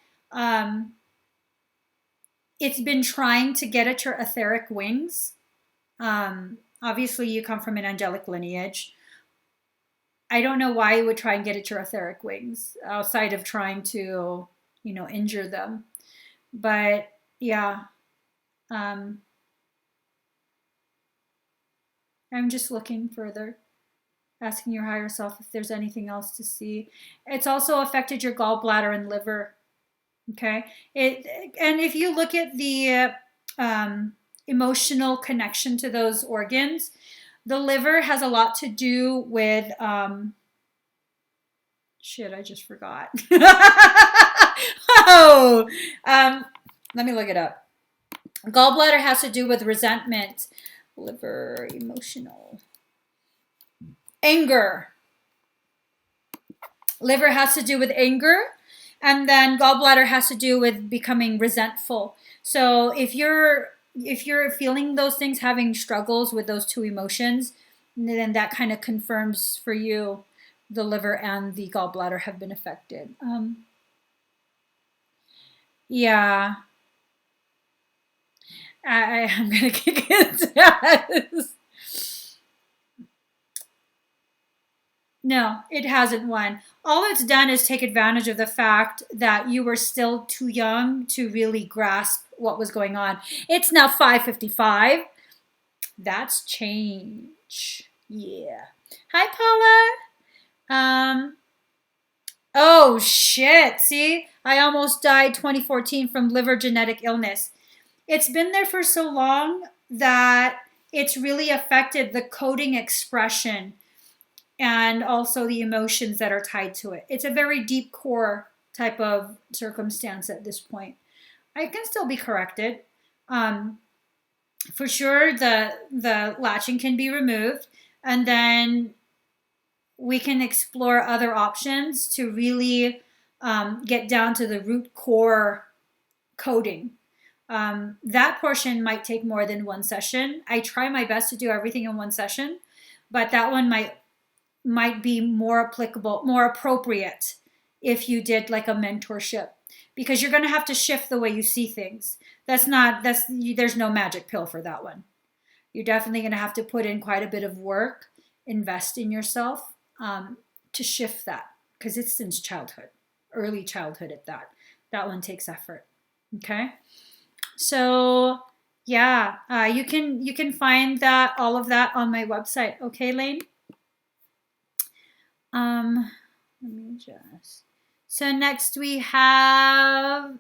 Speaker 1: it's been trying to get at your etheric wings. Obviously, you come from an angelic lineage. I don't know why it would try and get at your etheric wings outside of trying to, injure them. But yeah, I'm just looking further, asking your higher self if there's anything else to see. It's also affected your gallbladder and liver. Okay, and if you look at the emotional connection to those organs, the liver has a lot to do with shit. I just forgot. Oh, let me look it up. Gallbladder has to do with resentment. Liver, emotional, anger. Liver has to do with anger. And then gallbladder has to do with becoming resentful. So if you're feeling those things, having struggles with those two emotions, then that kind of confirms for you the liver and the gallbladder have been affected. Yeah, I'm gonna kick his ass. No, it hasn't won. All it's done is take advantage of the fact that you were still too young to really grasp what was going on. It's now 5:55. That's change. Yeah. Hi, Paula. Oh shit. See, I almost died 2014 from liver genetic illness. It's been there for so long that it's really affected the coding expression and also the emotions that are tied to it. It's a very deep core type of circumstance at this point. I can still be corrected. For sure, the latching can be removed, and then we can explore other options to really get down to the root core coding. That portion might take more than one session. I try my best to do everything in one session, but that one might be more applicable, more appropriate if you did like a mentorship, because you're going to have to shift the way you see things. There's no magic pill for that one. You're definitely going to have to put in quite a bit of work, invest in yourself to shift that, because it's since childhood, early childhood at that. That one takes effort. Okay. So yeah, you can find that, all of that on my website. Okay, Lane? Let me just. So next we have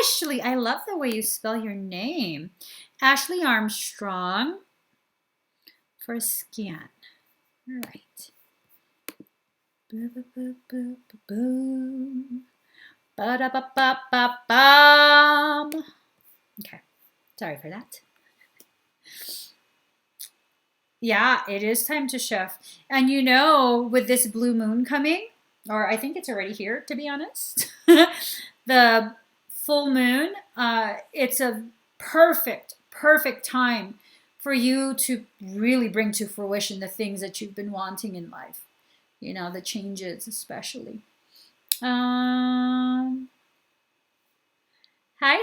Speaker 1: Ashley. I love the way you spell your name. Ashley Armstrong for a scan. All right. Ba-da-ba-ba-ba-bum. Okay. Sorry for that. Yeah, it is time to shift. And you know, with this blue moon coming, or I think it's already here, to be honest, the full moon, it's a perfect time for you to really bring to fruition the things that you've been wanting in life. You know, the changes especially. Hi,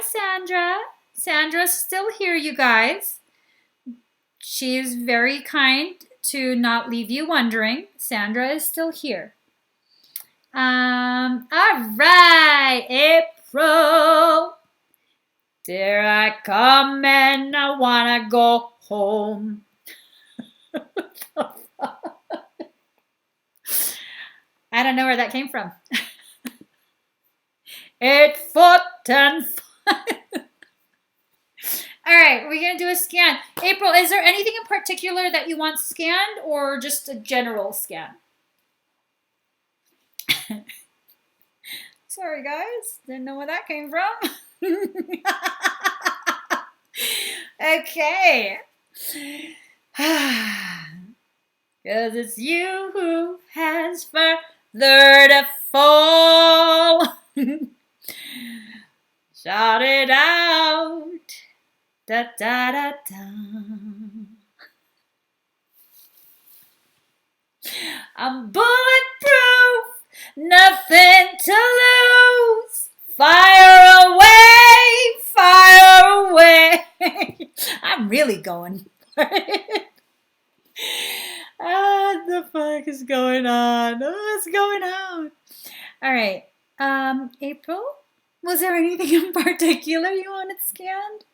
Speaker 1: Sandra. Sandra's still here, you guys. She is very kind to not leave you wondering. Sandra is still here. All right, April. There I come and I want to go home. I don't know where that came from. 8 foot 10 foot. All right, we're going to do a scan. April, is there anything in particular that you want scanned, or just a general scan? Sorry, guys. Didn't know where that came from. Okay. Because it's you who has further to fall. Shout it out. Da da da da. I'm bulletproof, nothing to lose. Fire away, fire away. I'm really going for it. What the fuck is going on? What's going on? All right. April, was there anything in particular you wanted scanned?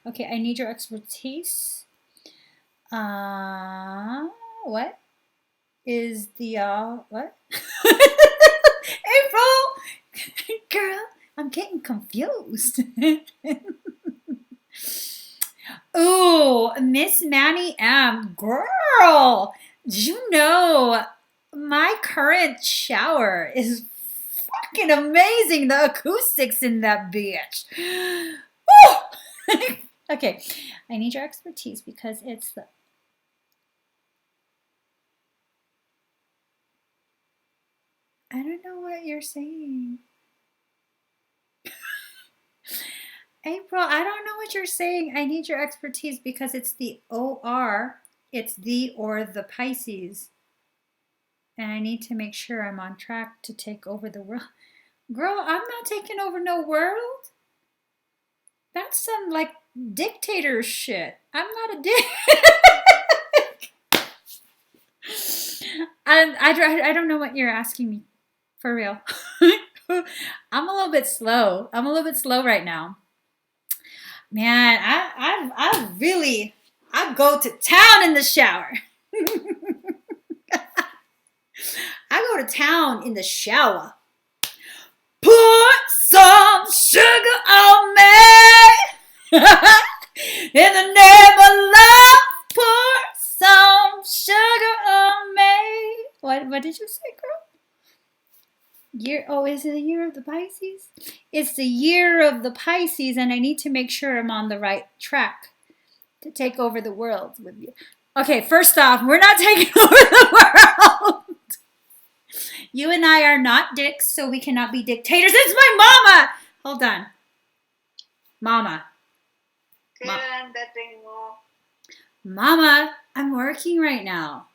Speaker 1: Okay, I need your expertise. What is the what? April, girl, I'm getting confused. Ooh, Miss Manny M, girl, you know my current shower is fucking amazing. The acoustics in that bitch. Okay, I need your expertise because it's the. I don't know what you're saying. April, I don't know what you're saying. I need your expertise because it's the OR. It's the or the Pisces. And I need to make sure I'm on track to take over the world. Girl, I'm not taking over no world. That's some like dictator shit. I'm not a dick. I don't know what you're asking me. For real. I'm a little bit slow. I'm a little bit slow right now. Man, I go to town in the shower. I go to town in the shower. Put some sugar on me. In the name of love, put some sugar on me. What did you say, girl? Is it the year of the Pisces? It's the year of the Pisces, and I need to make sure I'm on the right track to take over the world with you. Okay, first off, we're not taking over the world. You and I are not dicks, so we cannot be dictators. It's my mama! Hold on. Mama. Mama, I'm working right now.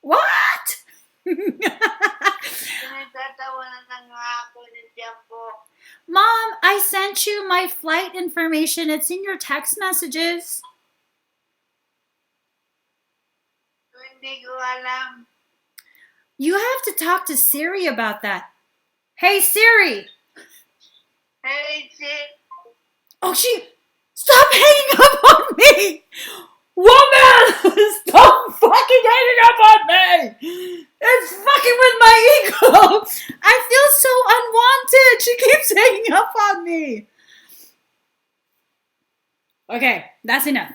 Speaker 1: What? Mom, I sent you my flight information. It's in your text messages. You have to talk to Siri about that. Hey, Siri.
Speaker 3: Hey, Siri.
Speaker 1: Oh, stop hanging up on me. Woman, stop fucking hanging up on me. It's fucking with my ego. I feel so unwanted. She keeps hanging up on me. Okay, that's enough.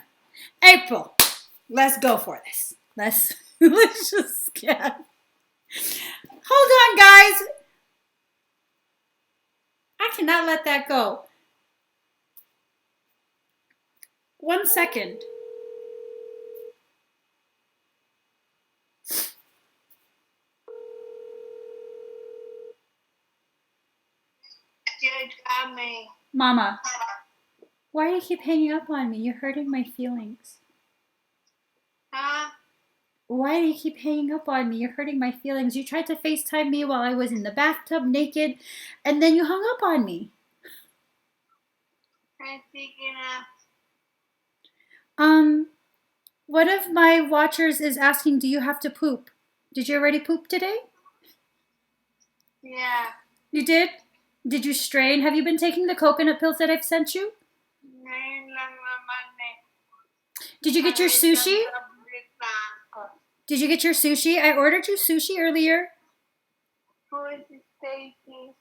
Speaker 1: April, let's go for this. Let's just get. Hold on, guys. I cannot let that go. 1 second. Mama, why do you keep hanging up on me? You're hurting my feelings.
Speaker 3: Huh?
Speaker 1: Why do you keep hanging up on me? You're hurting my feelings. You tried to FaceTime me while I was in the bathtub naked, and then you hung up on me.
Speaker 3: I'm thinking
Speaker 1: One of my watchers is asking, do you have to poop? Did you already poop today?
Speaker 3: Yeah.
Speaker 1: You did? Did you strain? Have you been taking the coconut pills that I've sent you? Did you get your sushi? Did you get your sushi? I ordered you sushi earlier.
Speaker 3: Who is Stacy?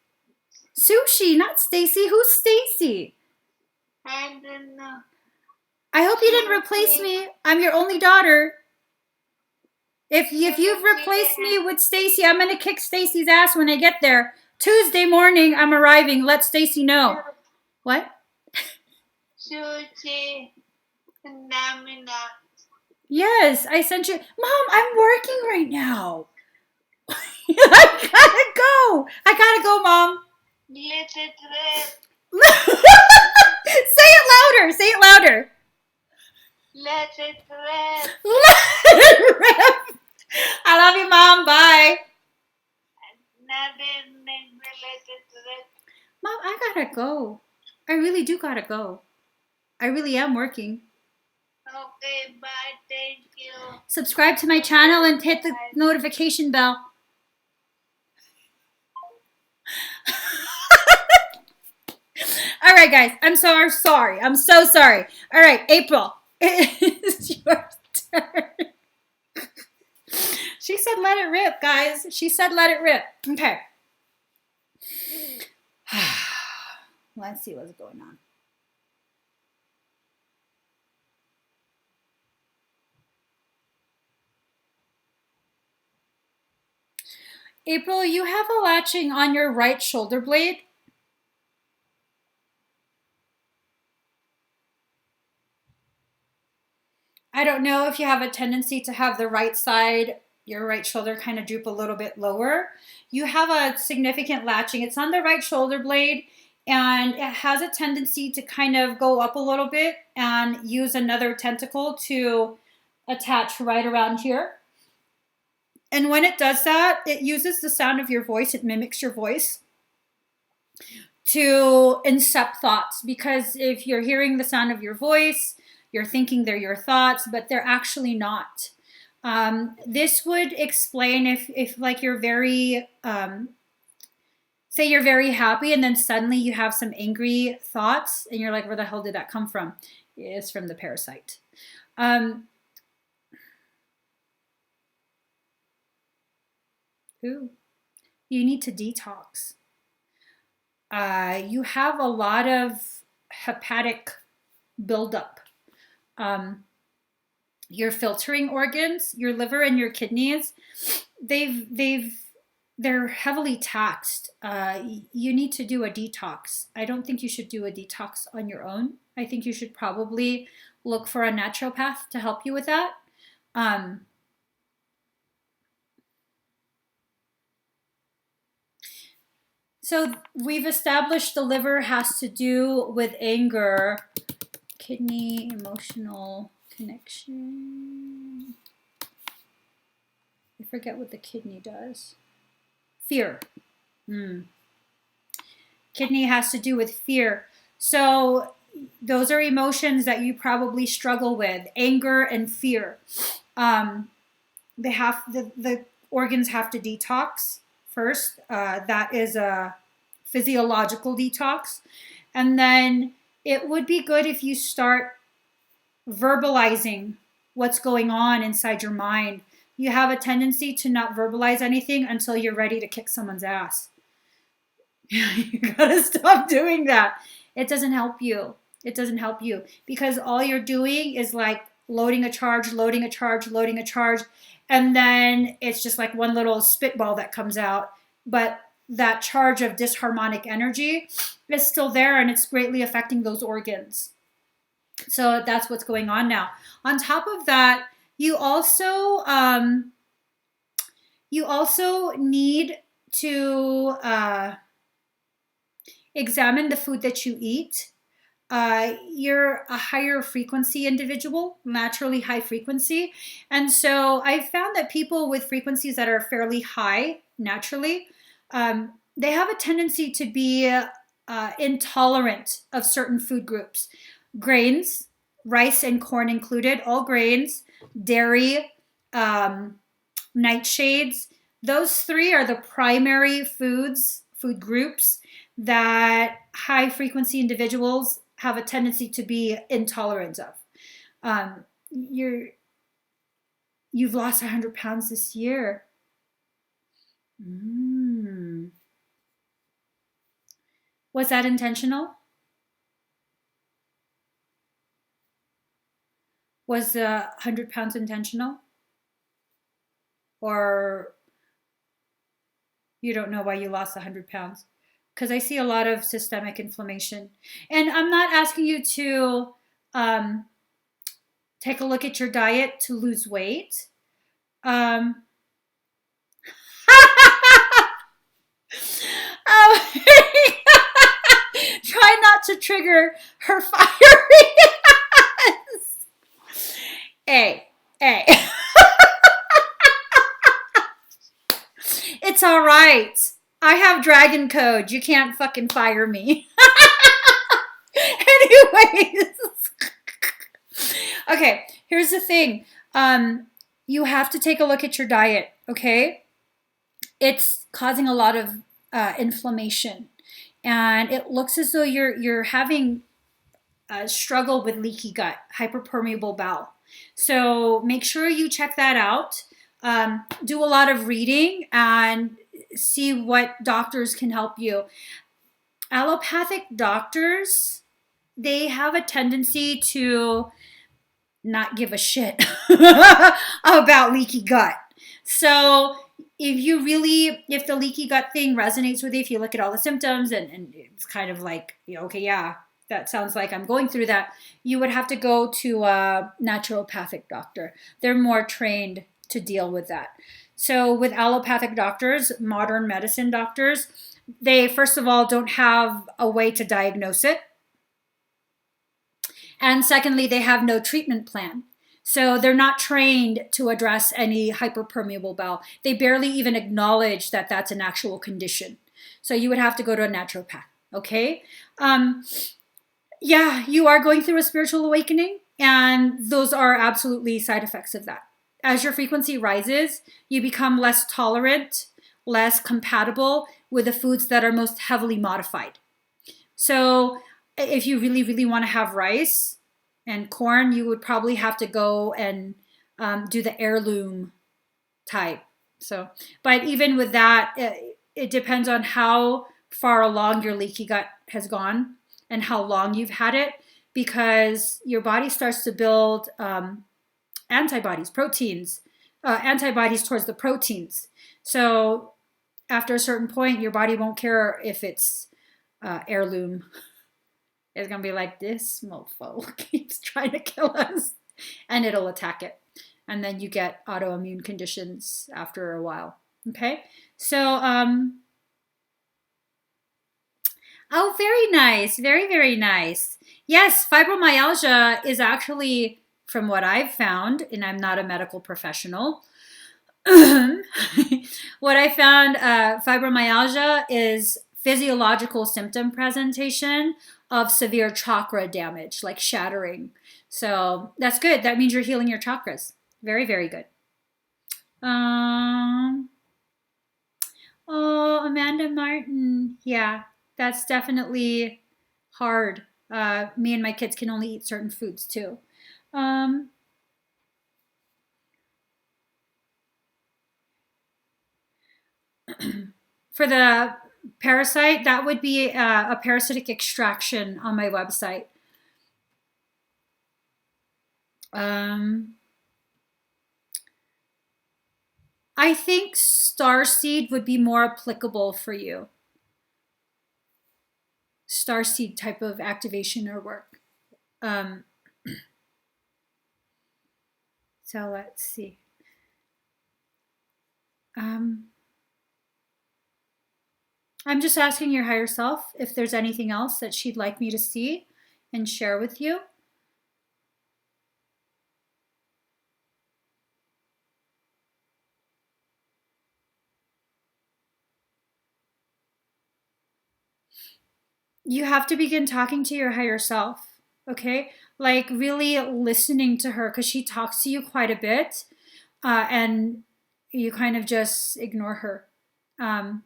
Speaker 1: Sushi, not Stacy. Who's Stacy?
Speaker 3: I don't know.
Speaker 1: I hope you didn't replace me. I'm your only daughter. If you've replaced me with Stacy, I'm gonna kick Stacy's ass when I get there. Tuesday morning, I'm arriving. Let Stacy know. What?
Speaker 3: Sushi. Namina.
Speaker 1: Yes, I sent you. Mom, I'm working right now. I gotta go, Mom.
Speaker 3: Let it rip.
Speaker 1: Say it louder. Say it louder.
Speaker 3: Let it rip.
Speaker 1: Let it rip. I love you, Mom. Bye. Mom, I gotta go. I really do gotta go. I really am working.
Speaker 3: Okay, bye. Thank you.
Speaker 1: Subscribe to my channel and hit the notification bell. All right, guys. I'm so sorry. I'm so sorry. All right, April. It's your turn. She said let it rip, guys. She said let it rip. Okay. Let's see what's going on. April, you have a latching on your right shoulder blade. I don't know if you have a tendency to have the right side, your right shoulder kind of droop a little bit lower. You have a significant latching. It's on the right shoulder blade, and it has a tendency to kind of go up a little bit and use another tentacle to attach right around here. And when it does that, it uses the sound of your voice. It mimics your voice. to incept thoughts, because if you're hearing the sound of your voice, you're thinking they're your thoughts, but they're actually not. This would explain if like you're very, say you're very happy and then suddenly you have some angry thoughts and you're like, where the hell did that come from? It's from the parasite. You need to detox. You have a lot of hepatic buildup. Your filtering organs, your liver and your kidneys, they're heavily taxed. You need to do a detox. I don't think you should do a detox on your own. I think you should probably look for a naturopath to help you with that. So we've established the liver has to do with anger, kidney, emotional connection. I forget what the kidney does. Fear. Kidney has to do with fear. So those are emotions that you probably struggle with, anger and fear. The organs have to detox first. That is a physiological detox. And then it would be good if you start verbalizing what's going on inside your mind. You have a tendency to not verbalize anything until you're ready to kick someone's ass. You gotta stop doing that. It doesn't help you. It doesn't help you, because all you're doing is like loading a charge, and then it's just like one little spitball that comes out. But that charge of disharmonic energy is still there, and it's greatly affecting those organs. So that's what's going on now. On top of that, you also need to examine the food that you eat. You're a higher frequency individual, naturally high frequency. And so I've found that people with frequencies that are fairly high naturally, they have a tendency to be intolerant of certain food groups. Grains, rice and corn included, all grains, dairy, nightshades. Those three are the primary food groups that high frequency individuals have a tendency to be intolerant of. You've lost 100 pounds this year. Was that intentional? Was the 100 pounds intentional? Or you don't know why you lost 100 pounds? Because I see a lot of systemic inflammation. And I'm not asking you to take a look at your diet to lose weight. Try not to trigger her fiery. Hey. It's all right. I have dragon code. You can't fucking fire me. Anyways. Okay, here's the thing. You have to take a look at your diet, okay? It's causing a lot of inflammation. And it looks as though you're having a struggle with leaky gut, hyperpermeable bowel. So make sure you check that out. Do a lot of reading and see what doctors can help you. Allopathic doctors, they have a tendency to not give a shit about leaky gut. So if the leaky gut thing resonates with you, if you look at all the symptoms and it's kind of like, okay, yeah, that sounds like I'm going through that, you would have to go to a naturopathic doctor. They're more trained to deal with that. So with allopathic doctors, modern medicine doctors, they first of all don't have a way to diagnose it. And secondly, they have no treatment plan. So they're not trained to address any hyperpermeable bowel. They barely even acknowledge that that's an actual condition. So you would have to go to a naturopath. Okay. Yeah, you are going through a spiritual awakening, and those are absolutely side effects of that. As your frequency rises, you become less tolerant, less compatible with the foods that are most heavily modified. So, if you really, really want to have rice and corn, you would probably have to go and do the heirloom type. So, but even with that, it depends on how far along your leaky gut has gone and how long you've had it, because your body starts to build antibodies, proteins, antibodies towards the proteins. So after a certain point, your body won't care if it's heirloom. It's gonna be like, this mofo keeps trying to kill us, and it'll attack it, and then you get autoimmune conditions after a while. Okay, so oh, very nice, very very nice. Yes, fibromyalgia is actually, from what I've found, and I'm not a medical professional. What I found, fibromyalgia is physiological symptom presentation of severe chakra damage, like shattering. So that's good. That means you're healing your chakras. Very, very good. Um, oh, Amanda Martin. Yeah, that's definitely hard. Me and my kids can only eat certain foods too. Um, for the parasite, that would be a parasitic extraction on my website. Um, I think starseed would be more applicable for you. Starseed type of activation or work. Um, so let's see. Um, I'm just asking your higher self if there's anything else that she'd like me to see and share with you. You have to begin talking to your higher self, okay? Like really listening to her, because she talks to you quite a bit, and you kind of just ignore her.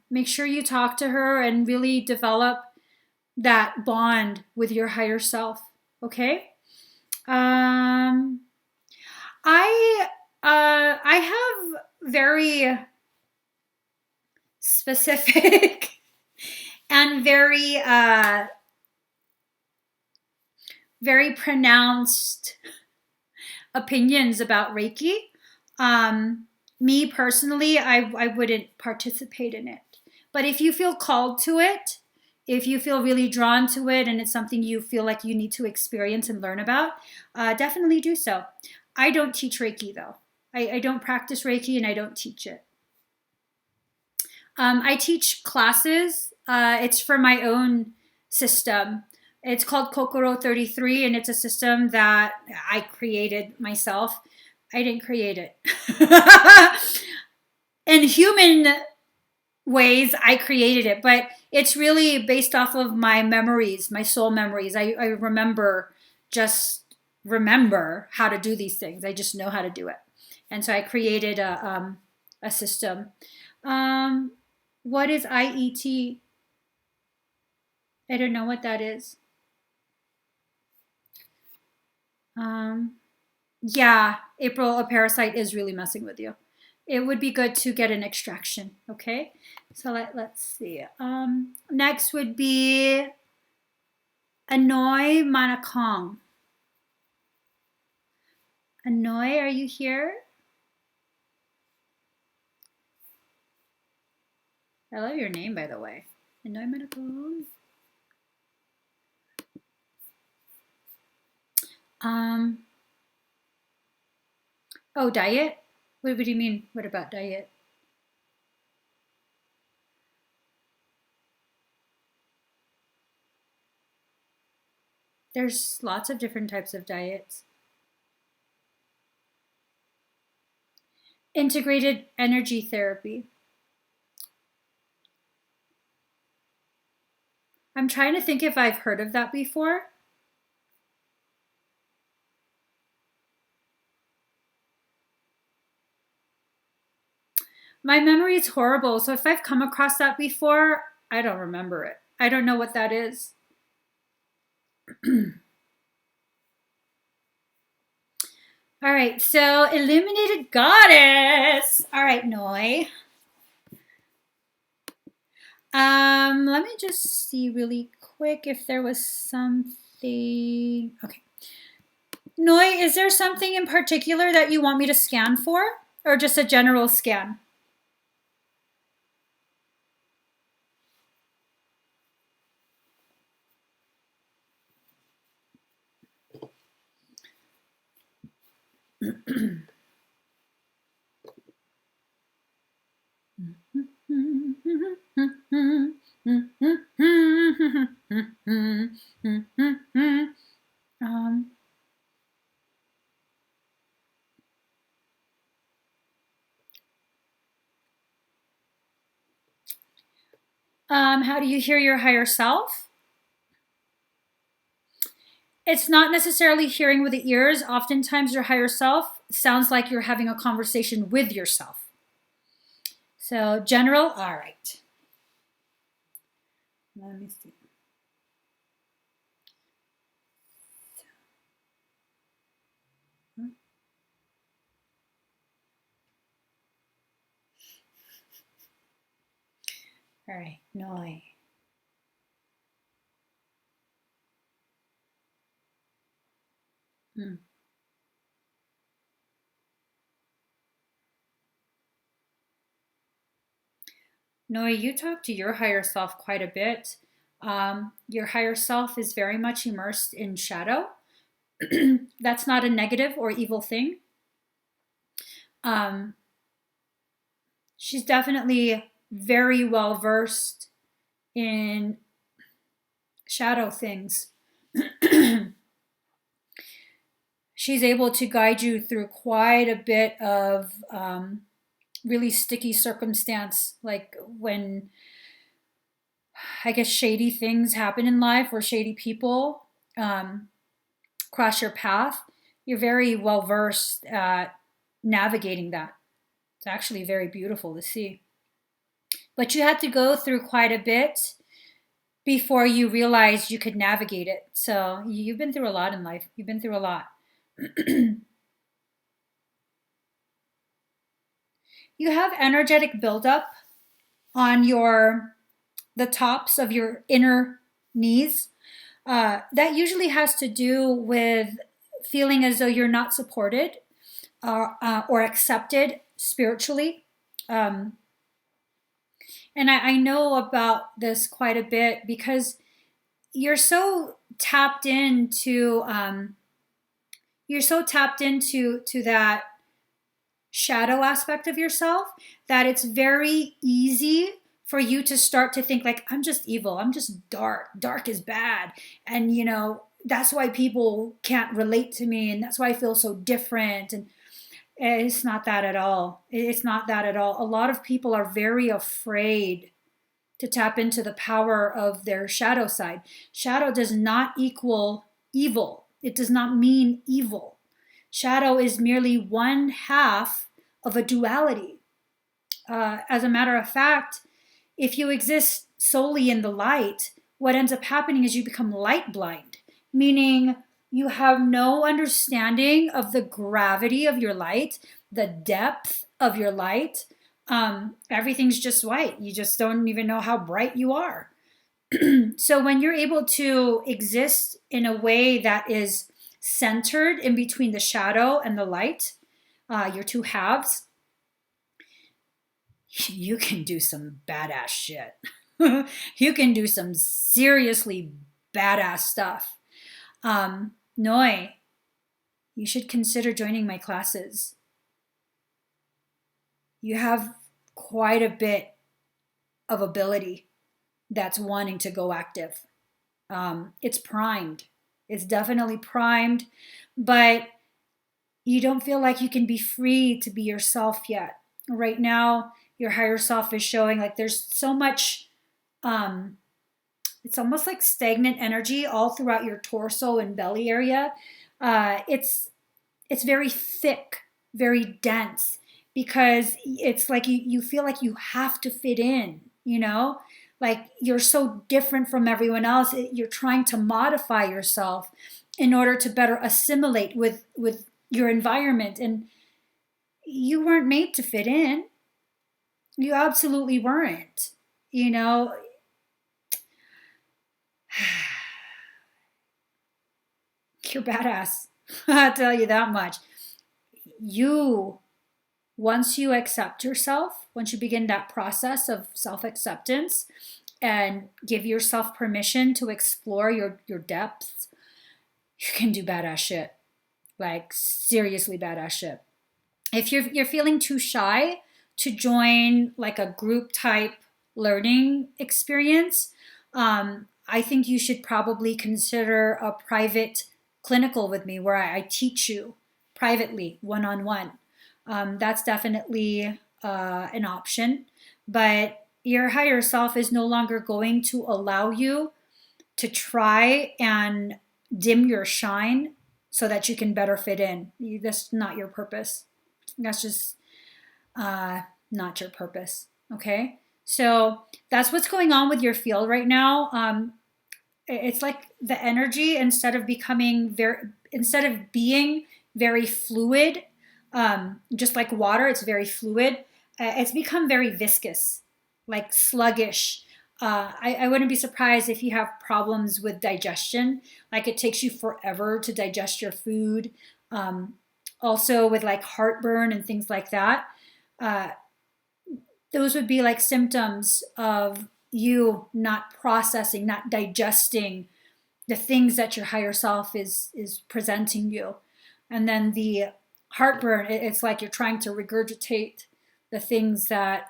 Speaker 1: Make sure you talk to her and really develop that bond with your higher self, okay? Um, I have very specific and very pronounced opinions about Reiki. Me personally, I wouldn't participate in it. But if you feel called to it, if you feel really drawn to it, and it's something you feel like you need to experience and learn about, definitely do so. I don't teach Reiki though. I don't practice Reiki and I don't teach it. I teach classes. It's for my own system. It's called Kokoro 33, and it's a system that I created myself. I didn't create it. In human ways, I created it, but it's really based off of my memories, my soul memories. I just remember how to do these things. I just know how to do it. And so I created a system. Um, what is IET? I don't know what that is. Yeah, April, a parasite is really messing with you. It would be good to get an extraction, okay? So let's see. Next would be Anoy Manakong. Anoy, are you here? I love your name, by the way. Anoy Manakong. Oh, diet? What do you mean? What about diet? There's lots of different types of diets. Integrated energy therapy. I'm trying to think if I've heard of that before. My memory is horrible, so if I've come across that before, I don't remember it. I don't know what that is. All right, so illuminated goddess. All right, Noy. Let me just see really quick if there was something. Okay. Noy, is there something in particular that you want me to scan for, or just a general scan? How do you hear your higher self? It's not necessarily hearing with the ears. Oftentimes your higher self sounds like you're having a conversation with yourself. So general, all right. Let me see. All right, Noy. Noy, you talk to your higher self quite a bit. Your higher self is very much immersed in shadow. That's not a negative or evil thing. She's definitely very well versed in shadow things. She's able to guide you through quite a bit of really sticky circumstance, like when I guess shady things happen in life or shady people cross your path. You're very well versed at navigating that. It's actually very beautiful to see. But you had to go through quite a bit before you realized you could navigate it. So you've been through a lot in life. You've been through a lot. You have energetic buildup on the tops of your inner knees. That usually has to do with feeling as though you're not supported or accepted spiritually. And I know about this quite a bit because you're so tapped into that shadow aspect of yourself that it's very easy for you to start to think like, I'm just evil, I'm just dark is bad, and that's why people can't relate to me, and that's why I feel so different. And it's not that at all. It's not that at all. A lot of people are very afraid to tap into the power of their shadow side. Shadow does not equal evil. It does not mean evil. Shadow is merely one half of a duality. As a matter of fact, if you exist solely in the light, what ends up happening is you become light blind, meaning you have no understanding of the gravity of your light, the depth of your light. Everything's just white. You just don't even know how bright you are. So when you're able to exist in a way that is centered in between the shadow and the light, your two halves, you can do some badass shit. You can do some seriously badass stuff. Noy, you should consider joining my classes. You have quite a bit of ability that's wanting to go active. It's primed. It's definitely primed, but you don't feel like you can be free to be yourself yet. Right now, your higher self is showing like there's so much it's almost like stagnant energy all throughout your torso and belly area. It's very thick, very dense, because it's like you feel like you have to fit in, you know? Like you're so different from everyone else. You're trying to modify yourself in order to better assimilate with your environment. And you weren't made to fit in. You absolutely weren't. You know, you're badass. I'll tell you that much. You, once you accept yourself, once you begin that process of self-acceptance and give yourself permission to explore your depths, you can do badass shit. Like seriously badass shit. If you're feeling too shy to join like a group type learning experience, I think you should probably consider a private clinical with me where I teach you privately, one-on-one. That's definitely an option. But your higher self is no longer going to allow you to try and dim your shine so that you can better fit in. That's not your purpose. That's just not your purpose. Okay? So that's what's going on with your field right now. It's like the energy, instead of being very fluid, just like water, it's very fluid. It's become very viscous, like sluggish. I wouldn't be surprised if you have problems with digestion, like it takes you forever to digest your food. Also with like heartburn and things like that. Those would be like symptoms of you not processing, not digesting the things that your higher self is presenting you. And then the heartburn, it's like you're trying to regurgitate the things that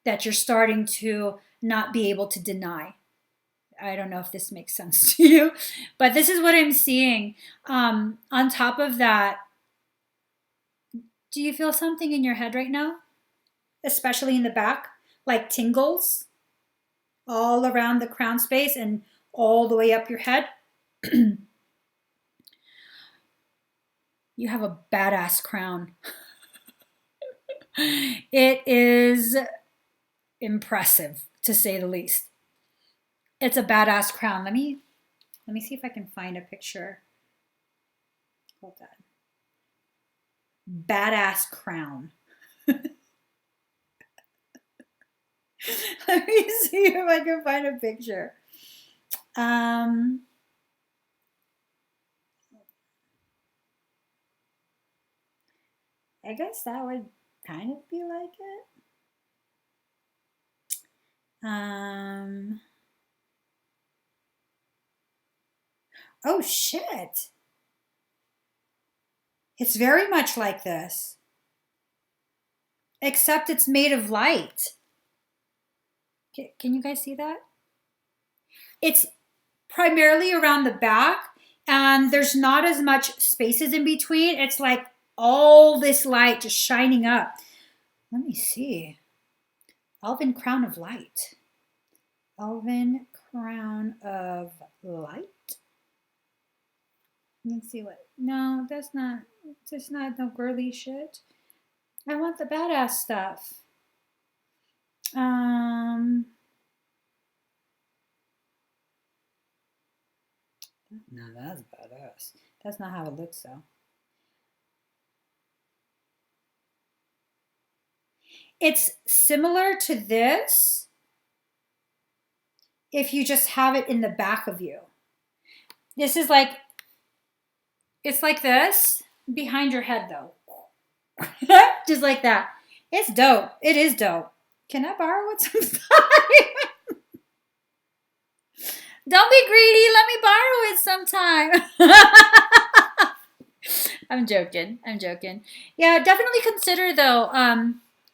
Speaker 1: that you're starting to not be able to deny. I don't know if this makes sense to you, but this is what I'm seeing. On top of that, do you feel something in your head right now? Especially in the back, like tingles all around the crown space and all the way up your head? You have a badass crown. It is impressive, to say the least. It's a badass crown. Let me see if I can find a picture. Hold on. Badass crown. Let me see if I can find a picture. I guess that would kind of be like it. Oh shit. It's very much like this. Except it's made of light. Can you guys see that? It's primarily around the back, and there's not as much spaces in between. It's like all this light just shining up. Let me see. Elven Crown of Light. Elven Crown of Light? Let's see what. No, that's not. It's not no girly shit. I want the badass stuff. No, that's badass. That's not how it looks, though. It's similar to this if you just have it in the back of you. This is like, it's like this behind your head, though. Just like that. It's dope. It is dope. Can I borrow it sometime? Don't be greedy. Let me borrow it sometime. I'm joking. I'm joking. Yeah, definitely consider, though,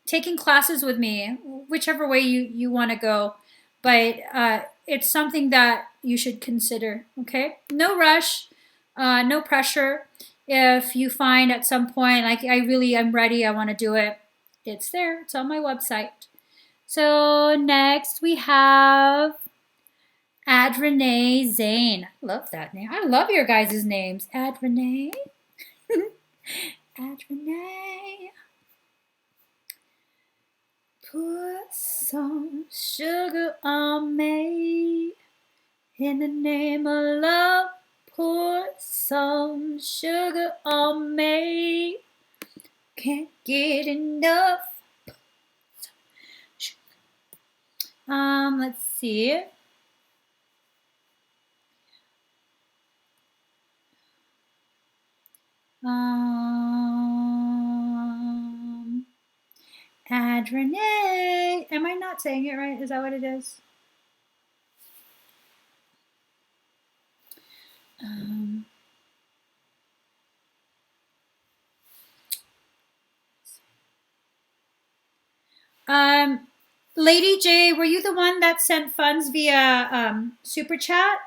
Speaker 1: taking classes with me, whichever way you want to go. But it's something that you should consider, okay? No rush, no pressure. If you find at some point, like, I'm ready, I want to do it, it's there. It's on my website. So next we have Renee Zane. I love that name. I love your guys' names. Renee. Renee. Put some sugar on me. In the name of love, pour some sugar on me. Can't get enough. Let's see. Renee. Am I not saying it right? Is that what it is? Lady Jaye, were you the one that sent funds via super chat?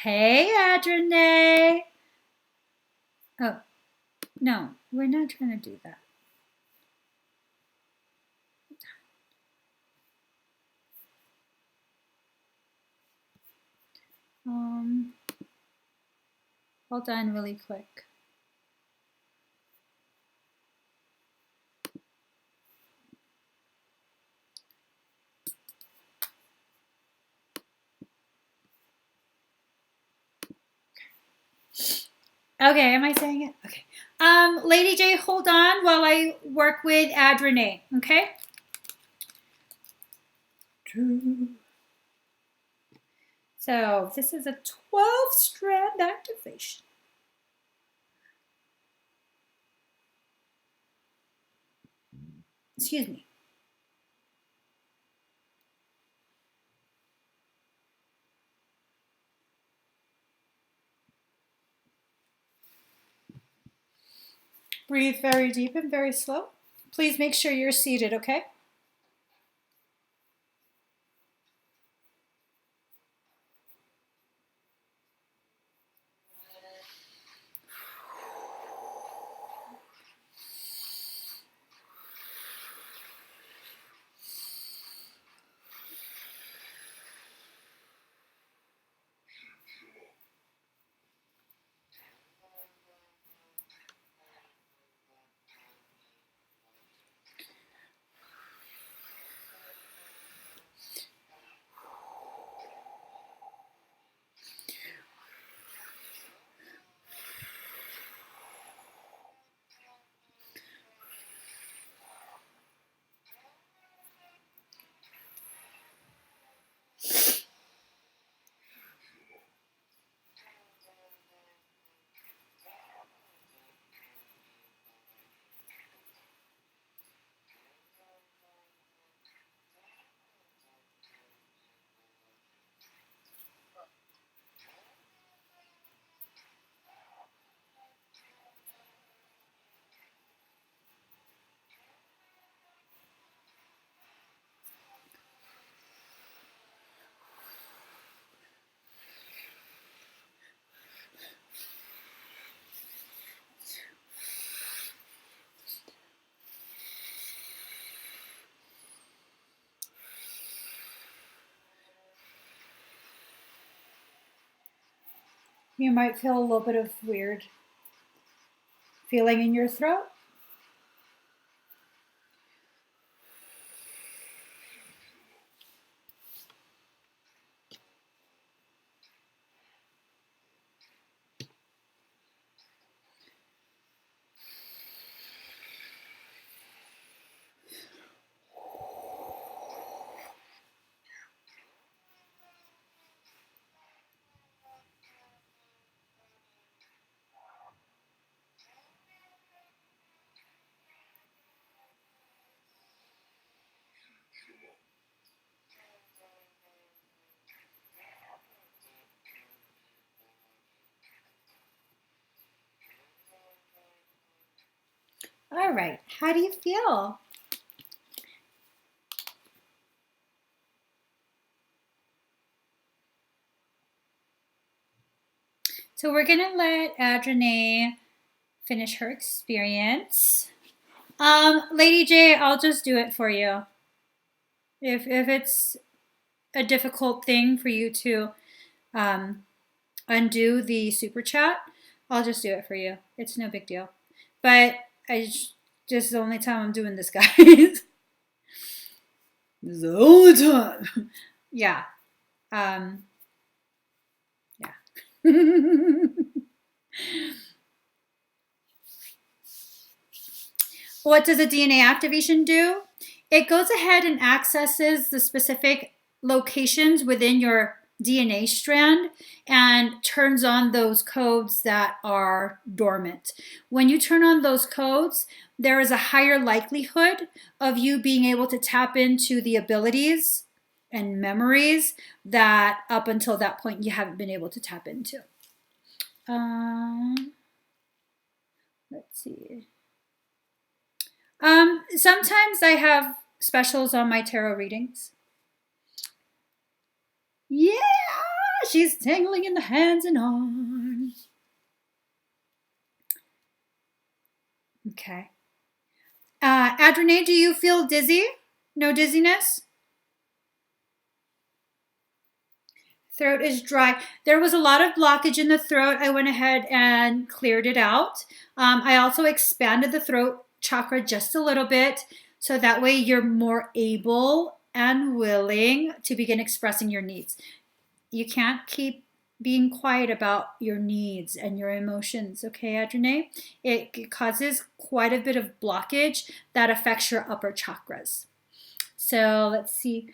Speaker 1: Hey, Renee. Oh, no, we're not trying to do that. Hold on really quick. Okay, am I saying it? Okay. Lady Jaye, hold on while I work with Renee, okay? So this is a 12-strand activation. Excuse me. Breathe very deep and very slow. Please make sure you're seated, okay? You might feel a little bit of weird feeling in your throat. All right, how do you feel? So we're gonna let Renee finish her experience. Lady Jaye, I'll just do it for you. If it's a difficult thing for you to undo the super chat, I'll just do it for you. It's no big deal. But just the only time I'm doing this, guys. This is the only time. Yeah. Yeah. What does a DNA activation do? It goes ahead and accesses the specific locations within your DNA strand and turns on those codes that are dormant. When you turn on those codes, there is a higher likelihood of you being able to tap into the abilities and memories that up until that point you haven't been able to tap into. Let's see. Sometimes I have specials on my tarot readings. Yeah, she's tingling in the hands and arms. Okay. Adrene, do you feel dizzy? No dizziness? Throat is dry. There was a lot of blockage in the throat. I went ahead and cleared it out. I also expanded the throat chakra just a little bit, so that way you're more able and willing to begin expressing your needs. You can't keep being quiet about your needs and your emotions, okay, Adrene? It causes quite a bit of blockage that affects your upper chakras. So let's see.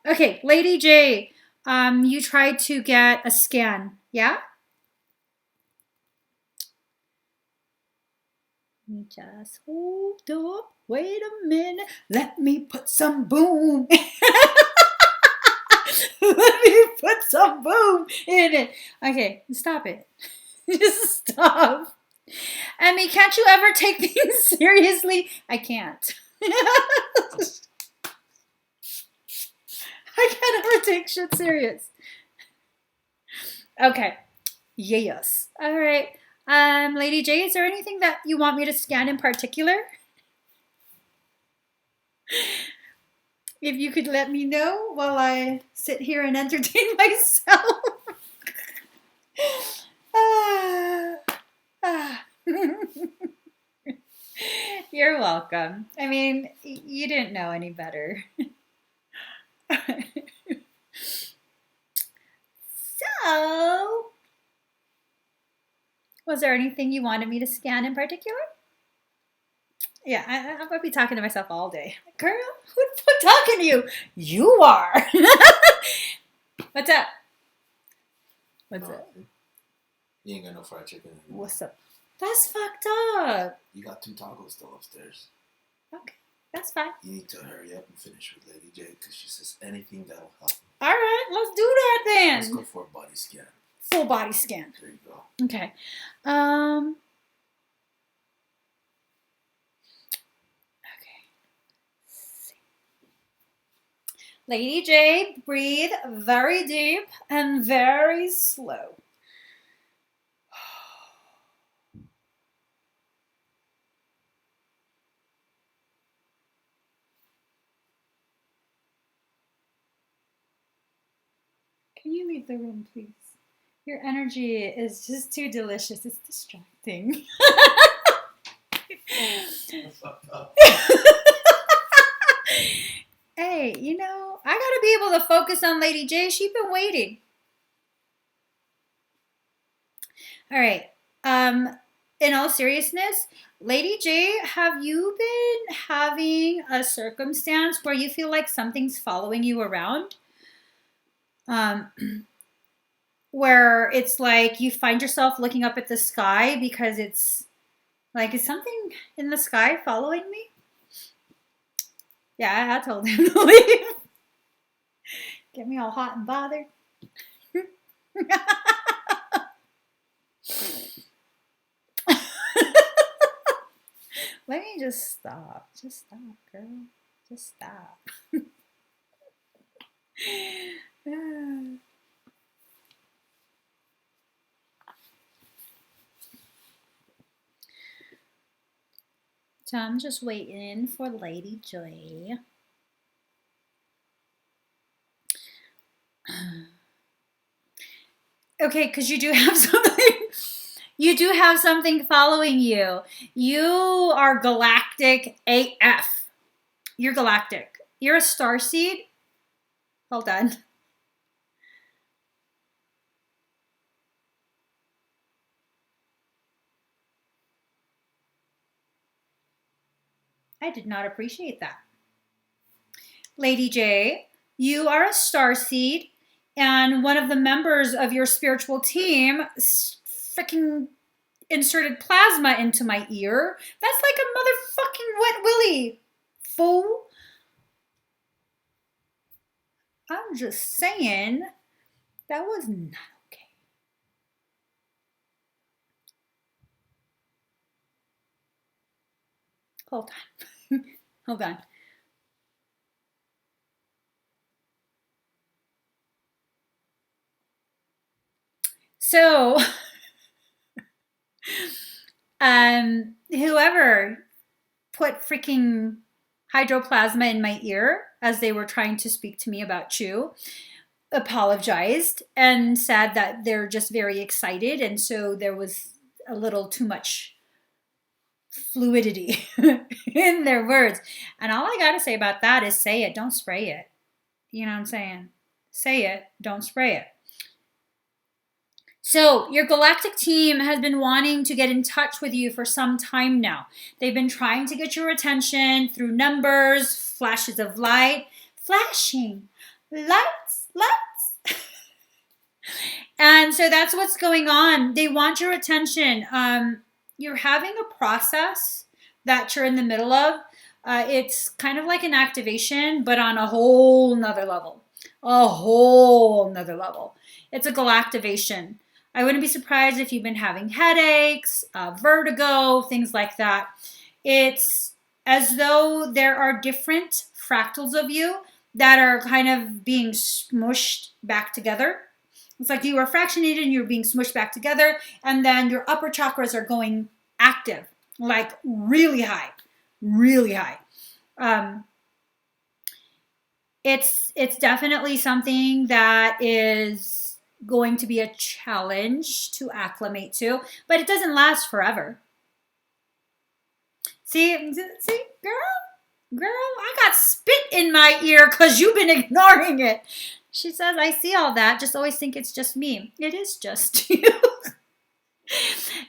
Speaker 1: Okay, Lady Jaye, you tried to get a scan, yeah? Just hold up, wait a minute, let me put some boom. Let me put some boom in it. Okay, stop it. Just stop. I mean, can't you ever take things seriously? I can't. I can't ever take shit serious. Okay. Yes. All right. Lady Jaye, is there anything that you want me to scan in particular? If you could let me know while I sit here and entertain myself. You're welcome. I mean, you didn't know any better. So, was there anything you wanted me to scan in particular? Yeah, I'm going to be talking to myself all day. Girl, who's talking to you? You are. What's up? What's up?
Speaker 2: You ain't got no fried chicken anymore.
Speaker 1: What's up? That's fucked up.
Speaker 2: You got 2 tacos still upstairs.
Speaker 1: Okay, that's fine.
Speaker 2: You need to hurry up and finish with Lady Jaye because she says anything that'll help.
Speaker 1: All right, let's do that then.
Speaker 2: Let's go for a body scan.
Speaker 1: Full body scan.
Speaker 2: There you go.
Speaker 1: Okay. Lady Jaye, breathe very deep and very slow. Can you leave the room, please? Your energy is just too delicious. It's distracting. Hey, you know, I gotta be able to focus on Lady Jaye. She's been waiting. All right. In all seriousness, Lady Jaye, have you been having a circumstance where you feel like something's following you around? Where it's like you find yourself looking up at the sky because it's like, is something in the sky following me? Yeah, I told him to leave. Get me all hot and bothered. Let me just stop. Just stop, girl. Just stop. So I'm just waiting for Lady Jaye. Okay, because you do have something. You do have something following you. You are galactic AF. You're galactic. You're a starseed. Hold on. I did not appreciate that. Lady Jaye, you are a starseed, and one of the members of your spiritual team freaking inserted plasma into my ear. That's like a motherfucking wet willy, fool. I'm just saying, that was not okay. Hold on. Hold on. So, whoever put freaking hydroplasma in my ear as they were trying to speak to me about Chew apologized and said that they're just very excited, and so there was a little too much fluidity in their words. And all I gotta say about that is say it, don't spray it. You know what I'm saying? Say it, don't spray it. So, your galactic team has been wanting to get in touch with you for some time now. They've been trying to get your attention through numbers, flashes of light, flashing, lights. And so that's what's going on. They want your attention. You're having a process that you're in the middle of. It's kind of like an activation, but on a whole nother level. A whole nother level. It's a galactivation. I wouldn't be surprised if you've been having headaches, vertigo, things like that. It's as though there are different fractals of you that are kind of being smushed back together. It's like you are fractionated and you're being smushed back together, and then your upper chakras are going active, like really high, really high. It's definitely something that is going to be a challenge to acclimate to, but it doesn't last forever. See, girl, I got spit in my ear because you've been ignoring it. She says, I see all that. Just always think it's just me. It is just you.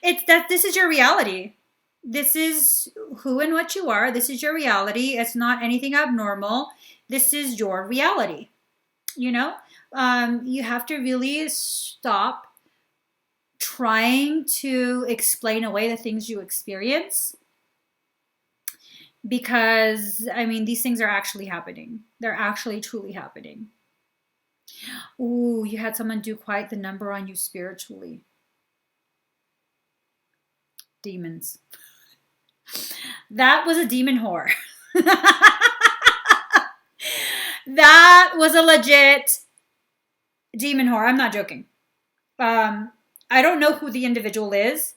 Speaker 1: It's that this is your reality. This is who and what you are. This is your reality. It's not anything abnormal. This is your reality. You know? You have to really stop trying to explain away the things you experience, because, I mean, these things are actually happening. They're actually truly happening. Ooh, you had someone do quite the number on you spiritually. Demons. That was a demon whore. That was a legit demon whore. I'm not joking. I don't know who the individual is,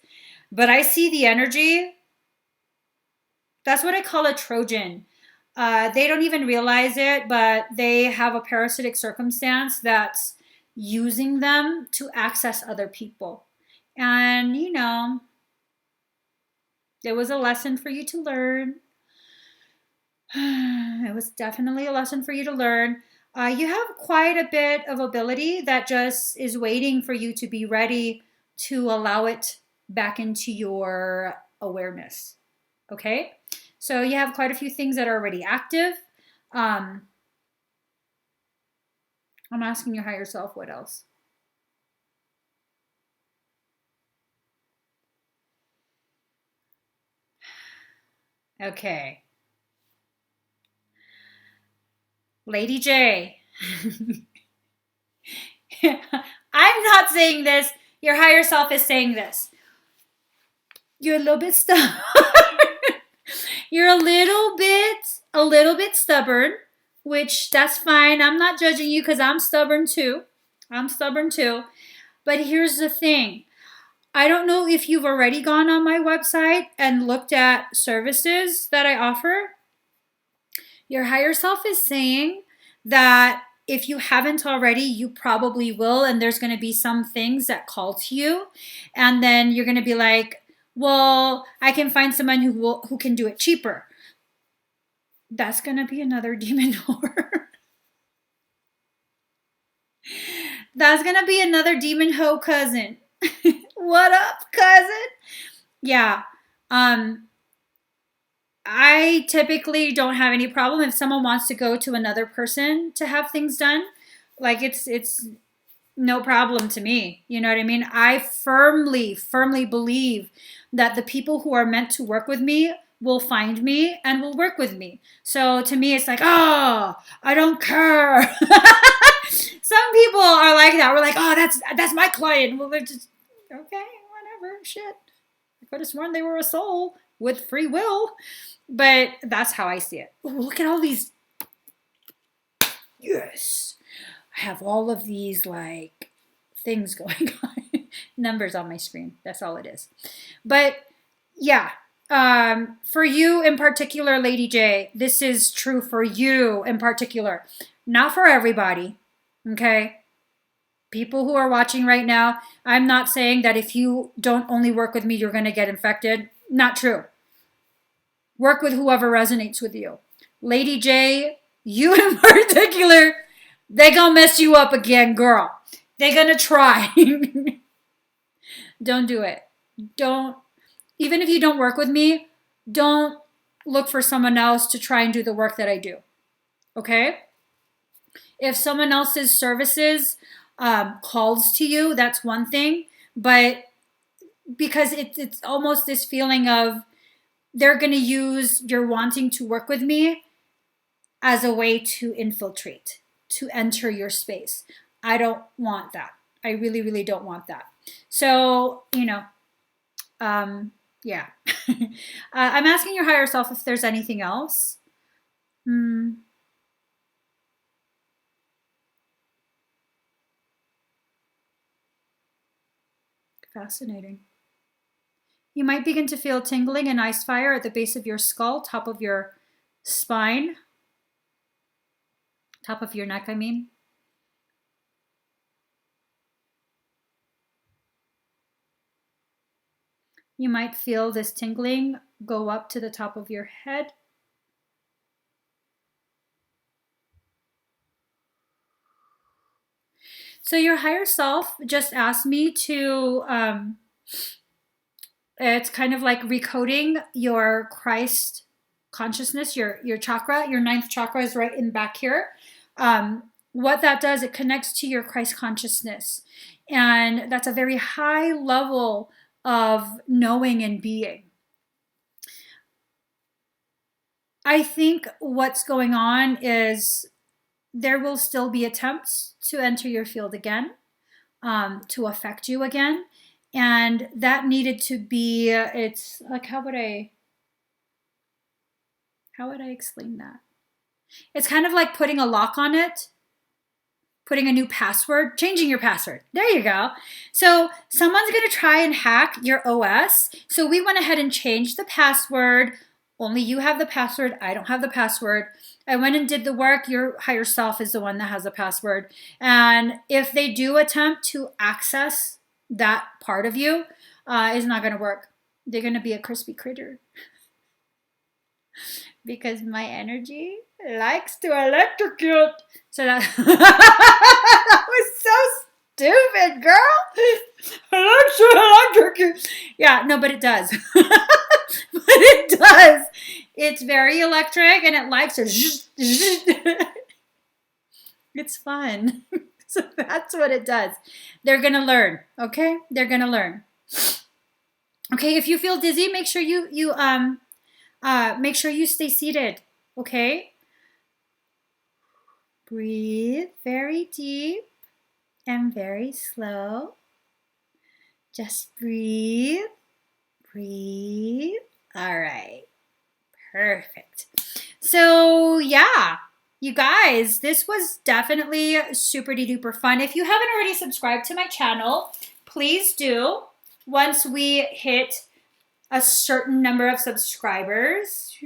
Speaker 1: but I see the energy. That's what I call a Trojan. They don't even realize it, but they have a parasitic circumstance that's using them to access other people. And, you know, it was a lesson for you to learn. It was definitely a lesson for you to learn. You have quite a bit of ability that just is waiting for you to be ready to allow it back into your awareness. Okay? So you have quite a few things that are already active. I'm asking your higher self, what else? Okay. Lady Jaye. I'm not saying this. Your higher self is saying this. You're a little bit stubborn. You're a little bit stubborn which that's fine. I'm not judging you because I'm stubborn too. But here's the thing. I don't know if you've already gone on my website and looked at services that I offer. Your higher self is saying that if you haven't already, you probably will. And there's going to be some things that call to you. And then you're going to be like, well, I can find someone who can do it cheaper. That's going to be another demon whore. That's going to be another demon hoe cousin. What up, cousin? Yeah. I typically don't have any problem if someone wants to go to another person to have things done. Like it's no problem to me. You know what I mean? I firmly believe that the people who are meant to work with me will find me and will work with me. So to me, it's like, oh, I don't care. Some people are like that. We're like, oh, that's my client. Well, they're just, okay, whatever, shit. I could have sworn they were a soul with free will. But that's how I see it. Ooh, look at all these. Yes. I have all of these like things going on. Numbers on my screen. That's all it is. But yeah. For you in particular, Lady J, this is true for you in particular. Not for everybody. Okay? People who are watching right now, I'm not saying that if you don't only work with me, you're going to get infected. Not true. Work with whoever resonates with you. Lady J, you in particular, they gonna mess you up again, girl. They gonna try. Don't do it. Don't, even if you don't work with me, don't look for someone else to try and do the work that I do. Okay? If someone else's services calls to you, that's one thing. But because it's almost this feeling of, they're going to use your wanting to work with me as a way to infiltrate, to enter your space. I don't want that. I really, really don't want that. So, yeah. I'm asking your higher self if there's anything else. Fascinating. You might begin to feel tingling and ice fire at the base of your skull, top of your spine, top of your neck, I mean. You might feel this tingling go up to the top of your head. So your higher self just asked me to, it's kind of like recoding your Christ consciousness, your chakra. Your ninth chakra is right in back here. What that does, it connects to your Christ consciousness. And that's a very high level of knowing and being. I think what's going on is there will still be attempts to enter your field again, to affect you again. And that needed to be, it's like, how would I explain that? It's kind of like putting a lock on it, putting a new password, changing your password. There you go. So someone's going to try and hack your OS. So we went ahead and changed the password. Only you have the password. I don't have the password. I went and did the work. Your higher self is the one that has the password. And if they do attempt to access that part of you, it's not going to work. They're going to be a crispy critter. Because my energy likes to electrocute. So that, that was so stupid, girl. Electrocute. Yeah, no, but it does. But it does. It's very electric and it likes to. It's fun. So that's what it does. They're going to learn, okay? They're going to learn. Okay, if you feel dizzy, make sure you stay seated, okay? Breathe very deep and very slow. Just breathe. Breathe. All right. Perfect. So, yeah. You guys, this was definitely super duper fun. If you haven't already subscribed to my channel, please do. Once we hit a certain number of subscribers,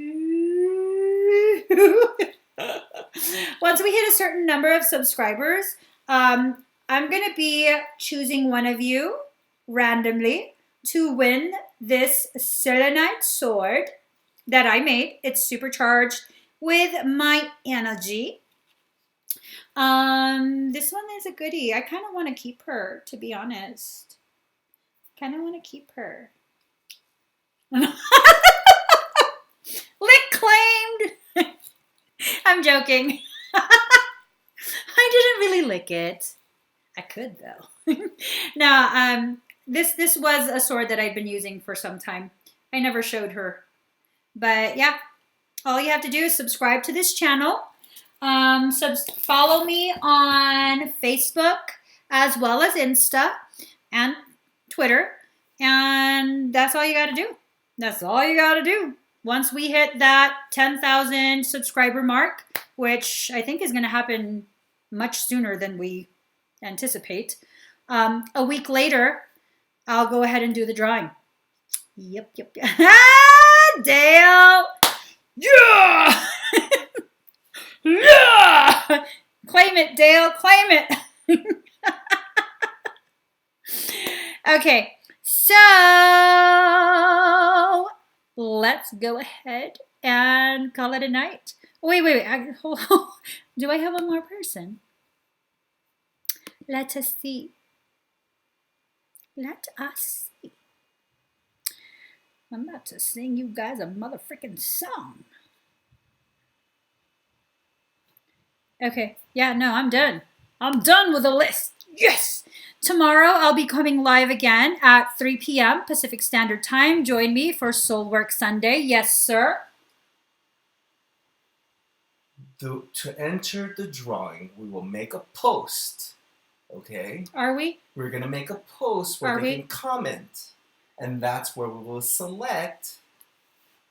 Speaker 1: once we hit a certain number of subscribers, I'm going to be choosing one of you randomly to win this selenite sword that I made. It's supercharged with my energy. This one is a goodie. I kind of want to keep her, to be honest. Kind of want to keep her. Lick claimed. I'm joking. I didn't really lick it. I could though. No, this was a sword that I'd been using for some time. I never showed her. But yeah, all you have to do is subscribe to this channel. Follow me on Facebook as well as Insta and Twitter. And that's all you got to do. That's all you got to do. Once we hit that 10,000 subscriber mark, which I think is going to happen much sooner than we anticipate, a week later, I'll go ahead and do the drawing. Yep. Dale! Yeah! Yeah! Claim it, Dale. Claim it. Okay. So, let's go ahead and call it a night. Wait. Do I have one more person? Let us see. I'm about to sing you guys a motherfucking song. Okay. Yeah, no, I'm done. I'm done with the list. Yes! Tomorrow I'll be coming live again at 3 p.m. Pacific Standard Time. Join me for Soul Work Sunday. Yes, sir.
Speaker 2: To enter the drawing, we will make a post. Okay?
Speaker 1: Are we?
Speaker 2: We're going to make a post where
Speaker 1: Are
Speaker 2: they
Speaker 1: we?
Speaker 2: can comment. And that's where we will select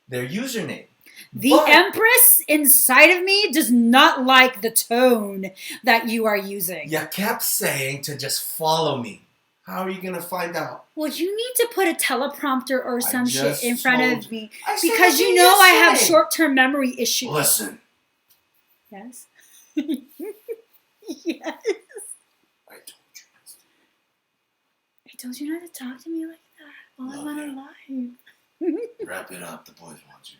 Speaker 2: their username.
Speaker 1: The Empress inside of me does not like the tone that you are using.
Speaker 2: You kept saying to just follow me. How are you going to find out?
Speaker 1: Well, you need to put a teleprompter or some shit in front of me.
Speaker 2: I said
Speaker 1: Because you
Speaker 2: it
Speaker 1: know I have
Speaker 2: yesterday.
Speaker 1: short-term memory issues.
Speaker 2: Listen.
Speaker 1: Yes? Yes. I told you not to talk to me like that while I'm on a live.
Speaker 2: Wrap it up. The boys want you.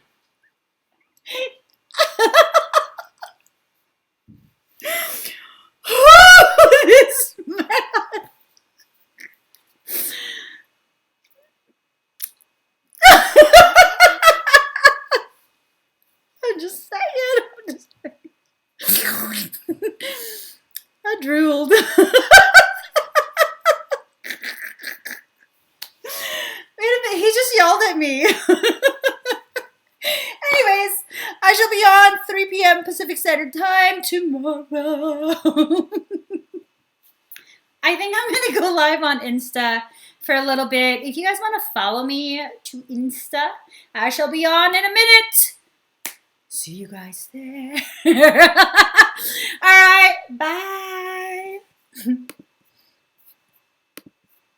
Speaker 1: This man. I'm just saying. I drooled. Wait a minute, he just yelled at me. Anyways, I shall be on 3 p.m. Pacific Standard Time tomorrow. I think I'm going to go live on Insta for a little bit. If you guys want to follow me to Insta, I shall be on in a minute. See you guys there. All right, bye.